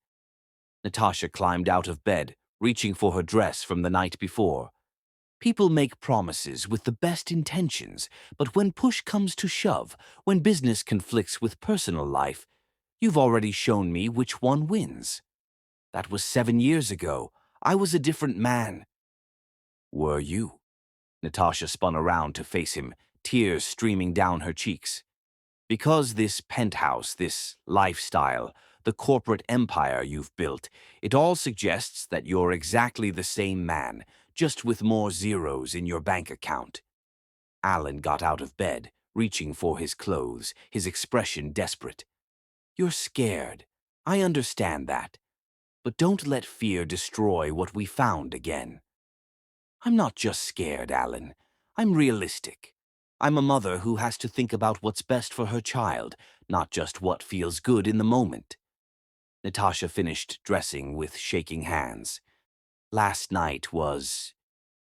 Natasha climbed out of bed, reaching for her dress from the night before. "People make promises with the best intentions, but when push comes to shove, when business conflicts with personal life, you've already shown me which one wins. That was 7 years ago. I was a different man." "Were you?" Natasha spun around to face him, tears streaming down her cheeks. "Because this penthouse, this lifestyle, the corporate empire you've built, it all suggests that you're exactly the same man, just with more zeros in your bank account." Alan got out of bed, reaching for his clothes, his expression desperate. "You're scared. I understand that. But don't let fear destroy what we found again." "I'm not just scared, Alan. I'm realistic. I'm a mother who has to think about what's best for her child, not just what feels good in the moment." Natasha finished dressing with shaking hands. "Last night was...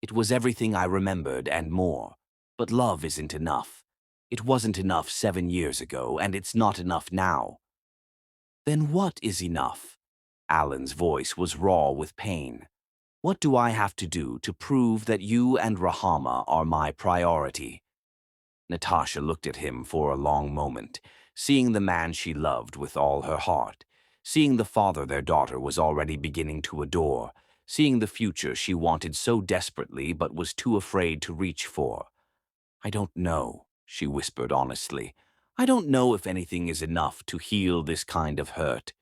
It was everything I remembered and more. But love isn't enough. It wasn't enough 7 years ago, and it's not enough now." "Then what is enough?" Alan's voice was raw with pain. "What do I have to do to prove that you and Rahama are my priority?" Natasha looked at him for a long moment, seeing the man she loved with all her heart, seeing the father their daughter was already beginning to adore, seeing the future she wanted so desperately but was too afraid to reach for. "I don't know," she whispered honestly. "I don't know if anything is enough to heal this kind of hurt."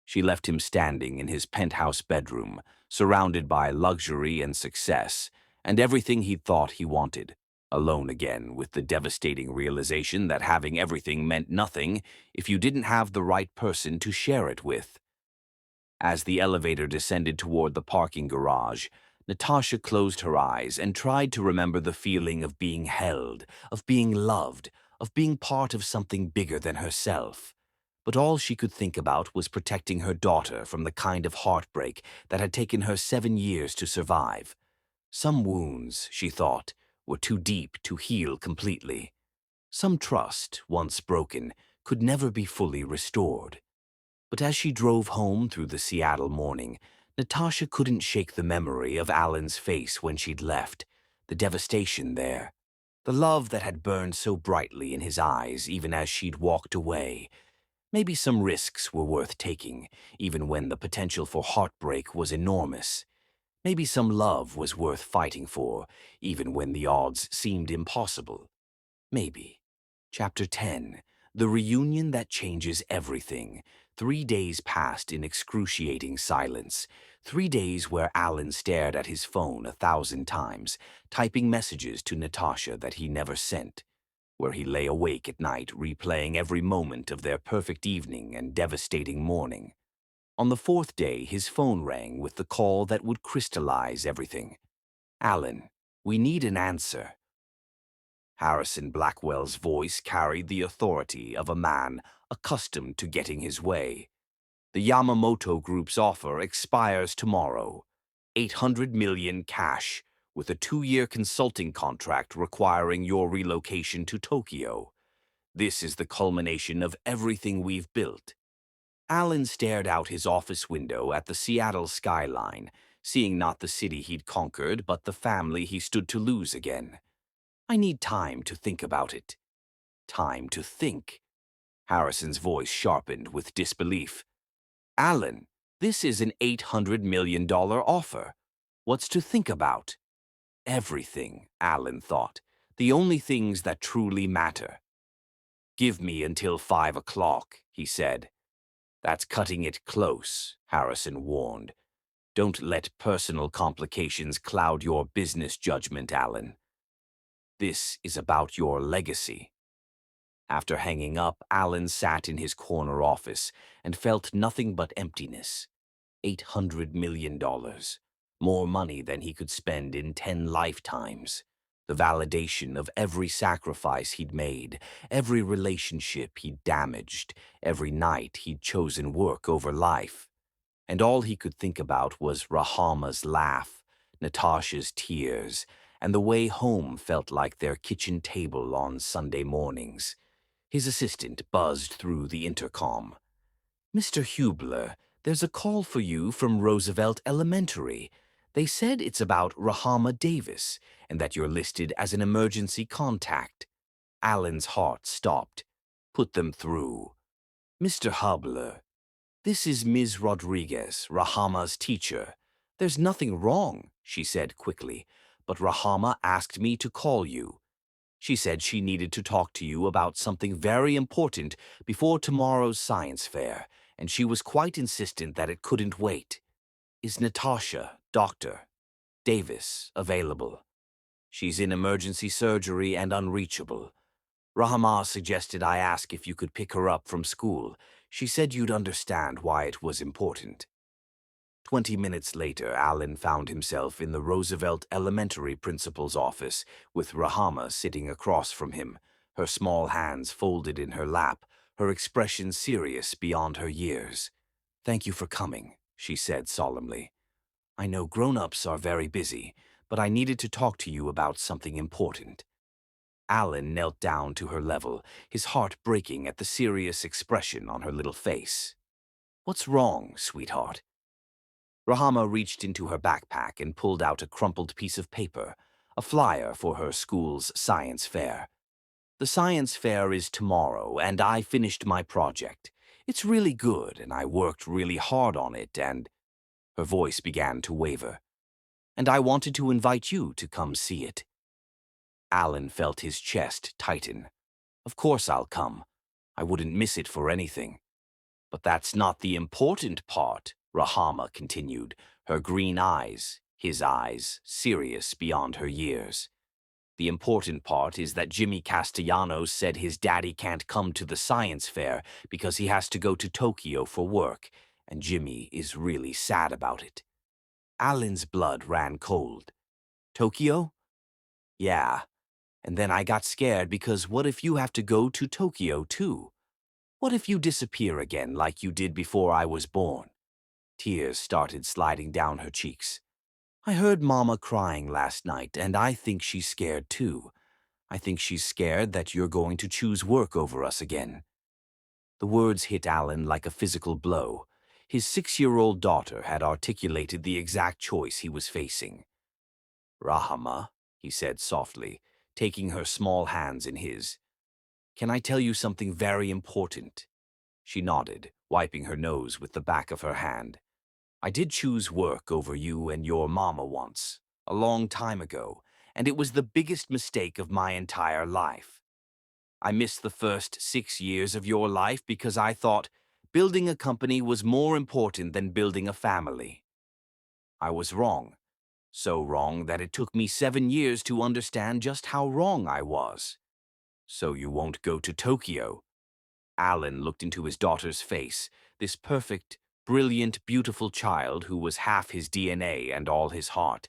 She left him standing in his penthouse bedroom, surrounded by luxury and success, and everything he thought he wanted, alone again with the devastating realization that having everything meant nothing if you didn't have the right person to share it with. As the elevator descended toward the parking garage, Natasha closed her eyes and tried to remember the feeling of being held, of being loved, of being part of something bigger than herself. But all she could think about was protecting her daughter from the kind of heartbreak that had taken her 7 years to survive. Some wounds, she thought, were too deep to heal completely. Some trust, once broken, could never be fully restored. But as she drove home through the Seattle morning, Natasha couldn't shake the memory of Alan's face when she'd left, the devastation there, the love that had burned so brightly in his eyes even as she'd walked away. Maybe some risks were worth taking, even when the potential for heartbreak was enormous. Maybe some love was worth fighting for, even when the odds seemed impossible. Maybe. Chapter 10. The Reunion That Changes Everything. 3 days passed in excruciating silence. 3 days where Alan stared at his phone 1,000 times, typing messages to Natasha that he never sent. Where he lay awake at night replaying every moment of their perfect evening and devastating morning. On the 4th day, his phone rang with the call that would crystallize everything. "Alan, we need an answer." Harrison Blackwell's voice carried the authority of a man accustomed to getting his way. "The Yamamoto Group's offer expires tomorrow. 800 million cash, with a 2-year consulting contract requiring your relocation to Tokyo. This is the culmination of everything we've built." Alan stared out his office window at the Seattle skyline, seeing not the city he'd conquered, but the family he stood to lose again. "I need time to think about it." "Time to think?" Harrison's voice sharpened with disbelief. "Alan, this is an $800 million offer. What's to think about?" "Everything," Alan thought. "The only things that truly matter." "Give me until 5 o'clock, he said. "That's cutting it close," Harrison warned. "Don't let personal complications cloud your business judgment, Alan. This is about your legacy." After hanging up, Alan sat in his corner office and felt nothing but emptiness. $800 million. More money than he could spend in 10 lifetimes. The validation of every sacrifice he'd made, every relationship he'd damaged, every night he'd chosen work over life. And all he could think about was Rahama's laugh, Natasha's tears, and the way home felt like their kitchen table on Sunday mornings. His assistant buzzed through the intercom. "Mr. Hubler, there's a call for you from Roosevelt Elementary. They said it's about Rahama Davis, and that you're listed as an emergency contact." Alan's heart stopped. "Put them through." "Mr. Hubler, this is Ms. Rodriguez, Rahama's teacher. There's nothing wrong," she said quickly, "but Rahama asked me to call you. She said she needed to talk to you about something very important before tomorrow's science fair, and she was quite insistent that it couldn't wait. Is Natasha, Dr. Davis, available? She's in emergency surgery and unreachable. Rahama suggested I ask if you could pick her up from school. She said you'd understand why it was important." 20 minutes later, Alan found himself in the Roosevelt Elementary principal's office, with Rahama sitting across from him, her small hands folded in her lap, her expression serious beyond her years. "Thank you for coming," she said solemnly. "I know grown-ups are very busy, but I needed to talk to you about something important." Alan knelt down to her level, his heart breaking at the serious expression on her little face. "What's wrong, sweetheart?" Rahama reached into her backpack and pulled out a crumpled piece of paper, a flyer for her school's science fair. "The science fair is tomorrow, and I finished my project. It's really good, and I worked really hard on it, and—" Her voice began to waver. "And I wanted to invite you to come see it." Alan felt his chest tighten. "Of course I'll come. I wouldn't miss it for anything." "But that's not the important part," Rahama continued, her green eyes, his eyes, serious beyond her years. "The important part is that Jimmy Castellanos said his daddy can't come to the science fair because he has to go to Tokyo for work, and Jimmy is really sad about it." Alan's blood ran cold. Tokyo? Yeah. And then I got scared because what if you have to go to Tokyo too? What if you disappear again like you did before I was born? Tears started sliding down her cheeks. I heard Mama crying last night, and I think she's scared too. I think she's scared that you're going to choose work over us again. The words hit Alan like a physical blow. His 6-year-old daughter had articulated the exact choice he was facing. Rahama, he said softly, taking her small hands in his. Can I tell you something very important? She nodded, wiping her nose with the back of her hand. I did choose work over you and your mama once, a long time ago, and it was the biggest mistake of my entire life. I missed the first 6 years of your life because I thought building a company was more important than building a family. I was wrong, so wrong that it took me 7 years to understand just how wrong I was. So you won't go to Tokyo? Alan looked into his daughter's face, this perfect, brilliant, beautiful child who was half his DNA and all his heart,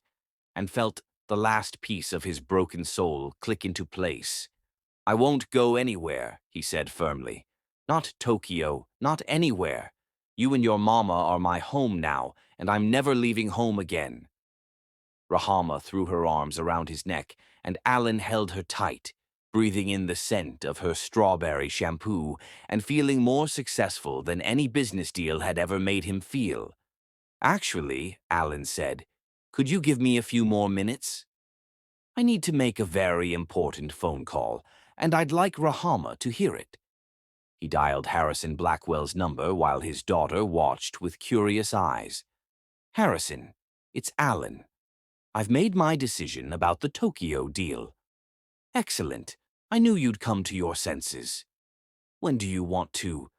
and felt the last piece of his broken soul click into place. I won't go anywhere, he said firmly. Not Tokyo, not anywhere. You and your mama are my home now, and I'm never leaving home again. Rahama threw her arms around his neck, and Alan held her tight, breathing in the scent of her strawberry shampoo and feeling more successful than any business deal had ever made him feel. Actually, Alan said, could you give me a few more minutes? I need to make a very important phone call, and I'd like Rahama to hear it. He dialed Harrison Blackwell's number while his daughter watched with curious eyes. Harrison, it's Alan. I've made my decision about the Tokyo deal. Excellent. I knew you'd come to your senses. When do you want to?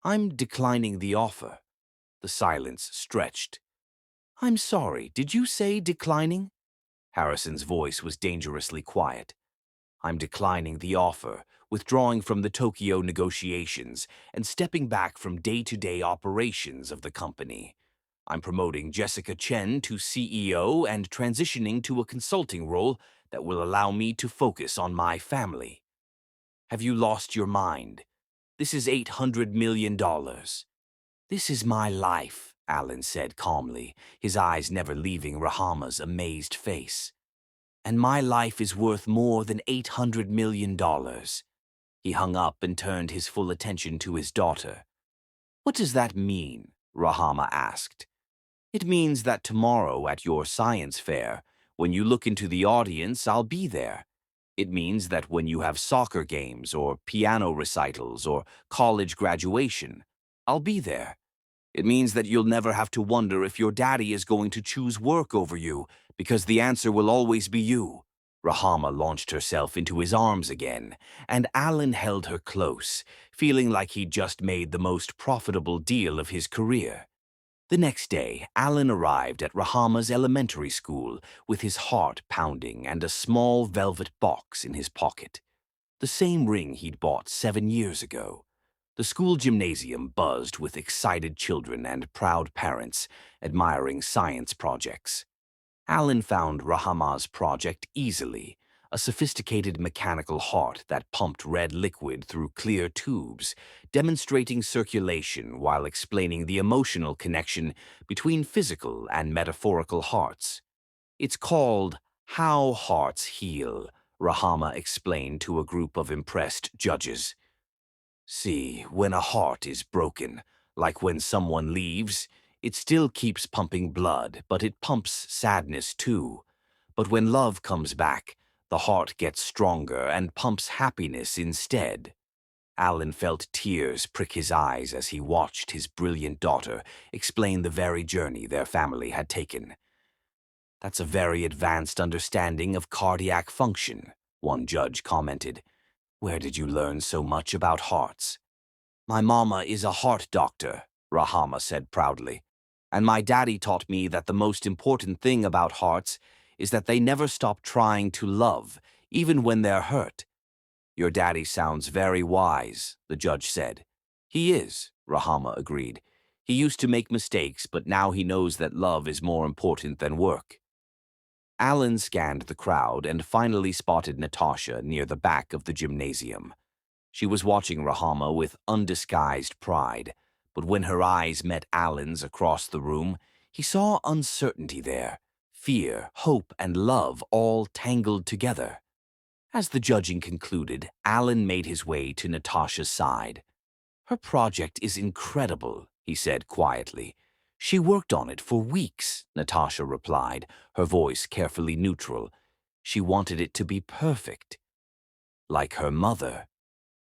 I'm declining the offer. The silence stretched. I'm sorry, did you say declining? Harrison's voice was dangerously quiet. I'm declining the offer, withdrawing from the Tokyo negotiations, and stepping back from day-to-day operations of the company. I'm promoting Jessica Chen to CEO and transitioning to a consulting role that will allow me to focus on my family. Have you lost your mind? This is $800 million. This is my life, Alan said calmly, his eyes never leaving Rahama's amazed face. And my life is worth more than $800 million. He hung up and turned his full attention to his daughter. What does that mean? Rahama asked. It means that tomorrow at your science fair, when you look into the audience, I'll be there. It means that when you have soccer games or piano recitals or college graduation, I'll be there. It means that you'll never have to wonder if your daddy is going to choose work over you, because the answer will always be you. Rahama launched herself into his arms again, and Alan held her close, feeling like he'd just made the most profitable deal of his career. The next day, Alan arrived at Rahama's elementary school with his heart pounding and a small velvet box in his pocket. The same ring he'd bought 7 years ago. The school gymnasium buzzed with excited children and proud parents admiring science projects. Alan found Rahama's project easily, a sophisticated mechanical heart that pumped red liquid through clear tubes, demonstrating circulation while explaining the emotional connection between physical and metaphorical hearts. It's called How Hearts Heal, Rahama explained to a group of impressed judges. See, when a heart is broken, like when someone leaves, it still keeps pumping blood, but it pumps sadness too. But when love comes back, the heart gets stronger and pumps happiness instead. Alan felt tears prick his eyes as he watched his brilliant daughter explain the very journey their family had taken. That's a very advanced understanding of cardiac function, one judge commented. Where did you learn so much about hearts? My mama is a heart doctor, Rahama said proudly. And my daddy taught me that the most important thing about hearts is that they never stop trying to love, even when they're hurt. Your daddy sounds very wise, the judge said. He is, Rahama agreed. He used to make mistakes, but now he knows that love is more important than work. Alan scanned the crowd and finally spotted Natasha near the back of the gymnasium. She was watching Rahama with undisguised pride, but when her eyes met Alan's across the room, he saw uncertainty there, fear, hope, and love all tangled together. As the judging concluded, Alan made his way to Natasha's side. "Her project is incredible," he said quietly. "She worked on it for weeks," Natasha replied, her voice carefully neutral. "She wanted it to be perfect. Like her mother."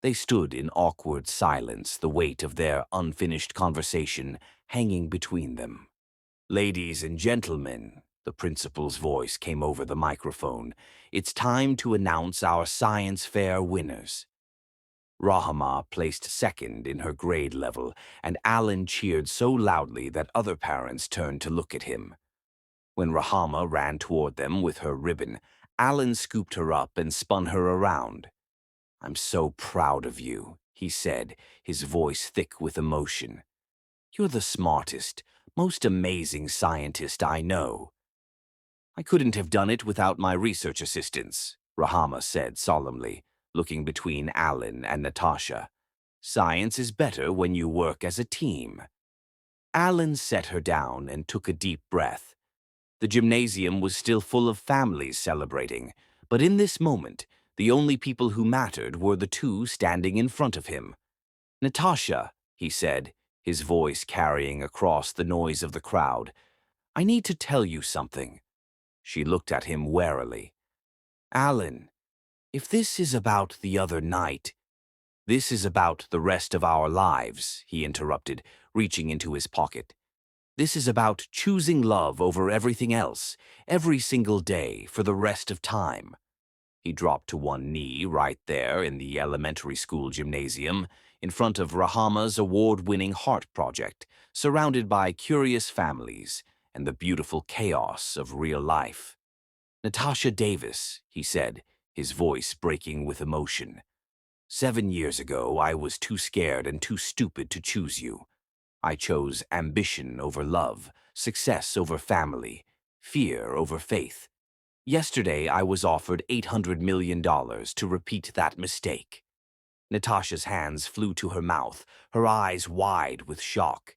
They stood in awkward silence, the weight of their unfinished conversation hanging between them. "Ladies and gentlemen," the principal's voice came over the microphone, "it's time to announce our science fair winners." Rahama placed second in her grade level, and Alan cheered so loudly that other parents turned to look at him. When Rahama ran toward them with her ribbon, Alan scooped her up and spun her around. "I'm so proud of you," he said, his voice thick with emotion. "You're the smartest, most amazing scientist I know." "I couldn't have done it without my research assistants," Rahama said solemnly, looking between Alan and Natasha. "Science is better when you work as a team." Alan set her down and took a deep breath. The gymnasium was still full of families celebrating, but in this moment, the only people who mattered were the two standing in front of him. "Natasha," he said, his voice carrying across the noise of the crowd, "I need to tell you something." She looked at him warily. "Alan, if this is about the other night—" "This is about the rest of our lives," he interrupted, reaching into his pocket. "This is about choosing love over everything else, every single day, for the rest of time." He dropped to one knee right there in the elementary school gymnasium, in front of Rahama's award-winning heart project, surrounded by curious families and the beautiful chaos of real life. "Natasha Davis," he said, his voice breaking with emotion. "7 years ago, I was too scared and too stupid to choose you. I chose ambition over love, success over family, fear over faith. Yesterday, I was offered $800 million to repeat that mistake." Natasha's hands flew to her mouth, her eyes wide with shock.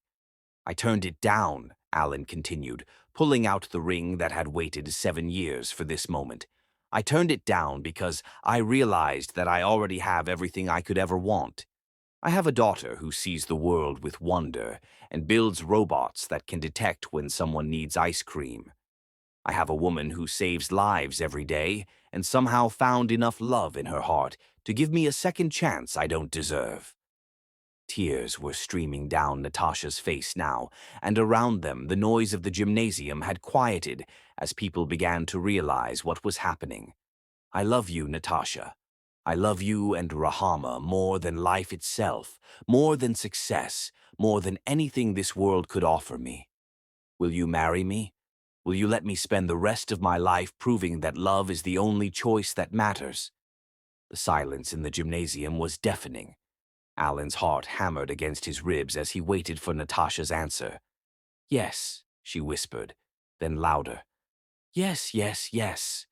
"I turned it down," Alan continued, pulling out the ring that had waited 7 years for this moment. "I turned it down because I realized that I already have everything I could ever want. I have a daughter who sees the world with wonder and builds robots that can detect when someone needs ice cream. I have a woman who saves lives every day and somehow found enough love in her heart to give me a second chance I don't deserve." Tears were streaming down Natasha's face now, and around them the noise of the gymnasium had quieted as people began to realize what was happening. "I love you, Natasha. I love you and Rahama more than life itself, more than success, more than anything this world could offer me. Will you marry me? Will you let me spend the rest of my life proving that love is the only choice that matters?" The silence in the gymnasium was deafening. Alan's heart hammered against his ribs as he waited for Natasha's answer. "Yes," she whispered, then louder. "Yes, yes, yes."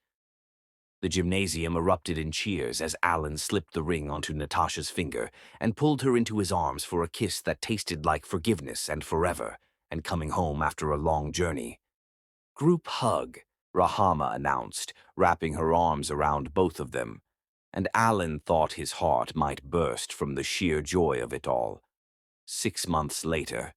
The gymnasium erupted in cheers as Alan slipped the ring onto Natasha's finger and pulled her into his arms for a kiss that tasted like forgiveness and forever, and coming home after a long journey. "Group hug," Rahama announced, wrapping her arms around both of them, and Alan thought his heart might burst from the sheer joy of it all. 6 months later.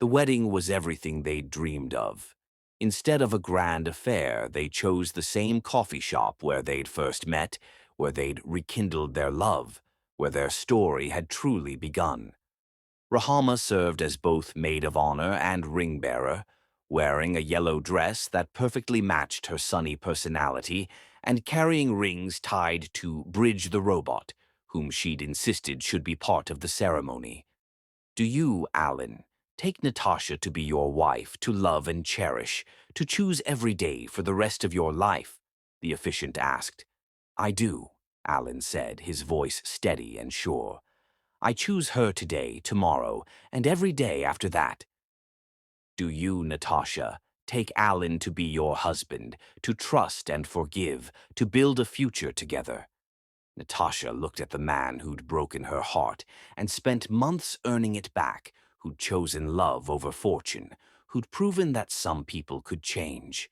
The wedding was everything they'd dreamed of. Instead of a grand affair, they chose the same coffee shop where they'd first met, where they'd rekindled their love, where their story had truly begun. Rahama served as both maid of honor and ring bearer, wearing a yellow dress that perfectly matched her sunny personality and carrying rings tied to Bridge the robot, whom she'd insisted should be part of the ceremony. "Do you, Alan, take Natasha to be your wife, to love and cherish, to choose every day for the rest of your life?" the officiant asked. "I do," Alan said, his voice steady and sure. I choose her today, tomorrow, and every day after that. Do you, Natasha, take Alan to be your husband, to trust and forgive, to build a future together? Natasha looked at the man who'd broken her heart and spent months earning it back, who'd chosen love over fortune, who'd proven that some people could change.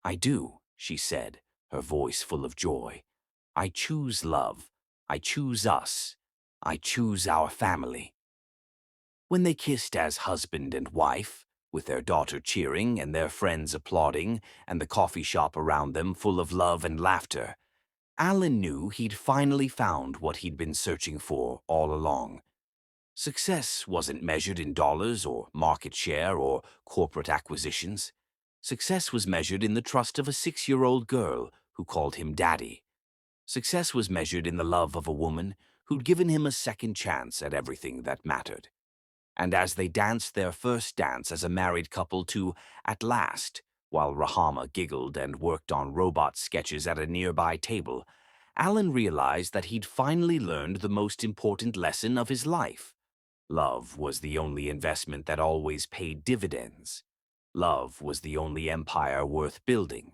I do, she said, her voice full of joy. I choose love. I choose us. I choose our family. When they kissed as husband and wife, with their daughter cheering and their friends applauding and the coffee shop around them full of love and laughter, Alan knew he'd finally found what he'd been searching for all along. Success wasn't measured in dollars or market share or corporate acquisitions. Success was measured in the trust of a 6-year-old girl who called him Daddy. Success was measured in the love of a woman who'd given him a second chance at everything that mattered. And as they danced their first dance as a married couple to At Last, while Rahama giggled and worked on robot sketches at a nearby table, Alan realized that he'd finally learned the most important lesson of his life. Love was the only investment that always paid dividends. Love was the only empire worth building.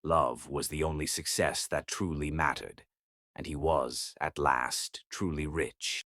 Love was the only success that truly mattered. And he was, at last, truly rich.